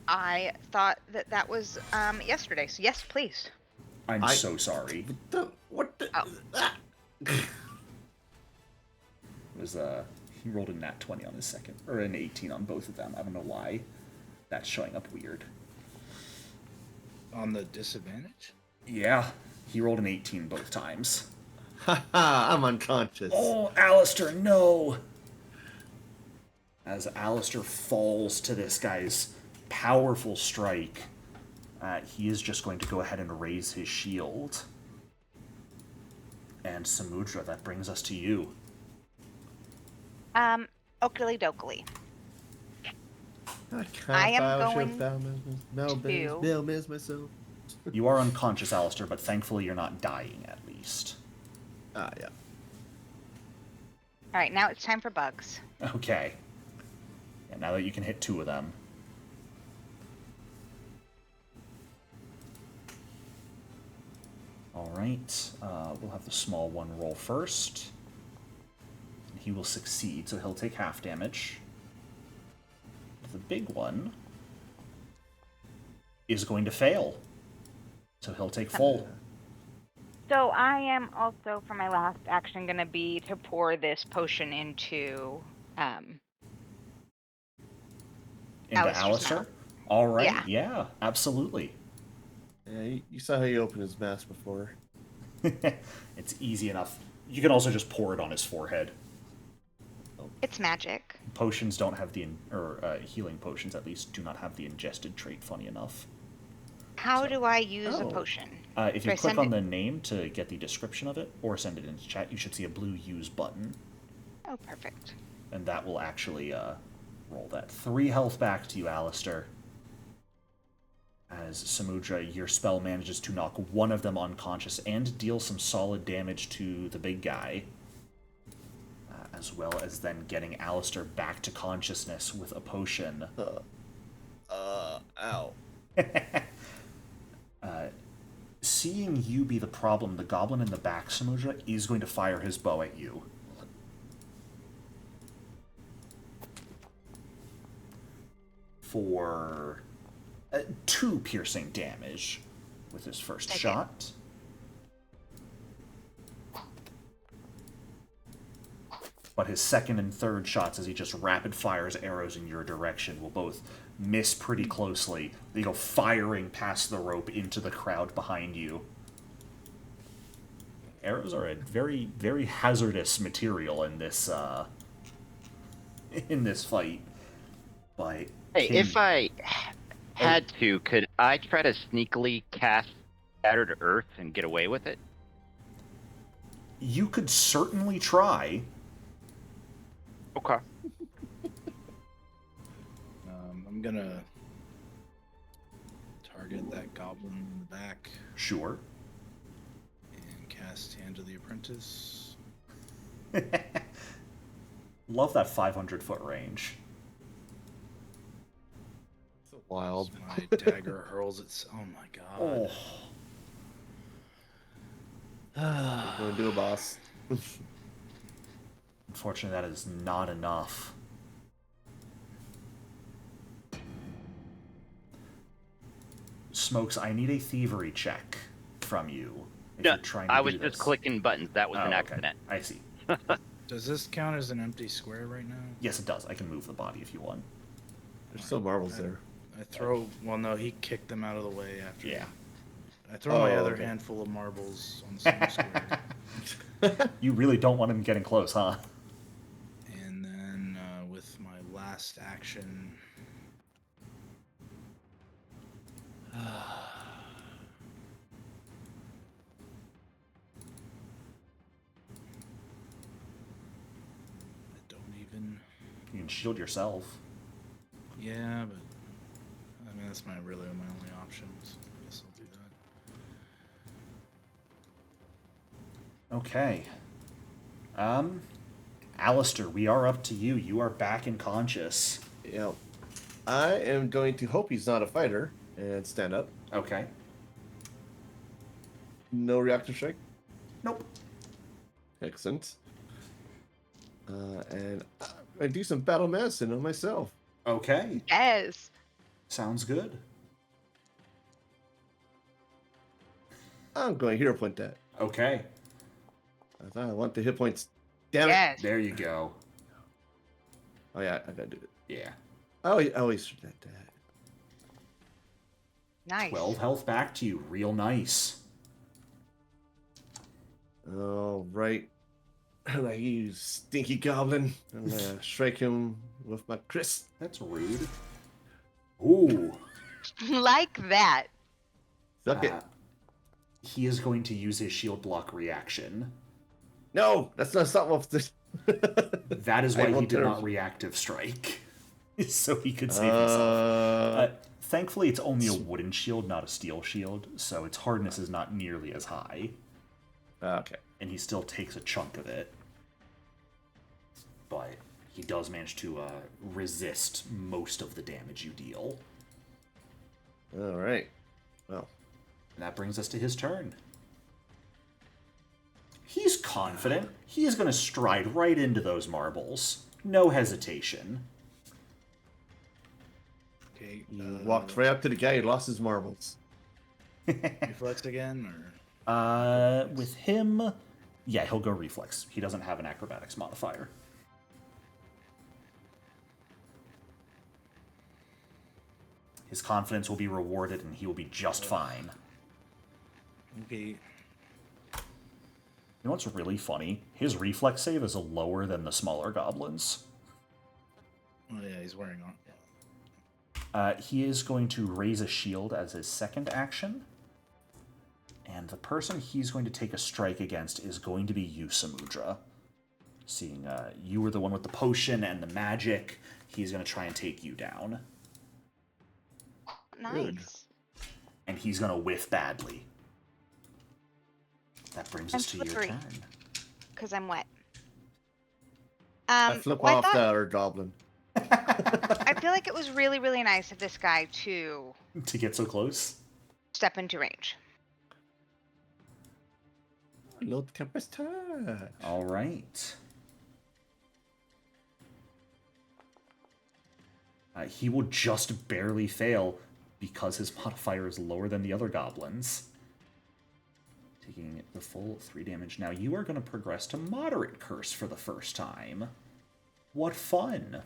I thought that was yesterday, so yes, please. I'm so sorry. What the? Oh. It was he rolled a nat 20 on his second, or an 18 on both of them. I don't know why that's showing up weird. On the disadvantage? Yeah, he rolled an 18 both times. Haha, I'm unconscious. Oh, Alistair, no! As Alistair falls to this guy's powerful strike, he is just going to go ahead and raise his shield. And Samudra, that brings us to you. Oakley dokley. I am going to myself. You are unconscious, Alistair, but thankfully you're not dying, at least. Yeah. Alright, now it's time for bugs. Okay. And now that you can hit 2 of them. Alright, we'll have the small one roll first. He will succeed, so he'll take half damage. The big one is going to fail, so he'll take full. So I am also, for my last action, going to be to pour this potion into Alistair? mouth. All right, yeah, absolutely. Yeah, you saw how you opened his mask before. It's easy enough. You can also just pour it on his forehead. It's magic. Potions don't have the, healing potions at least, do not have the ingested trait, funny enough. How do I use a potion? If Do I you click send on it- the name to get the description of it, or send it into chat, you should see a blue use button. Oh, perfect. And that will actually roll that. 3 health back to you, Alistair. As Samudra, your spell manages to knock one of them unconscious and deal some solid damage to the big guy. As well as then getting Alistair back to consciousness with a potion. Ow. Seeing you be the problem, the goblin in the back, Samudra, is going to fire his bow at you. For 2 piercing damage with his first shot. But his second and third shots, as he just rapid fires arrows in your direction, will both miss pretty closely. They go firing past the rope into the crowd behind you. arrows are a very, very hazardous material in this fight. But Hey, can- if I had to, could I try to sneakily cast Shattered Earth and get away with it? you could certainly try. Okay. I'm gonna target that goblin in the back Sure. and cast Hand of the Apprentice. Love that 500-foot range. So wild. My dagger hurls its. Oh my god. Oh. Going to do a boss. Unfortunately, that is not enough. Smokes, I need a thievery check from you. If No, you're trying to I do was just this. clicking buttons. That was Oh, an okay. accident. I see. Does this count as an empty square right now? Yes, it does. I can move the body if you want. There's still marbles there. I throw. Well, no, he kicked them out of the way after. Yeah. I throw my Oh, other okay. handful of marbles on the same square. You really don't want him getting close, huh? And then with my last action. I don't even. You can shield yourself. Yeah, but I mean that's really my only options. I guess I'll do that. Okay. Alistair, we are up to you. You are back and conscious. Yeah. I am going to hope he's not a fighter and stand up. Okay. No reactive strike. Nope. Excellent. And I do some battle medicine on myself. Okay. Yes. Sounds good. I'm going to hero point that. Okay. I want the hit points. Damn it. Yes. There you go. Oh yeah, I gotta do it. Yeah. I always forget that. Nice. 12 health back to you. Real nice. All right. Like you stinky goblin. I'm gonna strike him with my Chris. That's rude. Ooh. Like that. Suck it. He is going to use his shield block reaction. No, that's not something off this. That is I why he won't did dare. not reactive strike. So he could save himself. Thankfully, it's only a wooden shield, not a steel shield, so its hardness is not nearly as high. Okay. And he still takes a chunk of it. But he does manage to resist most of the damage you deal. All right. Well, And that brings us to his turn. He's confident. He is going to stride right into those marbles. No hesitation. Okay. you walked right up to the guy who lost his marbles. Reflex again, or With him, yeah, he'll go reflex. He doesn't have an acrobatics modifier. His confidence will be rewarded and he will be just fine. okay. You know what's really funny? His reflex save is lower than the smaller goblins. Oh yeah, he's wearing on. He is going to raise a shield as his second action. And the person he's going to take a strike against is going to be you, Samudra. Seeing you were the one with the potion and the magic, he's going to try and take you down. Nice. And he's going to whiff badly. That brings I'm us to your slippery. turn. Because I'm wet. I flip well, I off thought- that other goblin. I feel like it was really, really nice of this guy to To get so close? step into range. Lord Campus touch. All right. He will just barely fail because his modifier is lower than the other goblins. Taking the full 3 damage. Now you are going to progress to moderate curse for the first time. What fun!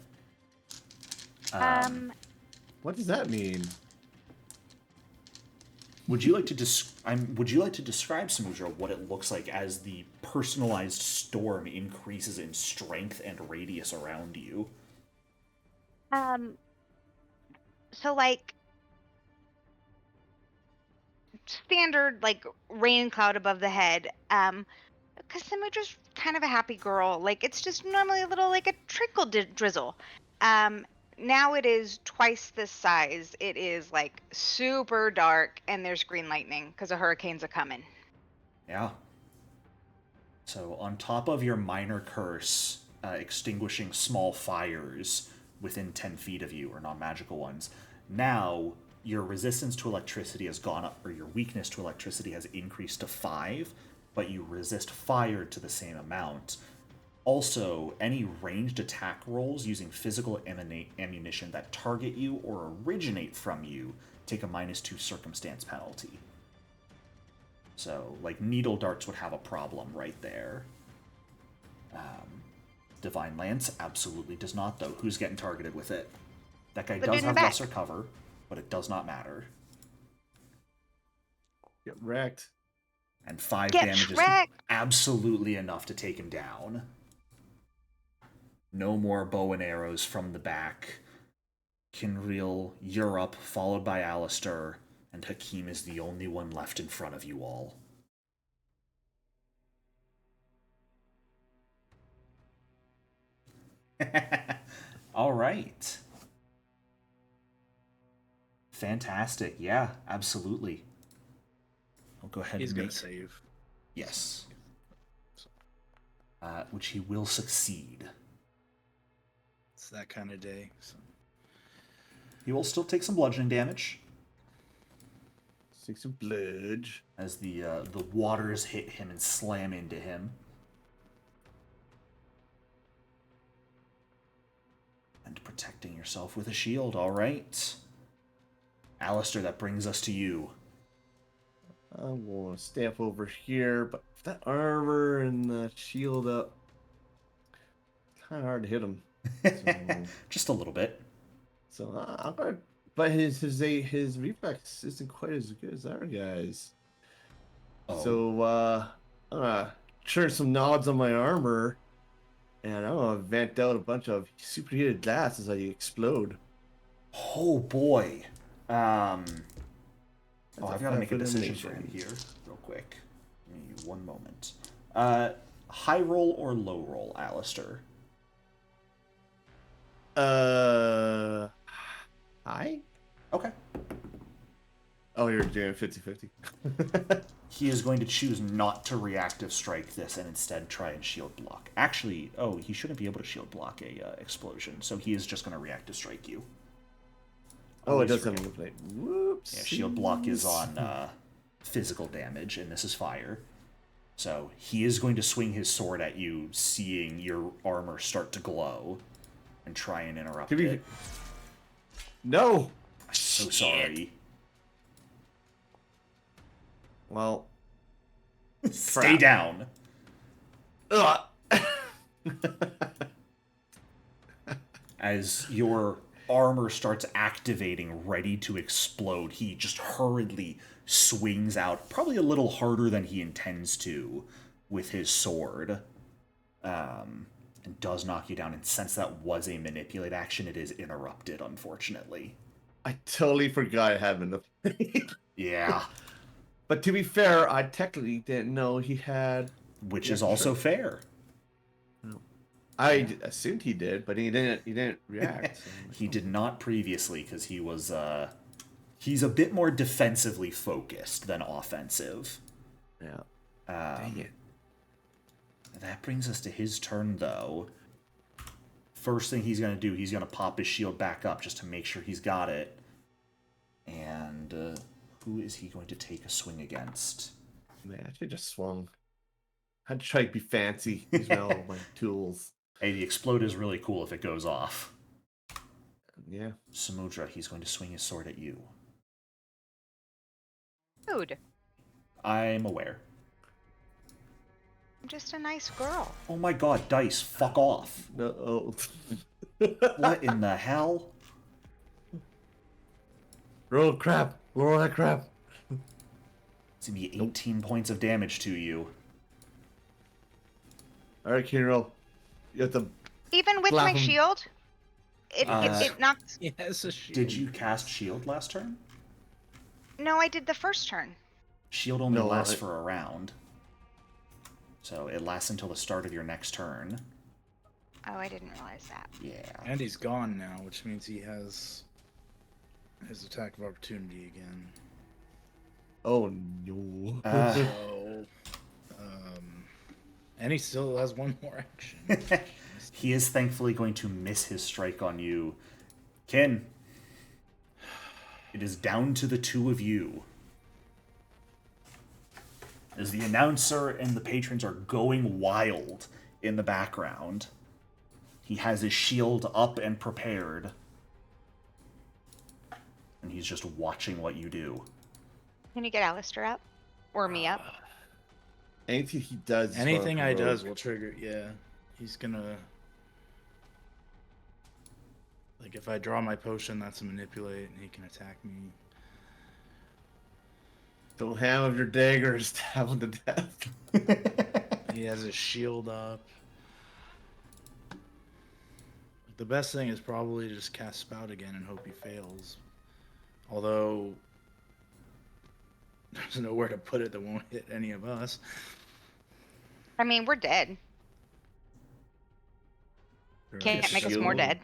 What does that mean? Would you like to would you like to describe, Samudra, what it looks like as the personalized storm increases in strength and radius around you? So like standard like rain cloud above the head. Because Samudra's kind of a happy girl. Like it's just normally a little like a trickle drizzle. Um, Now it is twice this size. It is like super dark, and there's green lightning because a hurricane's a coming. Yeah. So on top of your minor curse, extinguishing small fires within 10 feet of you, or non-magical ones, now your resistance to electricity has gone up, or your weakness to electricity has increased to 5, but you resist fire to the same amount. Also, any ranged attack rolls using physical ammunition that target you or originate from you take a -2 circumstance penalty. So, like, needle darts would have a problem right there. Divine Lance absolutely does not, though. Who's getting targeted with it? That guy does have lesser cover, but it does not matter. Get wrecked. And 5 Get damage wrecked. is absolutely enough to take him down. No more bow and arrows from the back. Kinril, you're up, followed by Alistair, and Hakim is the only one left in front of you all. All right. Fantastic. Yeah, absolutely. I'll go ahead He's and gonna make... save. Yes. Which he will succeed. It's that kind of day. So. He will still take some bludgeoning damage 6 of bludge. as the waters hit him and slam into him. And protecting yourself with a shield, all right. Alistair, that brings us to you. I will stamp over here, but that armor and the shield up, kind of hard to hit him. So, Just a little bit. so I'm gonna, but his reflex isn't quite as good as our guys. Oh. So I'm gonna churn some nods on my armor, and I'm gonna vent out a bunch of superheated gas as I explode. Oh boy. I've got to make a decision for elimination. him here, real quick. Give me one moment. High roll or low roll, Alistair? Hi? Okay. Oh, you're doing 50-50. He is going to choose not to reactive strike this and instead try and shield block. Actually, he shouldn't be able to shield block a explosion, so he is just going to reactive strike you. Oh, it Always does forget. have a plate. Whoops. Yeah, shield block is on physical damage, and this is fire. So he is going to swing his sword at you, seeing your armor start to glow, and try and interrupt it. No! I'm so sorry. Well, Stay down. ugh. As your armor starts activating, ready to explode, he just hurriedly swings out, probably a little harder than he intends to, with his sword, and does knock you down. And since that was a manipulate action, it is interrupted, unfortunately. I totally forgot I had him in the plate. Yeah. But to be fair, I technically didn't know he had. Which is also fair. I assumed he did, but he didn't. He didn't react. So He did not previously, because he was he's a bit more defensively focused than offensive. yeah. Dang it. That brings us to his turn, though. First thing he's going to do, he's going to pop his shield back up just to make sure he's got it. And who is he going to take a swing against? Man, I should have just swung. I had to try to be fancy. Use all my tools. Hey, the explode is really cool if it goes off. Yeah. Samudra, he's going to swing his sword at you. Dude, I'm aware. I'm just a nice girl. Oh my god, dice, fuck off. No. What in the hell? Roll crap. Roll that crap. It's going to be 18 points of damage to you. All right, Kinro. You have to. Even with Slap my him. shield, it knocks. He has a shield. Did you cast shield last turn? No, I did the first turn. Shield only No, lasts for a round. So it lasts until the start of your next turn. Oh, I didn't realize that. Yeah. And he's gone now, which means he has his attack of opportunity again. Oh no. So, and he still has one more action. He is thankfully going to miss his strike on you. Ken, it is down to the two of you. As the announcer and the patrons are going wild in the background, he has his shield up and prepared. And he's just watching what you do. Can you get Alistair up? Or me up? Anything he does. is Anything gonna I provoke. does will trigger. Yeah, he's gonna. Like if I draw my potion, that's a manipulate, and he can attack me. Don't hammer your dagger, stab him to death. He has his shield up. The best thing is probably to just cast Spout again and hope he fails. Although there's nowhere to put it that won't hit any of us. I mean, we're dead. Can't make us more dead.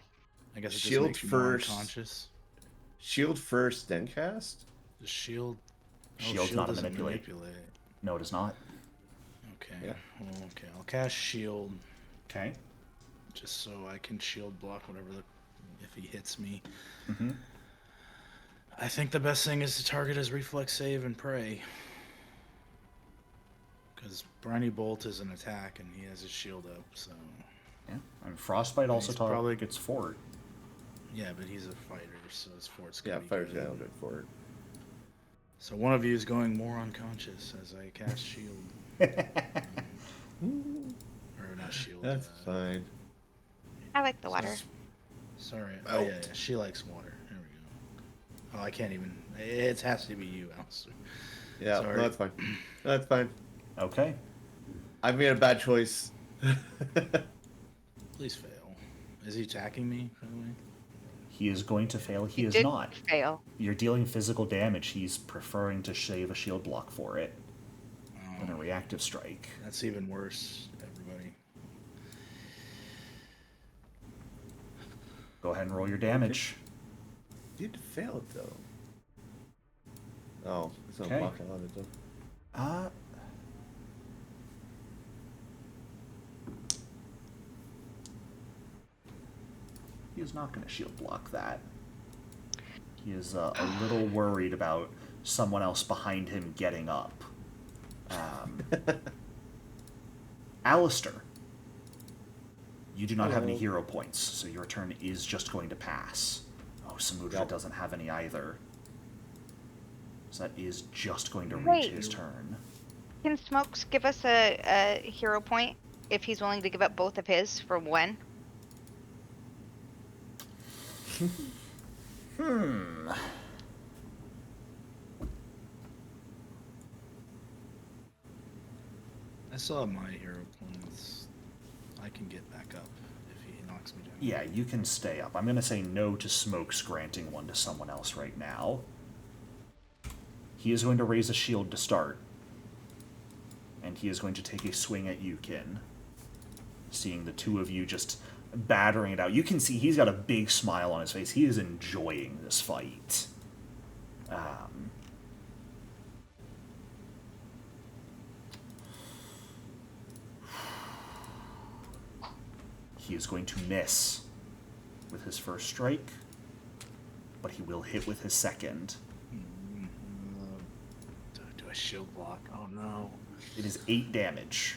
I guess it just Shield makes you more first. unconscious. Shield first, then cast. The shield. Shield's shield not a doesn't manipulate. No, it is not. Okay. Yeah. Well, okay. I'll cast shield Okay. just so I can shield block whatever if he hits me. Mm-hmm. I think the best thing is to target his reflex save and pray. Because Briny Bolt is an attack and he has his shield up, so. Yeah. And Frostbite also He's probably- targets Fort. Yeah, but he's a fighter, so his fort's Yeah, gonna be fire's good. down good for it. So one of you is going more unconscious as I cast shield. Or not shield. That's fine. I like the water. Sorry. Oh, yeah, she likes water. There we go. Oh, I can't even. It has to be you, Alistair. Yeah, Sorry. no, that's fine. That's fine. Okay. I made a bad choice. Please fail. Is he attacking me, by the way? He is going to fail. He is did not. fail. You're dealing physical damage. He's preferring to shave a shield block for it than a reactive strike. That's even worse, everybody. Go ahead and roll your damage. Did fail it though. Oh, it's not Okay. blocking on it though. He is not going to shield block that. He is a little worried about someone else behind him getting up. Alistair, you do not have any hero points, so your turn is just going to pass. Oh, Samudra Yep. doesn't have any either. So that is just going to reach Wait. his turn. Can Smokes give us a hero point if he's willing to give up both of his for one? I still have my hero points. I can get back up if he knocks me down. Yeah, you can stay up. I'm going to say no to Smokes granting one to someone else right now. He is going to raise a shield to start. And he is going to take a swing at you, Kin. Seeing the two of you just battering it out. You can see he's got a big smile on his face. He is enjoying this fight. He is going to miss with his first strike, but he will hit with his second. Do I shield block? Oh no. It is 8 damage.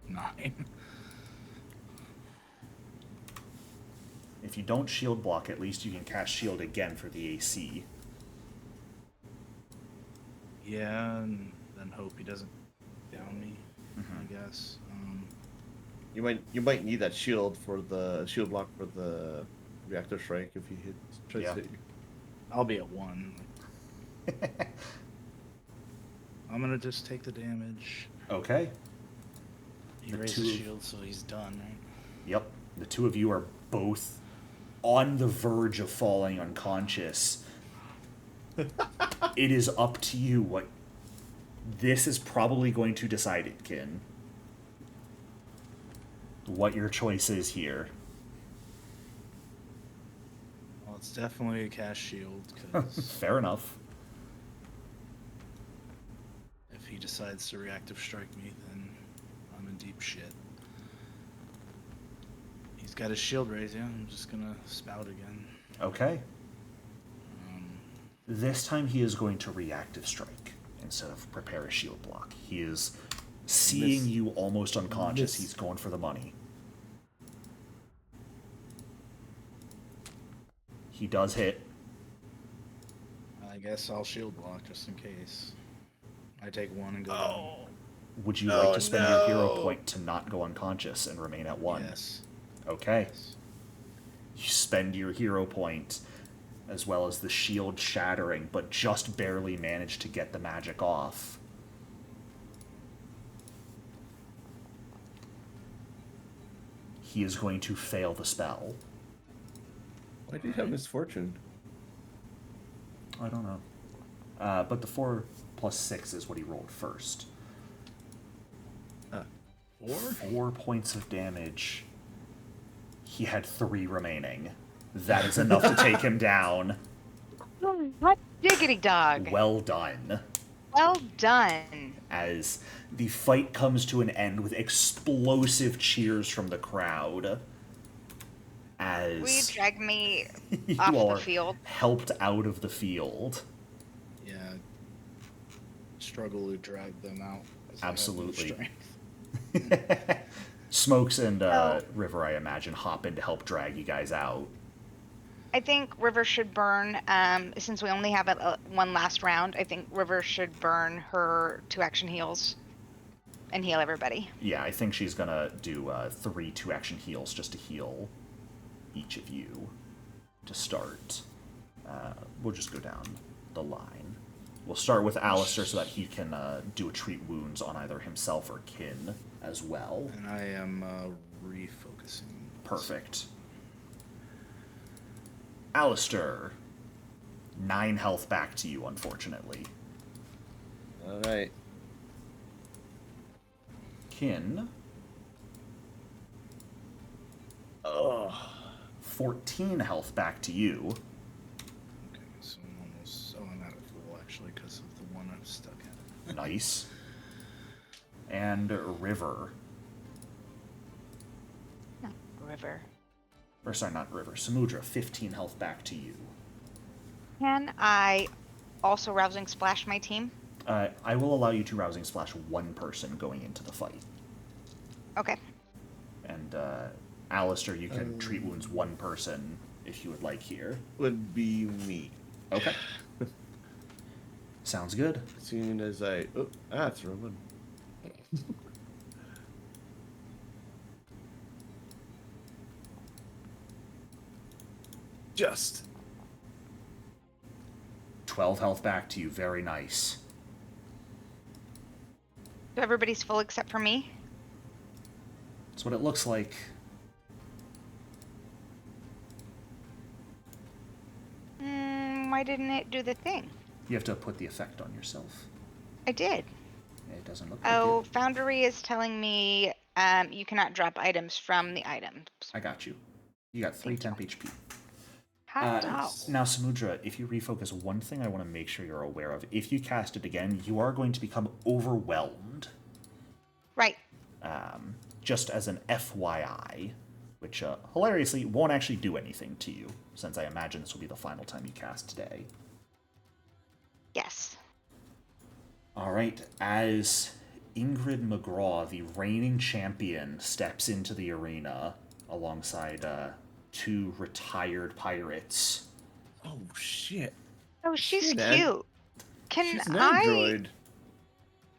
9. If you don't shield block, at least you can cast shield again for the AC. Yeah, and then hope he doesn't down me. I guess. You might need that shield for the shield block for the reactor strike if he tries Yeah. to hit you. I'll be at 1. I'm gonna just take the damage. Okay. He The raised two- his shield, so he's done, right? Yep. The two of you are both on the verge of falling unconscious. It is up to you what. This is probably going to decide it, Kin. What your choice is here. Well, it's definitely a cast shield, because Fair enough. if he decides to reactive strike me, then I'm in deep shit. He's got his shield raised, yeah. I'm just gonna spout again. Okay. Um, This time he is going to reactive strike instead of prepare a shield block. He is seeing Miss. you almost unconscious. Miss. He's going for the money. He does hit. I guess I'll shield block just in case. I take 1 and go down. Would you like to spend your hero point to not go unconscious and remain at 1? Yes. Okay. Yes. You spend your hero point, as well as the shield shattering, but just barely manage to get the magic off. He is going to fail the spell. Why do you have misfortune? I don't know. But the 4 plus 6 is what he rolled first. 4? 4 points of damage. He had 3 remaining. That is enough to take him down. Hot diggity dog. Well done. Well done. As the fight comes to an end with explosive cheers from the crowd. As Will you drag me you off are the field? helped out of the field. Yeah. Struggle to drag them out. as I have no Absolutely. strength. Smokes and Oh. River, I imagine, hop in to help drag you guys out. I think River should burn, since we only have one last round, I think River should burn her 2 action heals and heal everybody. Yeah, I think she's gonna do 3 2-action heals just to heal each of you to start. We'll just go down the line. We'll start with Alistair so that he can do a treat wounds on either himself or Kin as well. And I am refocusing. Perfect. Alistair, 9 health back to you, unfortunately. All right. Kin, Oh, 14 health back to you. Okay, so I'm almost. Oh, I'm out of full actually because of the one I'm stuck at. Nice. And River. River. Or sorry, not River. Samudra, 15 health back to you. Can I also rousing splash my team? I will allow you to rousing splash 1 person going into the fight. Okay. And Alistair, you can treat wounds 1 person if you would like here. would be me. Okay. Sounds good. As soon as I... Oh, it's the wrong one. Just. 12 health back to you. Very nice. So everybody's full except for me? That's what it looks like. Why didn't it do the thing? You have to put the effect on yourself. I did. It doesn't look like Oh, it. Foundry is telling me you cannot drop items from the items. I got you. You got 3 temp HP. Hot dog. Now, Samudra, if you refocus, one thing I want to make sure you're aware of. If you cast it again, you are going to become overwhelmed. Right. Just as an FYI, which hilariously won't actually do anything to you, since I imagine this will be the final time you cast today. Yes. All right, as Ingrid McGraw, the reigning champion, steps into the arena alongside 2 retired pirates. Oh, shit. Oh, she's Shit, Ed. cute. Can She's an I android.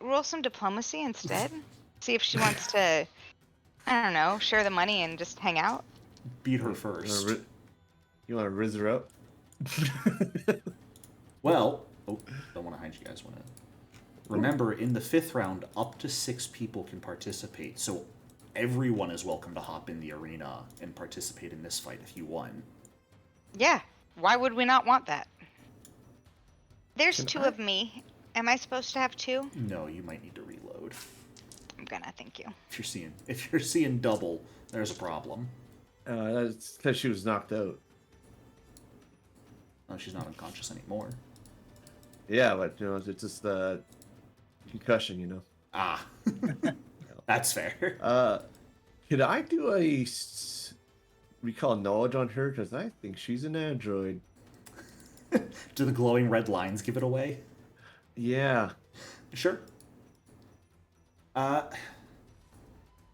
roll some diplomacy instead? See if she wants to, I don't know, share the money and just hang out? Beat her first. You want to riz her up? Well, don't want to hide you guys. Want to remember in the 5th round, up to 6 people can participate. So everyone is welcome to hop in the arena and participate in this fight if you want. Yeah. Why would we not want that? There's Can 2 I- of me. Am I supposed to have 2? No, you might need to reload. I'm gonna. Thank you. If you're seeing double, there's a problem. That's because she was knocked out. Oh, she's not unconscious anymore. Yeah, but it's just the concussion, Ah, that's fair. Could I do a recall knowledge on her? Because I think she's an android. Do the glowing red lines give it away? Yeah. Sure. I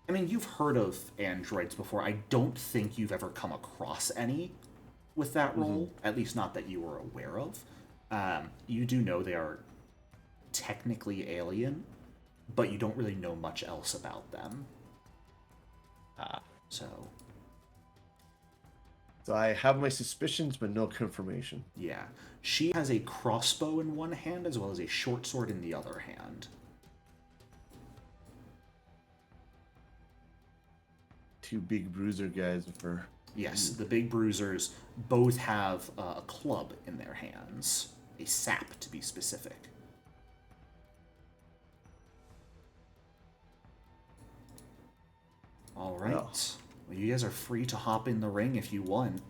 mean, you've heard of androids before. I don't think you've ever come across any with that role, at least not that you were aware of. You do know they are technically alien, but you don't really know much else about them. So I have my suspicions, but no confirmation. yeah. She has a crossbow in one hand as well as a short sword in the other hand. Two big bruiser guys with her. Yes, the big bruisers both have a club in their hands. A sap, to be specific. All right. Well. Well, you guys are free to hop in the ring if you want.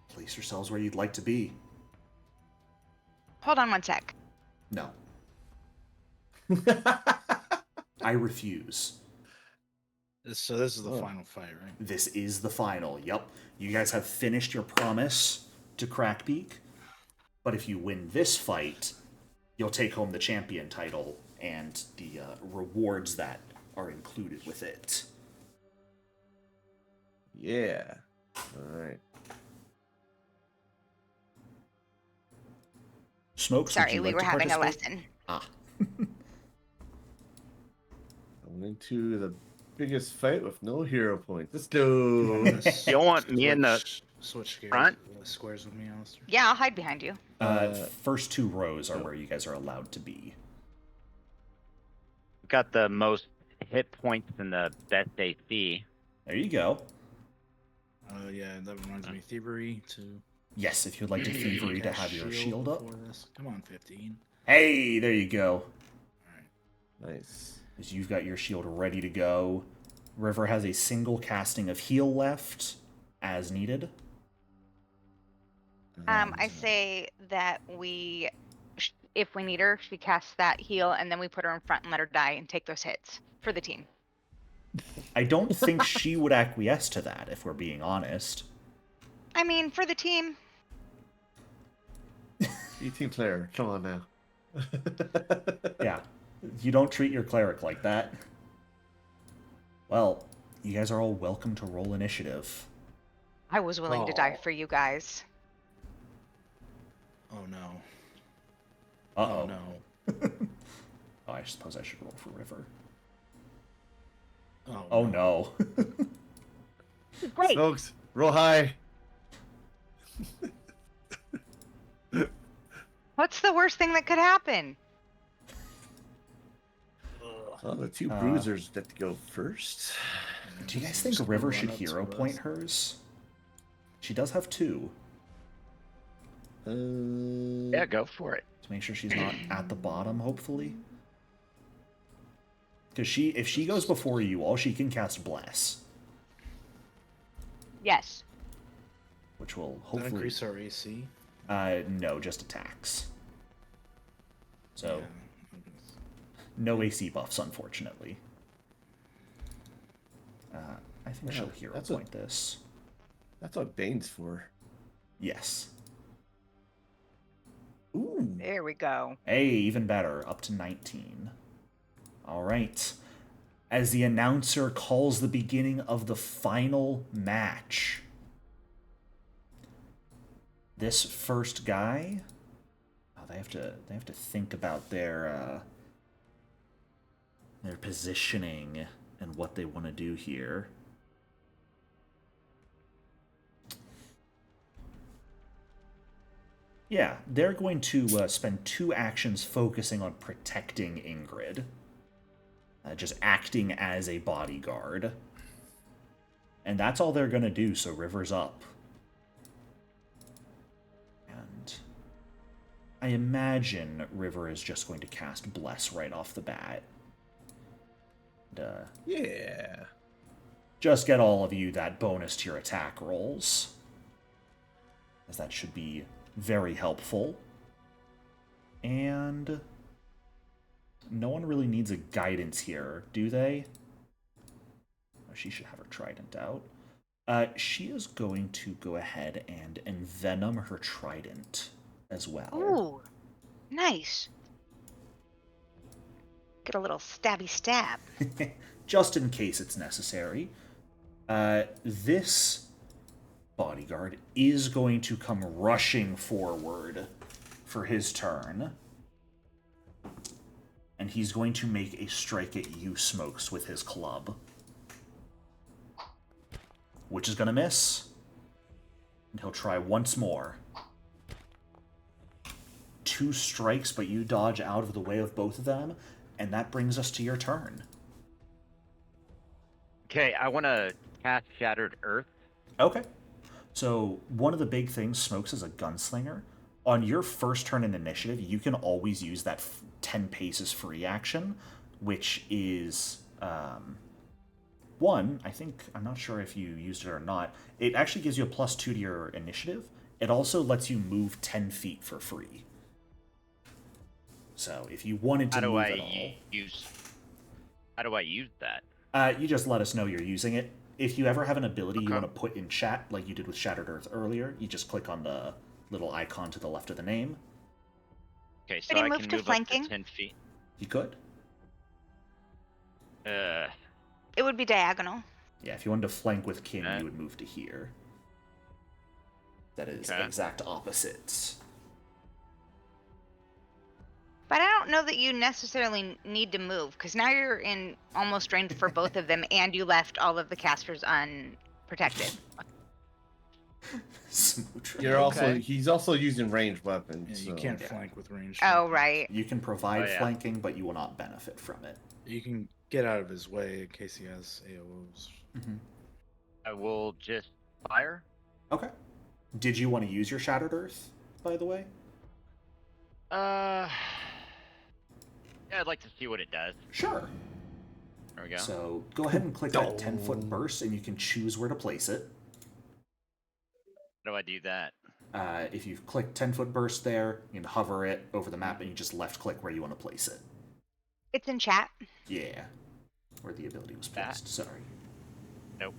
Place yourselves where you'd like to be. Hold on one sec. No. I refuse. So this is the final fight, right? This is the final. Yep. You guys have finished your promise to Crackbeak. But if you win this fight, you'll take home the champion title and the rewards that are included with it. Yeah. All right. Smokes, Sorry, we were having a lesson. Ah. Going into the biggest fight with no hero points. Let's go. You don't want me in the switch front? Squares with me, Alistair. Yeah, I'll hide behind you. First 2 rows are where you guys are allowed to be. Got the most hit points and the best AC. There you go. Yeah, that reminds me. Thievery to. Yes, if you'd like to thievery to have your shield up. before this. Come on, 15. Hey, there you go. Nice. As you've got your shield ready to go. River has a single casting of heal left, as needed. I say that if we need her, she casts that heal, and then we put her in front and let her die and take those hits for the team. I don't think she would acquiesce to that, if we're being honest. I mean, for the team. Team player, come on now. Yeah, you don't treat your cleric like that. Well, you guys are all welcome to roll initiative. I was willing to die for you guys. Oh no. Uh-oh. Oh no. Oh, I suppose I should roll for River. Oh no. Great. Folks, roll high. What's the worst thing that could happen? Oh, the 2 bruisers get to go first. Do you guys think Just River run should up to hero us. point hers? She does have 2. Yeah, go for it. To make sure she's not at the bottom, hopefully. Because if she goes before you, all she can cast Bless. Yes. Which will Does that hopefully... increase our AC? No, just attacks. So, Yeah. no AC buffs, unfortunately. I think Yeah, she'll hero that's point this. That's what Bane's for. Yes. Ooh. There we go. Hey, even better, up to 19. All right. As the announcer calls the beginning of the final match, this first guy, they have to think about their positioning and what they want to do here. Yeah, they're going to spend 2 actions focusing on protecting Ingrid. Just acting as a bodyguard. And that's all they're going to do, so River's up. And I imagine River is just going to cast Bless right off the bat. And, Yeah. just get all of you that bonus to your attack rolls. As that should be very helpful. And no one really needs a guidance here, do they? Oh, she should have her trident out. She is going to go ahead and envenom her trident as well. Ooh, nice. Get a little stabby stab. Just in case it's necessary. This bodyguard is going to come rushing forward for his turn. And he's going to make a strike at you, Smokes, with his club. Which is going to miss. And he'll try once more. 2 strikes, but you dodge out of the way of both of them. And that brings us to your turn. Okay, I want to cast Shattered Earth. Okay. So, one of the big things, Smokes, is a gunslinger. On your first turn in initiative, you can always use that 10 paces free action, which is, one, I'm not sure if you used it or not, it actually gives you a +2 to your initiative. It also lets you move 10 feet for free. So, if you wanted to move at all... How do I use that? You just let us know you're using it. If you ever have an ability you want to put in chat, like you did with Shattered Earth earlier, you just click on the little icon to the left of the name. Okay, so Could he I move can to move flanking? up to 10 feet. You could. It would be diagonal. Yeah, if you wanted to flank with Kim, Okay. you would move to here. That is Okay. exact opposites. But I don't know that you necessarily need to move, because now you're in almost range for both of them, and you left all of the casters unprotected. Okay. He's also using ranged Yeah, weapons. you so- can't flank with ranged. Oh, weapons. right. You can provide Oh, yeah. flanking, but you will not benefit from it. You can get out of his way in case he has AOs. I will just fire. Okay. Did you want to use your Shattered Earth, by the way? Yeah, I'd like to see what it does. Sure. There we go. So go ahead and click that 10-foot burst, and you can choose where to place it. How do I do that? If you click 10-foot burst there, you can hover it over the map, and you just left-click where you want to place it. It's in chat. Yeah. Where the ability was That. placed. Sorry. Nope.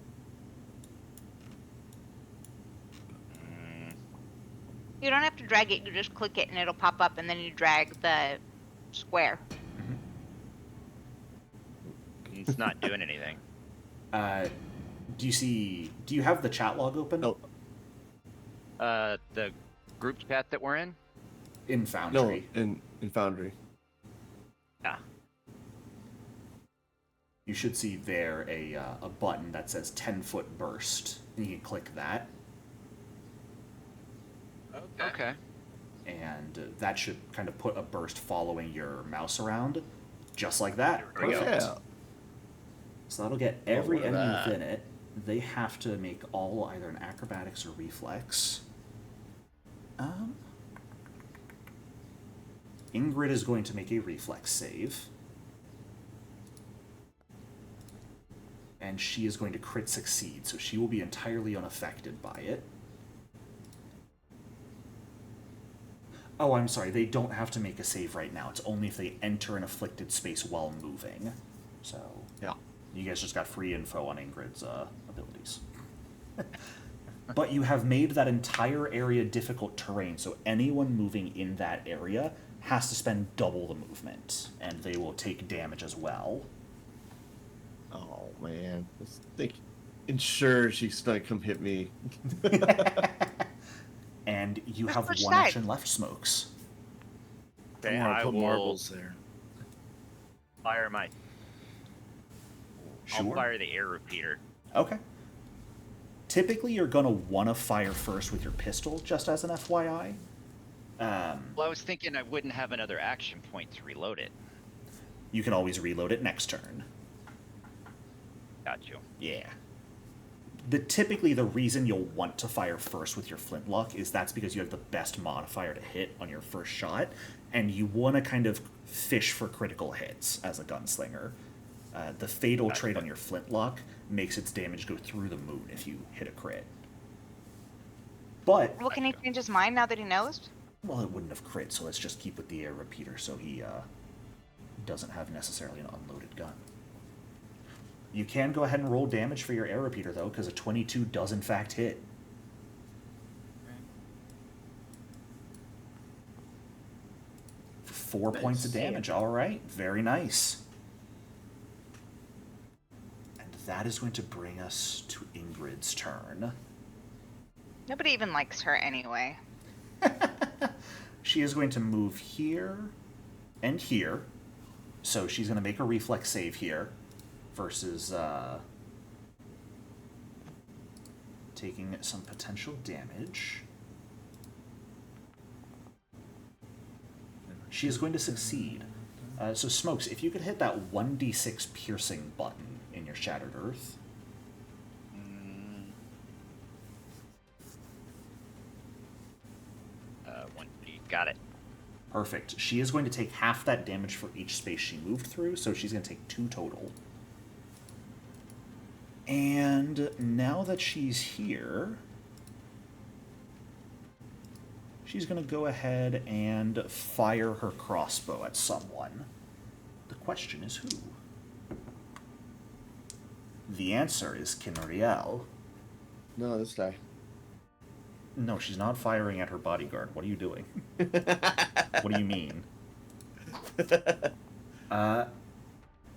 You don't have to drag it, you just click it and it'll pop up, and then you drag the square. It's not doing anything. Do you have the chat log open? No. The group chat that we're in? In No, Foundry. in Foundry. Yeah. You should see there a button that says 10-foot burst, and you can click that, Okay. and that should kind of put a burst following your mouse around, just like that. There we go. Perfect. Yeah. So that'll get every look at enemy that. within it. They have to make all either an acrobatics or reflex. Ingrid is going to make a reflex save. And she is going to crit succeed, so she will be entirely unaffected by it. Oh, I'm sorry, they don't have to make a save right now. It's only if they enter an afflicted space while moving. So, Yeah. you guys just got free info on Ingrid's abilities. But you have made that entire area difficult terrain, so anyone moving in that area has to spend double the movement, and they will take damage as well. Oh man. Ensure she's gonna come hit me. And you Just have which one side? action left, Smokes. Okay, I want I to put will marbles there. fire my... I'll Sure. fire the air repeater. Okay. Typically, you're going to want to fire first with your pistol, just as an FYI. Well, I was thinking I wouldn't have another action point to reload it. You can always reload it next turn. Got you. Yeah. Typically, the reason you'll want to fire first with your flintlock is that's because you have the best modifier to hit on your first shot, and you want to kind of fish for critical hits as a gunslinger. The fatal trait on your flintlock makes its damage go through the moon if you hit a crit. But, Well, can he change his mind now that he knows? well, it wouldn't have crit, so let's just keep with the air repeater so he doesn't have necessarily an unloaded gun. You can go ahead and roll damage for your air repeater, though, because a 22 does in fact hit. For 4 points of damage. All right, very nice. And that is going to bring us to Ingrid's turn. Nobody even likes her anyway. She is going to move here and here. So she's going to make a reflex save here versus taking some potential damage. She is going to succeed. So Smokes, if you could hit that 1d6 piercing button in your Shattered Earth. 1D. Got it. Perfect. She is going to take half that damage for each space she moved through, so she's going to take 2 total. And now that she's here, she's going to go ahead and fire her crossbow at someone. The question is who? The answer is Kinriel. No, this guy. No, she's not firing at her bodyguard. What are you doing? What do you mean?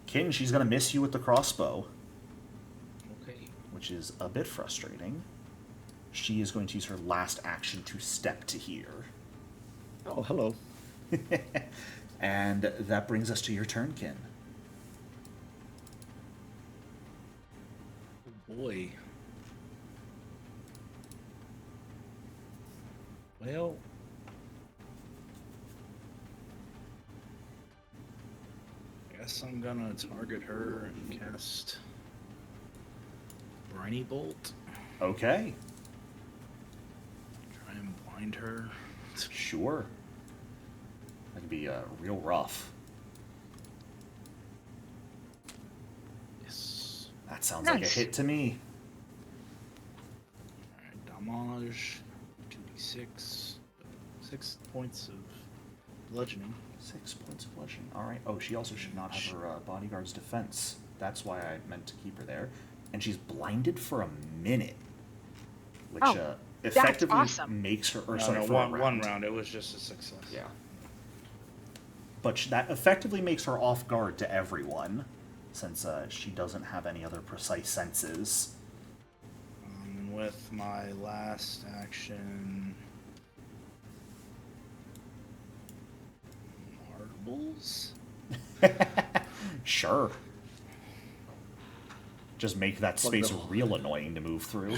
Kin, she's going to miss you with the crossbow. Okay. Which is a bit frustrating. She is going to use her last action to step to here. Oh, hello. And that brings us to your turn, Kin. Oh boy. Well, I guess I'm gonna target her and cast Briny Bolt. Okay, Try and blind her. sure. That could be real rough. Yes. That sounds like a Nice. hit to me. Alright, damage. 2d6. 6 points of bludgeoning. 6 points of bludgeoning. All right. Oh, she also should not have her bodyguard's defense. That's why I meant to keep her there. And she's blinded for a minute, which Oh, effectively awesome. makes her. Or No, sorry, no, for one a round. round. It was just a success. Yeah. But that effectively makes her off guard to everyone, since she doesn't have any other precise senses. And with my last action, marbles. Sure. Just make that Plug space the hole. real annoying to move through.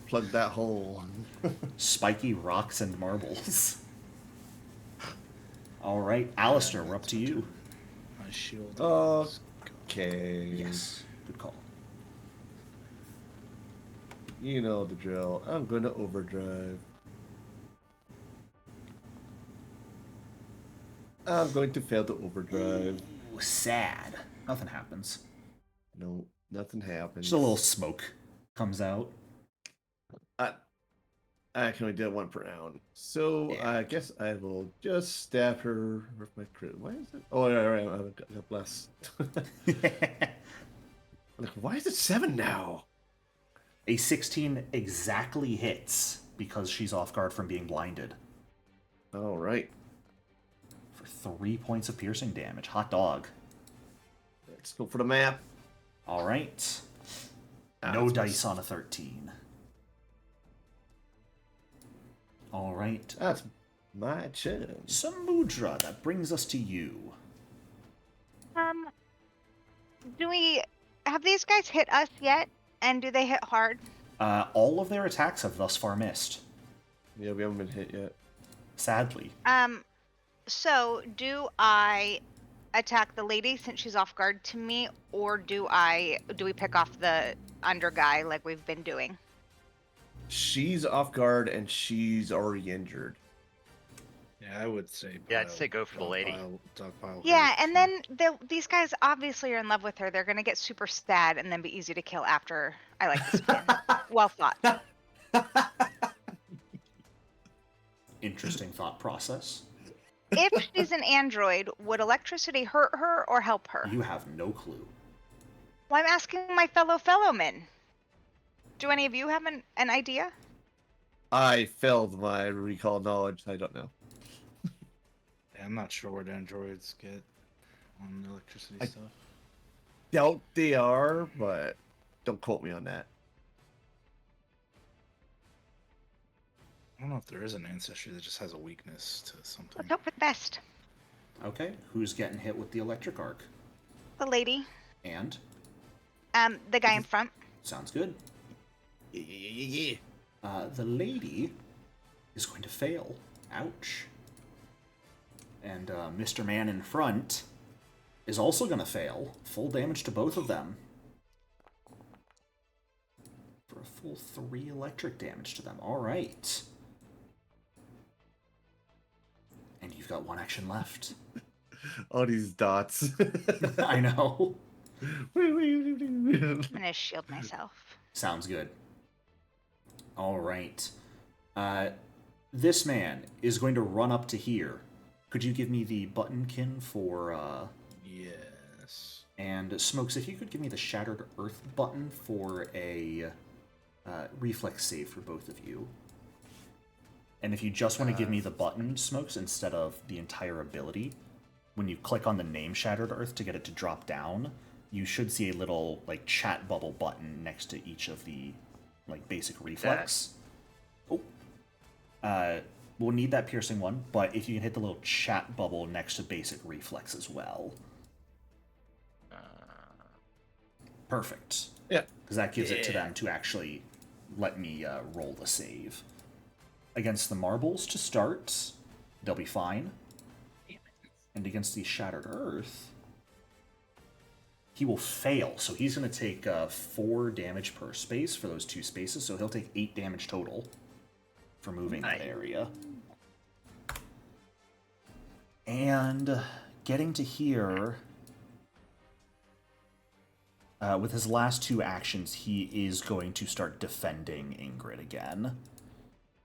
Plug that hole. Spiky rocks and marbles. All right, Alistair, we're up to you. My shield. Okay. Yes, good call. You know the drill. I'm going to overdrive. I'm going to fail to overdrive. Ooh, sad. Nothing happens. No, nothing happens. Just a little smoke comes out. I can only do it 1 per round. So Yeah. I guess I will just stab her with my crit. Why is it? Oh, all right. I got blessed. Like, why is it 7 now? A 16 exactly hits because she's off guard from being blinded. All right. For 3 points of piercing damage. Hot dog. Let's go for the map. All right. Ah, No that's dice on a 13. All right. That's my turn. Samudra, that brings us to you. Do we have these guys hit us yet? And do they hit hard? All of their attacks have thus far missed. Yeah, we haven't been hit yet. sadly. So do I attack the lady since she's off guard to me, or do we pick off the under guy like we've been doing? She's off guard and she's already injured. Yeah, I would say. Yeah, I'd say go for the lady. Dogpile Yeah, her, and sure. then these guys obviously are in love with her. They're gonna get super sad and then be easy to kill after. I like this plan. Well thought. Interesting thought process. If she's an android, would electricity hurt her or help her? You have no clue. Well, I'm asking my fellow men. Do any of you have an idea? I failed my recall knowledge. I don't know. Yeah, I'm not sure what androids get on electricity I- stuff. Doubt they are, but don't quote me on that. I don't know if there is an ancestry that just has a weakness to something. Let's hope for the best. Okay, who's getting hit with the electric arc? The lady, And? the guy in front. Sounds good. Yeah. The lady is going to fail. Ouch. And Mr. Man in front is also going to fail. Full damage to both of them. For a full 3 electric damage to them. Alright. And you've got 1 action left. All these dots. I know. I'm gonna shield myself. Sounds good. Alright. This man is going to run up to here. Could you give me the buttonkin for, Yes. And Smokes, if you could give me the Shattered Earth button for a reflex save for both of you. And if you just want to give me the button, Smokes, instead of the entire ability, when you click on the name Shattered Earth to get it to drop down, you should see a little like chat bubble button next to each of the like basic reflex. Oh. We'll need that piercing one, but if you can hit the little chat bubble next to basic reflex as well. Perfect. Yeah. Because that gives it to them to actually let me roll the save. Against the marbles to start, they'll be fine. And against the Shattered Earth, he will fail. So he's going to take 4 damage per space for those 2 spaces. So he'll take 8 damage total for moving that area. And getting to here, with his last 2 actions, he is going to start defending Ingrid again.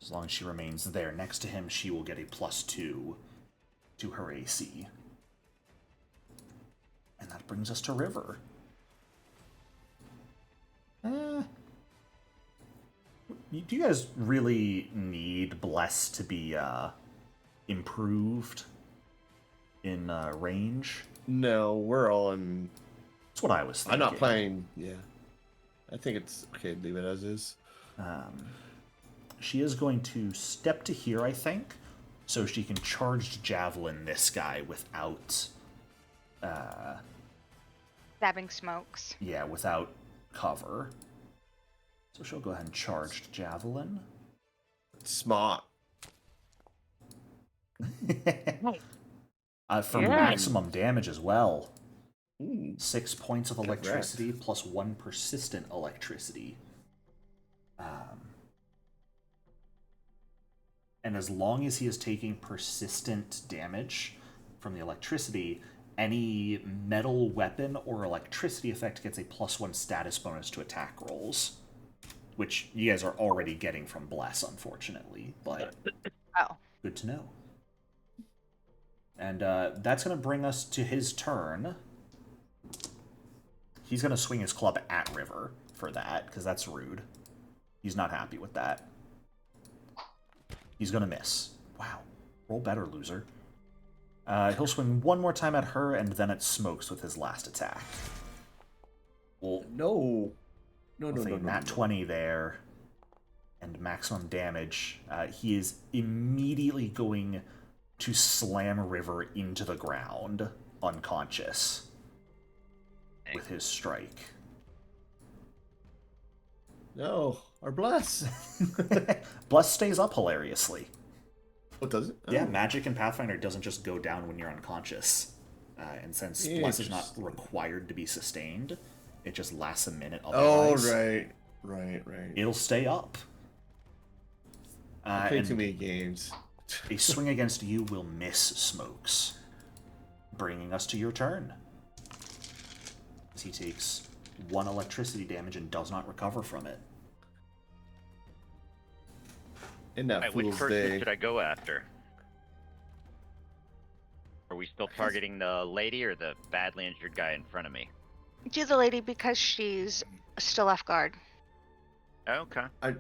As long as she remains there next to him, she will get a +2 to her AC. And that brings us to River. Do you guys really need Bless to be improved in range? No, we're all in. That's what I was thinking. I'm not playing. Yeah. I think it's okay. Leave it as is. She is going to step to here, I think, so she can charged javelin this guy without, Stabbing Smokes. yeah, without cover. So she'll go ahead and charged javelin. Smart. For maximum damage as well. Ooh. 6 points of electricity plus 1 persistent electricity. And as long as he is taking persistent damage from the electricity, any metal weapon or electricity effect gets a +1 status bonus to attack rolls. Which you guys are already getting from Bless, unfortunately. But Oh. good to know. And that's going to bring us to his turn. He's going to swing his club at River for that, because that's rude. He's not happy with that. He's going to miss. Wow. Roll better, loser. He'll swing one more time at her, and then at Smokes with his last attack. Well, No. No, with a nat 20 there, and maximum damage, he is immediately going to slam River into the ground, unconscious, with his strike. No. Our bless. Bless stays up hilariously. What does it? Yeah, Oh. magic in Pathfinder doesn't just go down when you're unconscious. And since Bless is not Interesting. required to be sustained, it just lasts a minute Oh, otherwise. right. It'll stay up. I play and too many games. a swing against you will miss, Smokes. Bringing us to your turn. As he takes 1 electricity damage and does not recover from it. In that Alright, which fool's person day. should I go after? Are we still targeting the lady or the badly injured guy in front of me? Do the lady because she's still off guard. Okay. I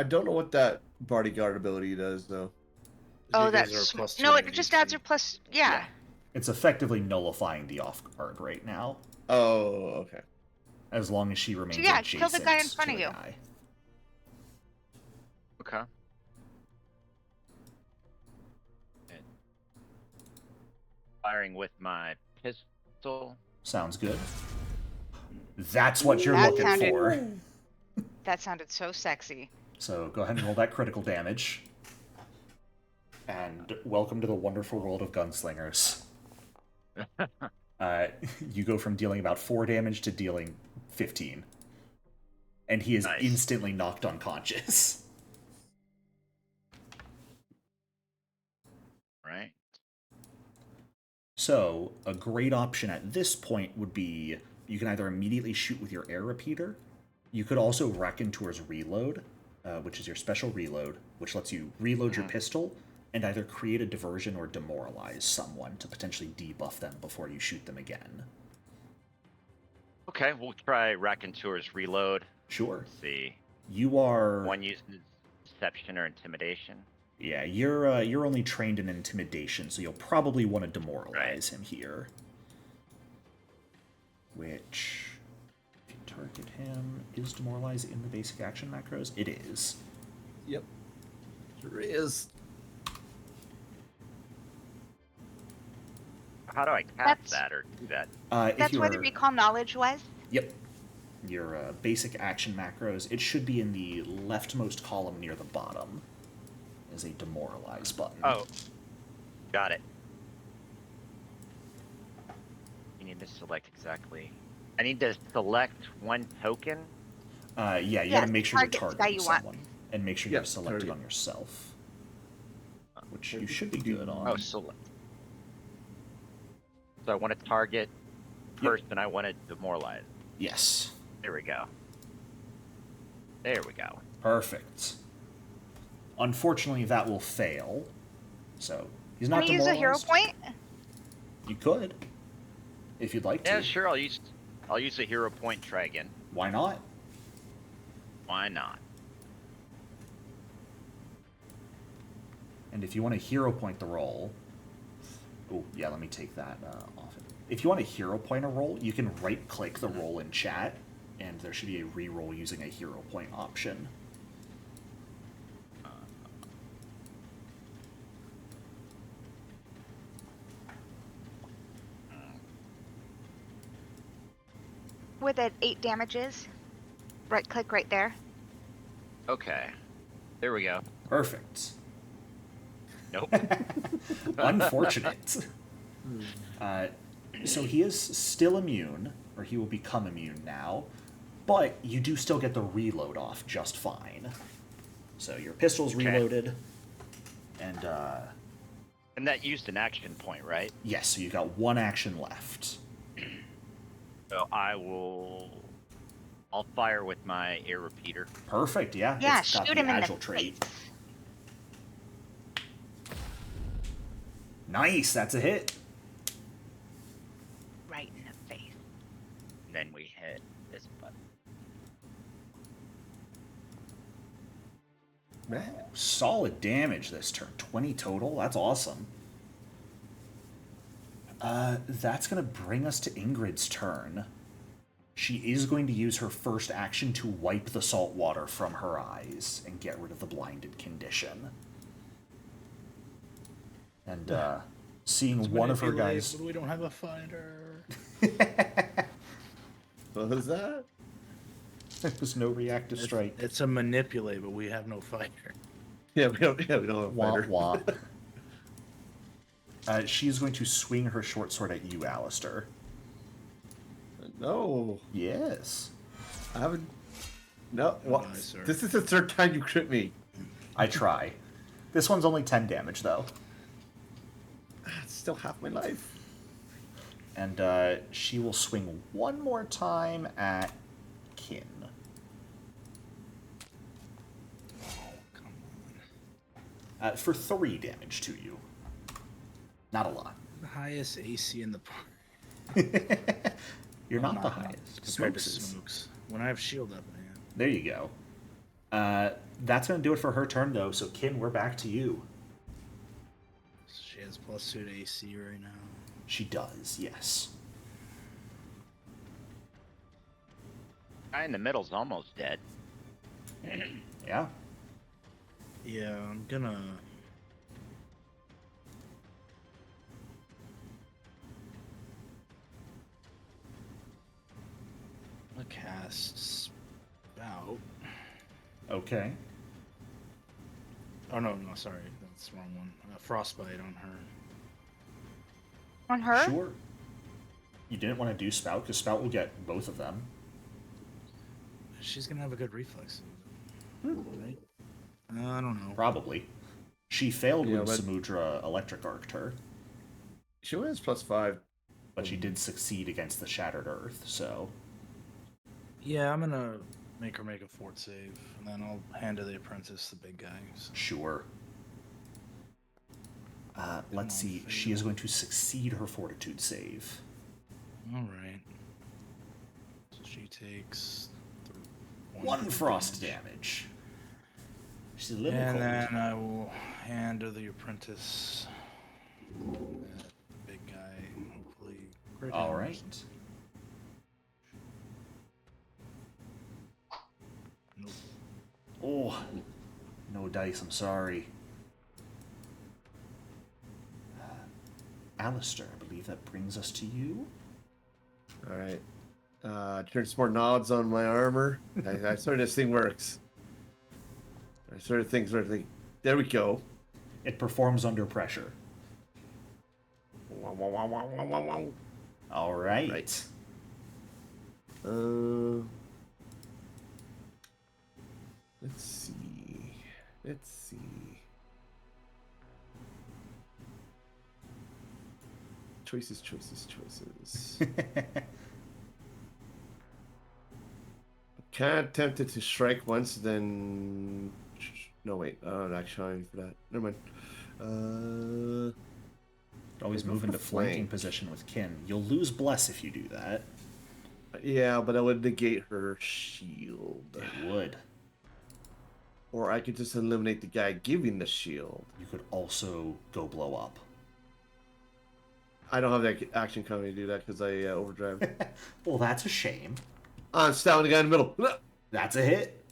don't know what that bodyguard ability does though. Oh, You guys that's are +2 no. to It just adds AC. your plus. Yeah. It's effectively nullifying the off guard right now, Oh, okay. as long as she remains yeah, adjacent kill the guy in to front of the you. guy. Okay. And firing with my pistol. Sounds good. That's what you're That looking sounded- for. That sounded so sexy. So go ahead and roll that critical damage. And welcome to the wonderful world of gunslingers. You go from dealing about 4 damage to dealing 15. And he is Nice. instantly knocked unconscious. Right. So, a great option at this point would be you can either immediately shoot with your air repeater. You could also Raconteur's Reload, which is your special reload, which lets you reload your pistol and either create a diversion or demoralize someone to potentially debuff them before you shoot them again. Okay, we'll try Raconteur's reload. Sure. Let's see. You are... One uses deception or intimidation. Yeah, you're only trained in intimidation, so you'll probably want to demoralize him here. Which, if you target him, is demoralize in the basic action macros? It is. Yep. Sure is. How do I cast That's- that or do that? If That's where the you're- recall knowledge was. Yep. Your basic action macros, it should be in the leftmost column near the bottom. Is a demoralize button. Oh, got it. You need to select exactly. I need to select one token. Yeah, you Yes, gotta make sure you're target the guy targeting you want. someone. And make sure Yeah, you're selecting target. on yourself. Which you should be good on. Oh, select. So I want to target person. I want to demoralize. Yes. There we go. There we go. Perfect. Unfortunately, that will fail. So, he's Can not I use a hero demoralized. point? You could. If you'd like Yeah, to. sure. I'll use a hero point. Try again. Why not? Why not? And if you want to hero point the roll... Oh, yeah, let me take that off. If you want to hero point a roll, you can right-click the roll in chat, and there should be a re-roll using a hero point option. Where that 8 damages. Right click right there. Okay. There we go. Perfect. Nope. Unfortunate. So he is still immune, or he will become immune now, but you do still get the reload off just fine. So your pistol's Okay. reloaded, and And that used an action point, right? yes, so you got 1 action left. So I'll fire with my air repeater. Perfect, yeah. Yeah, It's got shoot the him in agile the trait. face. Nice, that's a hit. Right in the face. Then we hit this button. Man. Solid damage this turn. 20 total. That's awesome. That's going to bring us to Ingrid's turn. She is going to use her first action to wipe the salt water from her eyes and get rid of the blinded condition. And seeing one of her guys... But we don't have a fighter. What was that? There was no reactive strike. It's a manipulate, but we have no fighter. Yeah, we don't have a Wah fighter. wah. She's going to swing her short sword at you, Alistair. No, Yes. I haven't. No, Oh, what? nice, sir. This is the third time you crit me. I try. This one's only 10 damage, though. It's still half my life. And she will swing one more time at Kin. Oh, come on. For 3 damage to you. Not a lot. The highest AC in the party. You're Well, not the highest. compared to Smokes is. Smokes. When I have shield up, I am. There you go. That's going to do it for her turn, though. So, Kin, we're back to you. She has +2 to AC right now. She does, yes. Guy in the middle's almost dead. Yeah. Yeah, I'm gonna. I'm gonna cast Spout. Okay. Oh no, sorry, that's the wrong one. Frostbite on her. On her? Sure. You didn't want to do Spout, because Spout will get both of them. She's gonna have a good reflex. Right? I don't know. Probably. She failed Yeah, when but- Samudra electric arced her, She only has +5. but she did succeed against the Shattered Earth, so... Yeah, I'm gonna make her make a fort save, and then I'll hand to the apprentice, the big guy. So. Sure. Let's see. She is going to succeed her fortitude save. All right. So she takes One frost damage. She's a little and cold. then I will hand to the apprentice, that big guy, hopefully. crit All him. right. Nope. Oh, no dice. I'm sorry. Alistair, I believe that brings us to you. All right. Turn some more nods on my armor. I sort of this thing works. I sort of think. There we go. It performs under pressure. Wow, wow, wow, wow, wow, wow, wow. All right. Right. Let's see. Let's see. Choices. Can't attempt it to strike once, then. No, wait. Oh, actually, for that. Never mind. Always Go move for into the flanking flank. position with Kin. You'll lose Bless if you do that. Yeah, but I would negate her shield. It would. Or I could just eliminate the guy giving the shield. You could also go blow up. I don't have that action coming to do that because I overdrive. Well, that's a shame. I'm stabbing the guy in the middle. That's a hit.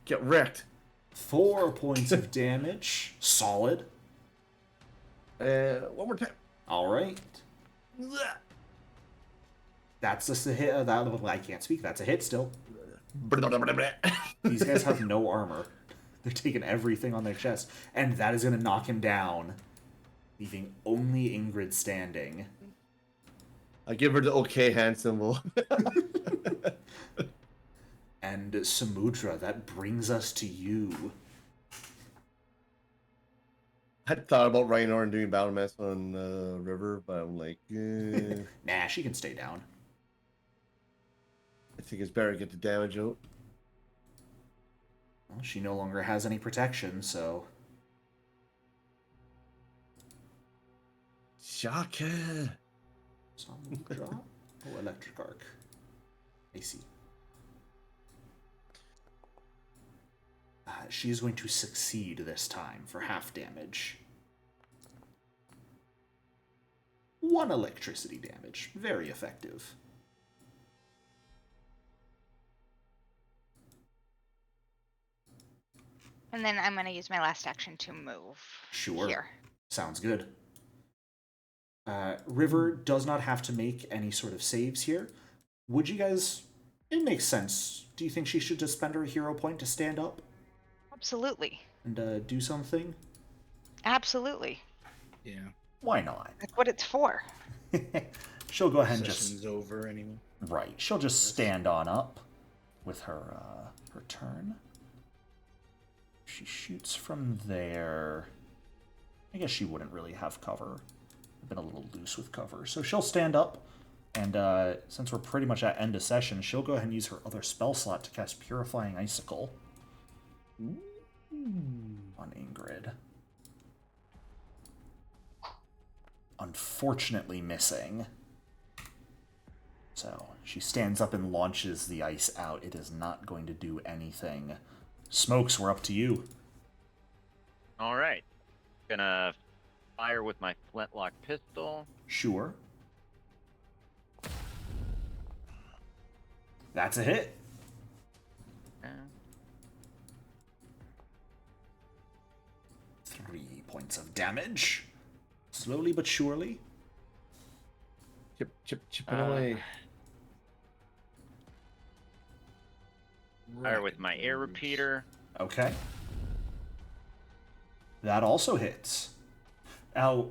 Get wrecked. 4 points of damage. Solid. One more time. All right. That's just a hit. I can't speak. That's a hit still. These guys have no armor. They're taking everything on their chest. And that is going to knock him down, leaving only Ingrid standing. I give her the okay hand symbol. And Samudra, that brings us to you. I had thought about Rhino and doing battle mess on River, but I'm like, Nah, she can stay down. I think it's better to get the damage out. Well, she no longer has any protection, so... Shaka. Samudra? Oh, electric arc. I see. She is going to succeed this time for half damage. 1 electricity damage. Very effective. And then I'm going to use my last action to move. Sure. Here. Sounds good. River does not have to make any sort of saves here. Would you guys... It makes sense. Do you think she should just spend her hero point to stand up? Absolutely. and do something? Absolutely. Yeah. Why not? That's what it's for. She'll go ahead and Session's over anyway. Right. She'll just stand on up with her her turn. She shoots from there. I guess she wouldn't really have cover. I've been a little loose with cover. So she'll stand up, and since we're pretty much at end of session, she'll go ahead and use her other spell slot to cast Purifying Icicle on Ingrid. Unfortunately missing. So she stands up and launches the ice out. It is not going to do anything. Smokes, we're up to you. All right. Gonna fire with my flintlock pistol. Sure. That's a hit. Uh, 3 points of damage. Slowly but surely. Chipping away. Fire with my air repeater. Okay. That also hits. Now,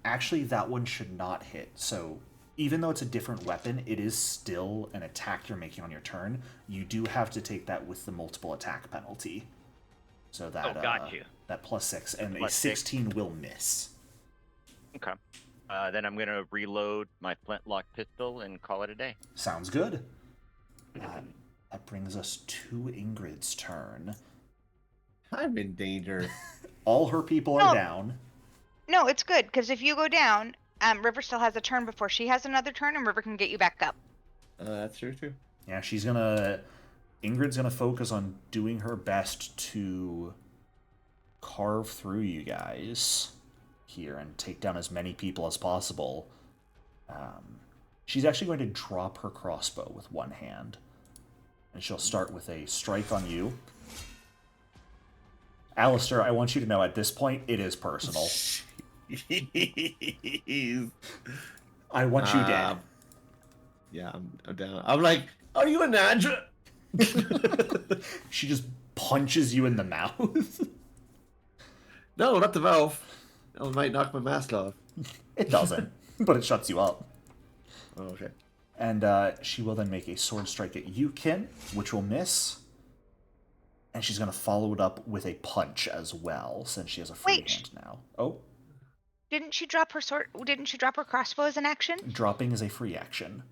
actually, that one should not hit. So, even though it's a different weapon, it is still an attack you're making on your turn. You do have to take that with the multiple attack penalty. So that got you. that +6 and Plus a 6. 16 will miss. Okay. Then I'm gonna reload my flintlock pistol and call it a day. Sounds good. That brings us to Ingrid's turn. I'm in danger. All her people are No. down. No, it's good because if you go down, River still has a turn before she has another turn, and River can get you back up. That's true too. Yeah, Ingrid's gonna focus on doing her best to carve through you guys here and take down as many people as possible. She's actually going to drop her crossbow with one hand. And she'll start with a strike on you. Alistair, I want you to know at this point, it is personal. I want you dead. Yeah, I'm down. I'm like, are you a ninja? She just punches you in the mouth. No, not the valve. That might knock my mask off. It doesn't, but it shuts you up. Oh, okay. And she will then make a sword strike at you, Kin, which will miss. And she's going to follow it up with a punch as well, since she has a free Wait. hand now. Oh, Didn't she drop her sword? Didn't she drop her crossbow as an action? dropping is a free action.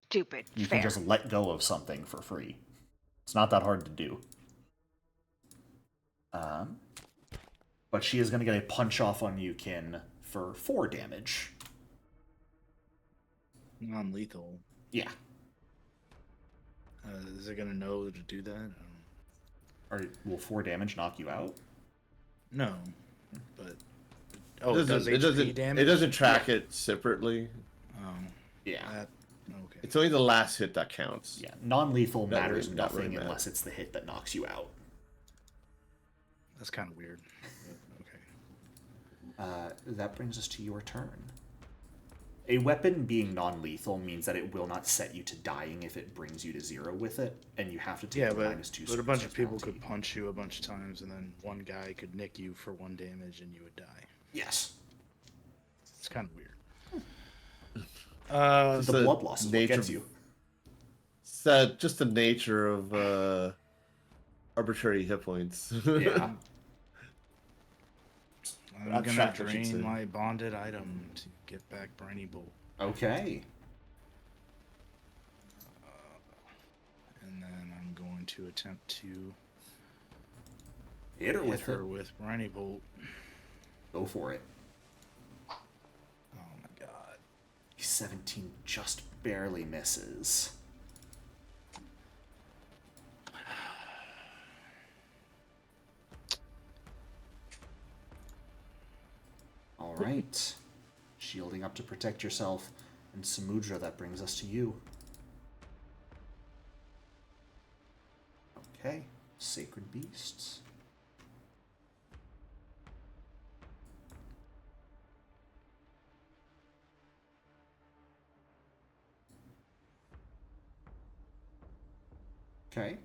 Stupid. You Fair. can just let go of something for free. It's not that hard to do. But she is going to get a punch off on you, Kin, for 4 damage. Non-lethal. Yeah. Is it gonna know to do that? Will 4 damage knock you out? No, but It doesn't, it doesn't track it separately. Oh, Yeah. okay. It's only the last hit that counts. Yeah. Non-lethal Not matters really- not nothing really unless it's the hit that knocks you out. That's kind of weird. But okay. That brings us to your turn. A weapon being non-lethal means that it will not set you to dying if it brings you to 0 with it, and you have to take Yeah, the but -2 a bunch of circumstance people penalty. could punch you a bunch of times, and then one guy could nick you for 1 damage, and you would die. Yes. It's kind of weird. It's The the blood loss is what nature- gets you. It's just the nature of arbitrary hit points. Yeah. I'm gonna Abstract, I should drain say. my bonded item to get back Briny Bolt, Okay. and then I'm going to attempt to Hit her hit with her her. with Briny Bolt. Go for it. Oh my god. 17 just barely misses. All right. Shielding up to protect yourself. And Samudra, that brings us to you. Okay. Sacred Beasts. Okay.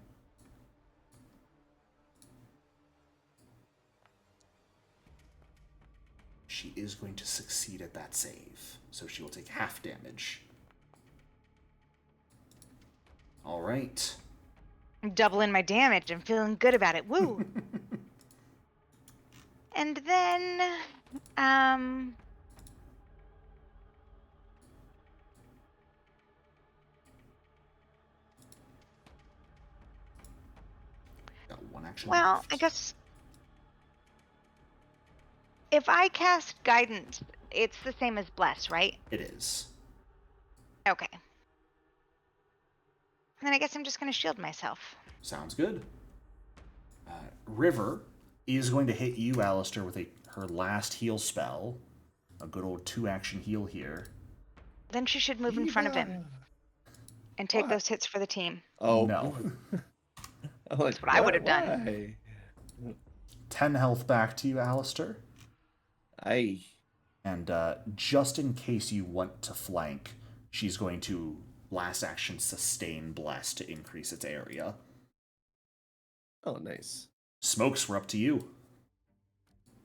she is going to succeed at that save. So she will take half damage. All right. I'm doubling my damage. I'm feeling good about it. Woo! And then, Got one action well, left. I guess if I cast Guidance, it's the same as Bless, right? It is. Okay. Then I guess I'm just going to shield myself. Sounds good. River is going to hit you, Alistair, with her last heal spell. A good old 2-action heal here. Then she should move in front of him and take those hits for the team. Oh No. That's what I would have done. Why? 10 health back to you, Alistair. Aye. And just in case you want to flank, she's going to last action sustain Bless to increase its area. Oh, nice. Smokes, we're up to you.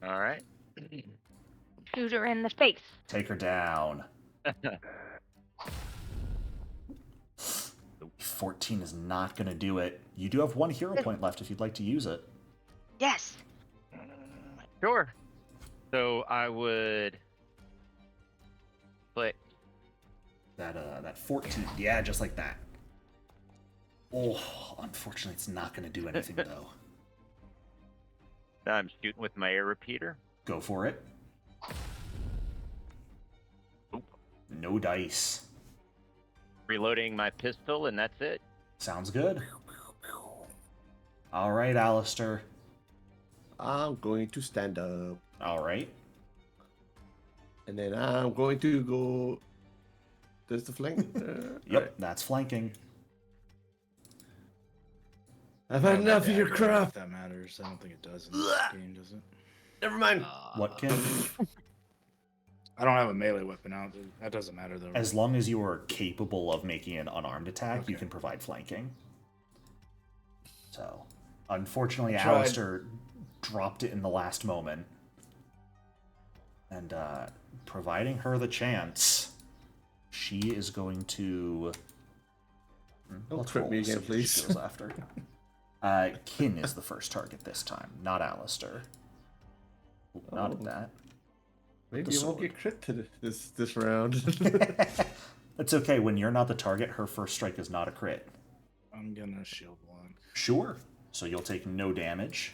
All right. Shoot her in the face. Take her down. 14 is not going to do it. You do have one hero point left if you'd like to use it. Yes. Sure. So I would put That 14. Yeah, just like that. Oh, unfortunately, it's not going to do anything, though. I'm shooting with my air repeater. Go for it. Oop. No dice. Reloading my pistol, and that's it. Sounds good. All right, Alistair. I'm going to stand up. All right. And then I'm going to go... There's the flank. Yep, Right. that's flanking. I've had enough of your If crap. that matters. I don't think it does in this game, does it? Never mind. What can? I don't have a melee weapon out. That doesn't matter, though. As long as you are capable of making an unarmed attack, you Okay. can provide flanking. So, unfortunately, I tried. Alistair dropped it in the last moment. And providing her the chance, she is going to... Don't Let's trip roll me and see again, what she please. goes after. Kin is the first target this time, not Alistair. Oop, not at Oh. that. Maybe The you won't sword. get crit to this round. It's okay, when you're not the target, her first strike is not a crit. I'm gonna shield block. Sure. So you'll take no damage.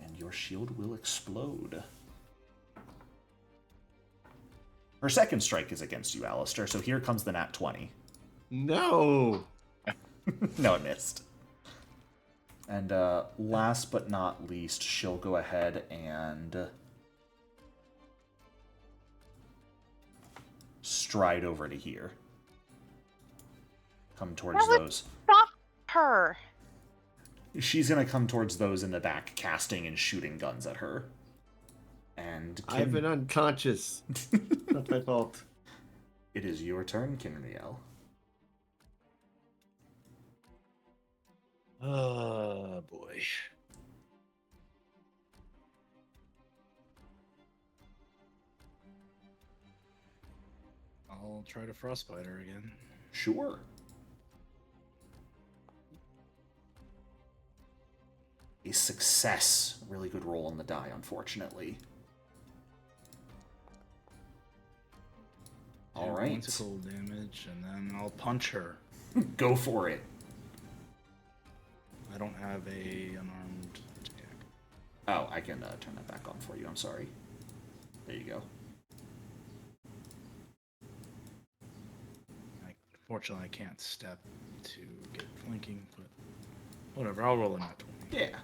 And your shield will explode. Her second strike is against you, Alistair, so here comes the nat 20. No. No, it missed. And last but not least, she'll go ahead and stride over to here. Come towards That would- those. Stop her. She's gonna come towards those in the back, casting and shooting guns at her. And I've been unconscious. Not my fault. it is your turn, Kinriel. Oh, boy. I'll try to frostbite her again. Sure. A success. Really good roll on the die, unfortunately. All right. Once cold damage, and then I'll punch her. Go for it. I don't have a unarmed attack. Oh, I can turn that back on for you. I'm sorry. There you go. Fortunately, I can't step to get flanking, but whatever. I'll roll a nat 20. Yeah.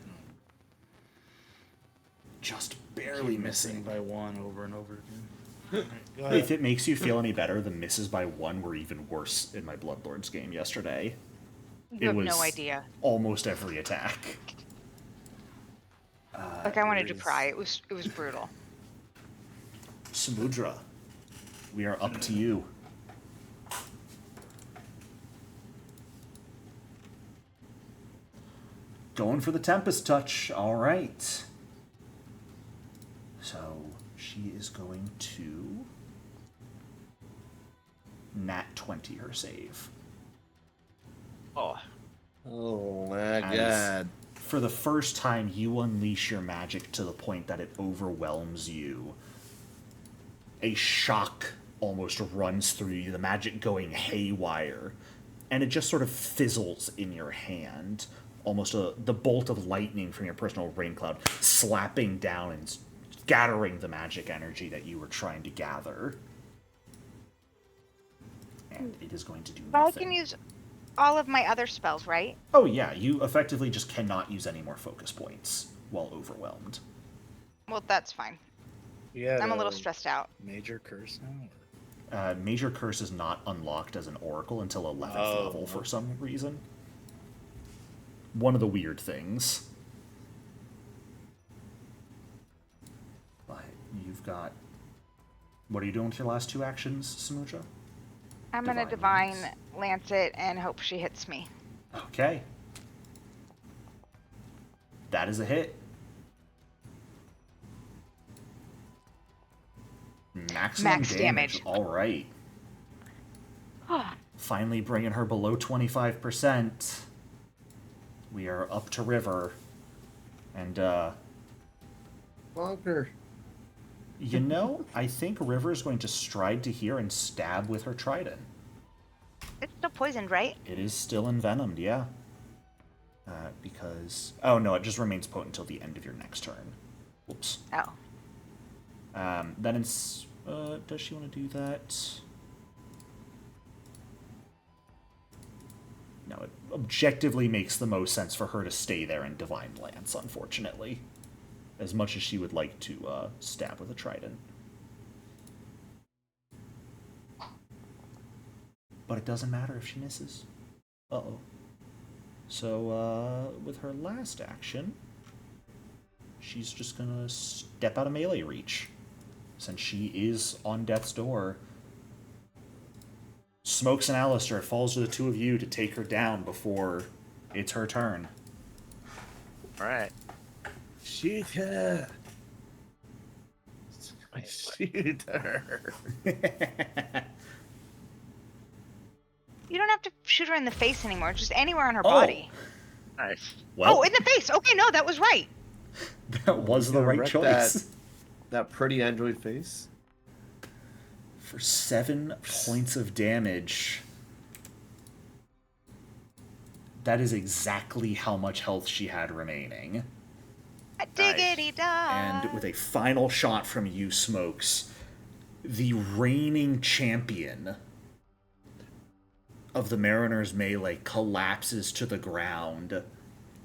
Just barely Keep missing. by one over and over again. Alright, go ahead. If it makes you feel any better, the misses by one were even worse in my Bloodlords game yesterday. You have no idea. Almost every attack. Like I wanted to There cry. is It was brutal. Samudra, we are up to you. Going for the Tempest Touch. All right. So is going to nat 20 her save. Oh, Oh my As god. For the first time, you unleash your magic to the point that it overwhelms you. A shock almost runs through you, the magic going haywire, and it just sort of fizzles in your hand. Almost the bolt of lightning from your personal rain cloud slapping down and scattering the magic energy that you were trying to gather. And it is going to do Well, I nothing. can use all of my other spells, right? Oh yeah, you effectively just cannot use any more focus points while overwhelmed. Well, that's fine. Yeah. I'm a little stressed out. Major curse now? Major Curse is not unlocked as an oracle until 11th Oh. level for some reason. One of the weird things. But you've got... What are you doing with your last two actions, Samudra? I'm gonna Divine divine lance it and hope she hits me. Okay. That is a hit. Maximum Max damage. All right. Finally bringing her below 25%. We are up to River. And, Bonker. you know, I think River's going to stride to here and stab with her trident. It's still poisoned, right? It is still envenomed, yeah. Because... Oh, no, it just remains potent until the end of your next turn. Whoops. Oh. Then it's... does she want to do that? No, it objectively makes the most sense for her to stay there and Divine Lance, unfortunately. As much as she would like to stab with a trident. But it doesn't matter if she misses. Uh-oh. So, with her last action, she's just gonna step out of melee reach. Since she is on death's door. Smokes and Alistair, it falls to the two of you to take her down before it's her turn. all right. Shoot her. Shoot her. You don't have to shoot her in the face anymore. Just anywhere on her body. Nice. Well, Oh, in the face. Okay, no, that was right. that was the Gonna right wreck choice. That pretty android face. For 7 points of damage. That is exactly how much health she had remaining. A diggity dog. And with a final shot from you, Smokes, the reigning champion of the Mariners' melee collapses to the ground,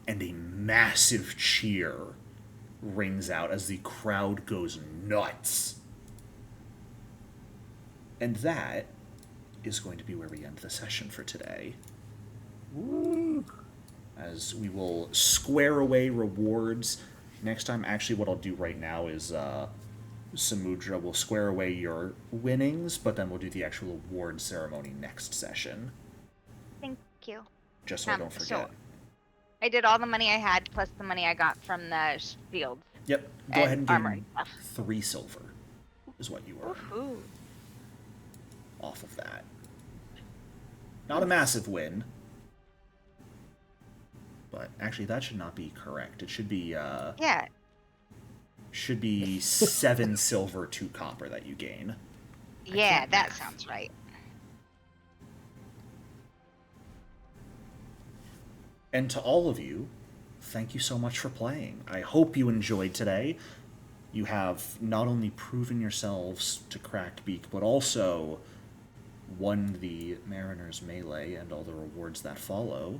and a massive cheer rings out as the crowd goes nuts. And that is going to be where we end the session for today. Woo. As we will square away rewards. Next time, actually, what I'll do right now is Samudra will square away your winnings, but then we'll do the actual award ceremony next session. Thank you. Just so I don't So- forget. I did all the money I had plus the money I got from the field. Yep, go and ahead and armor gain and 3 silver is what you earn Woohoo. off of that. Not a massive win. But actually, that should not be correct. It should be Yeah. 7 silver, 2 copper that you gain. Yeah, can't that math. sounds right. And to all of you, thank you so much for playing. I hope you enjoyed today. You have not only proven yourselves to Crackbeak, but also won the Mariners Melee and all the rewards that follow.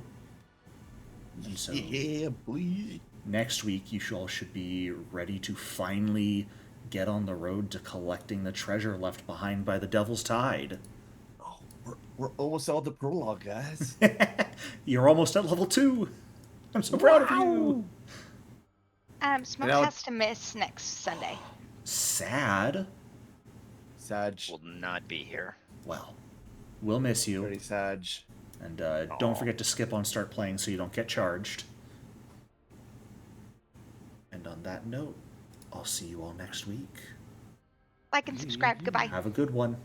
And so Yeah, boy. next week, you all should be ready to finally get on the road to collecting the treasure left behind by the Devil's Tide. Oh, we're almost out of the prologue, guys. You're almost at level 2. I'm so proud of you. Smoke Now- has to miss next Sunday. Sad. Sag. Will not be here. Well, we'll miss you. Pretty Sag. And don't forget to skip on start playing so you don't get charged. And on that note, I'll see you all next week. Like and subscribe. Goodbye. Have a good one.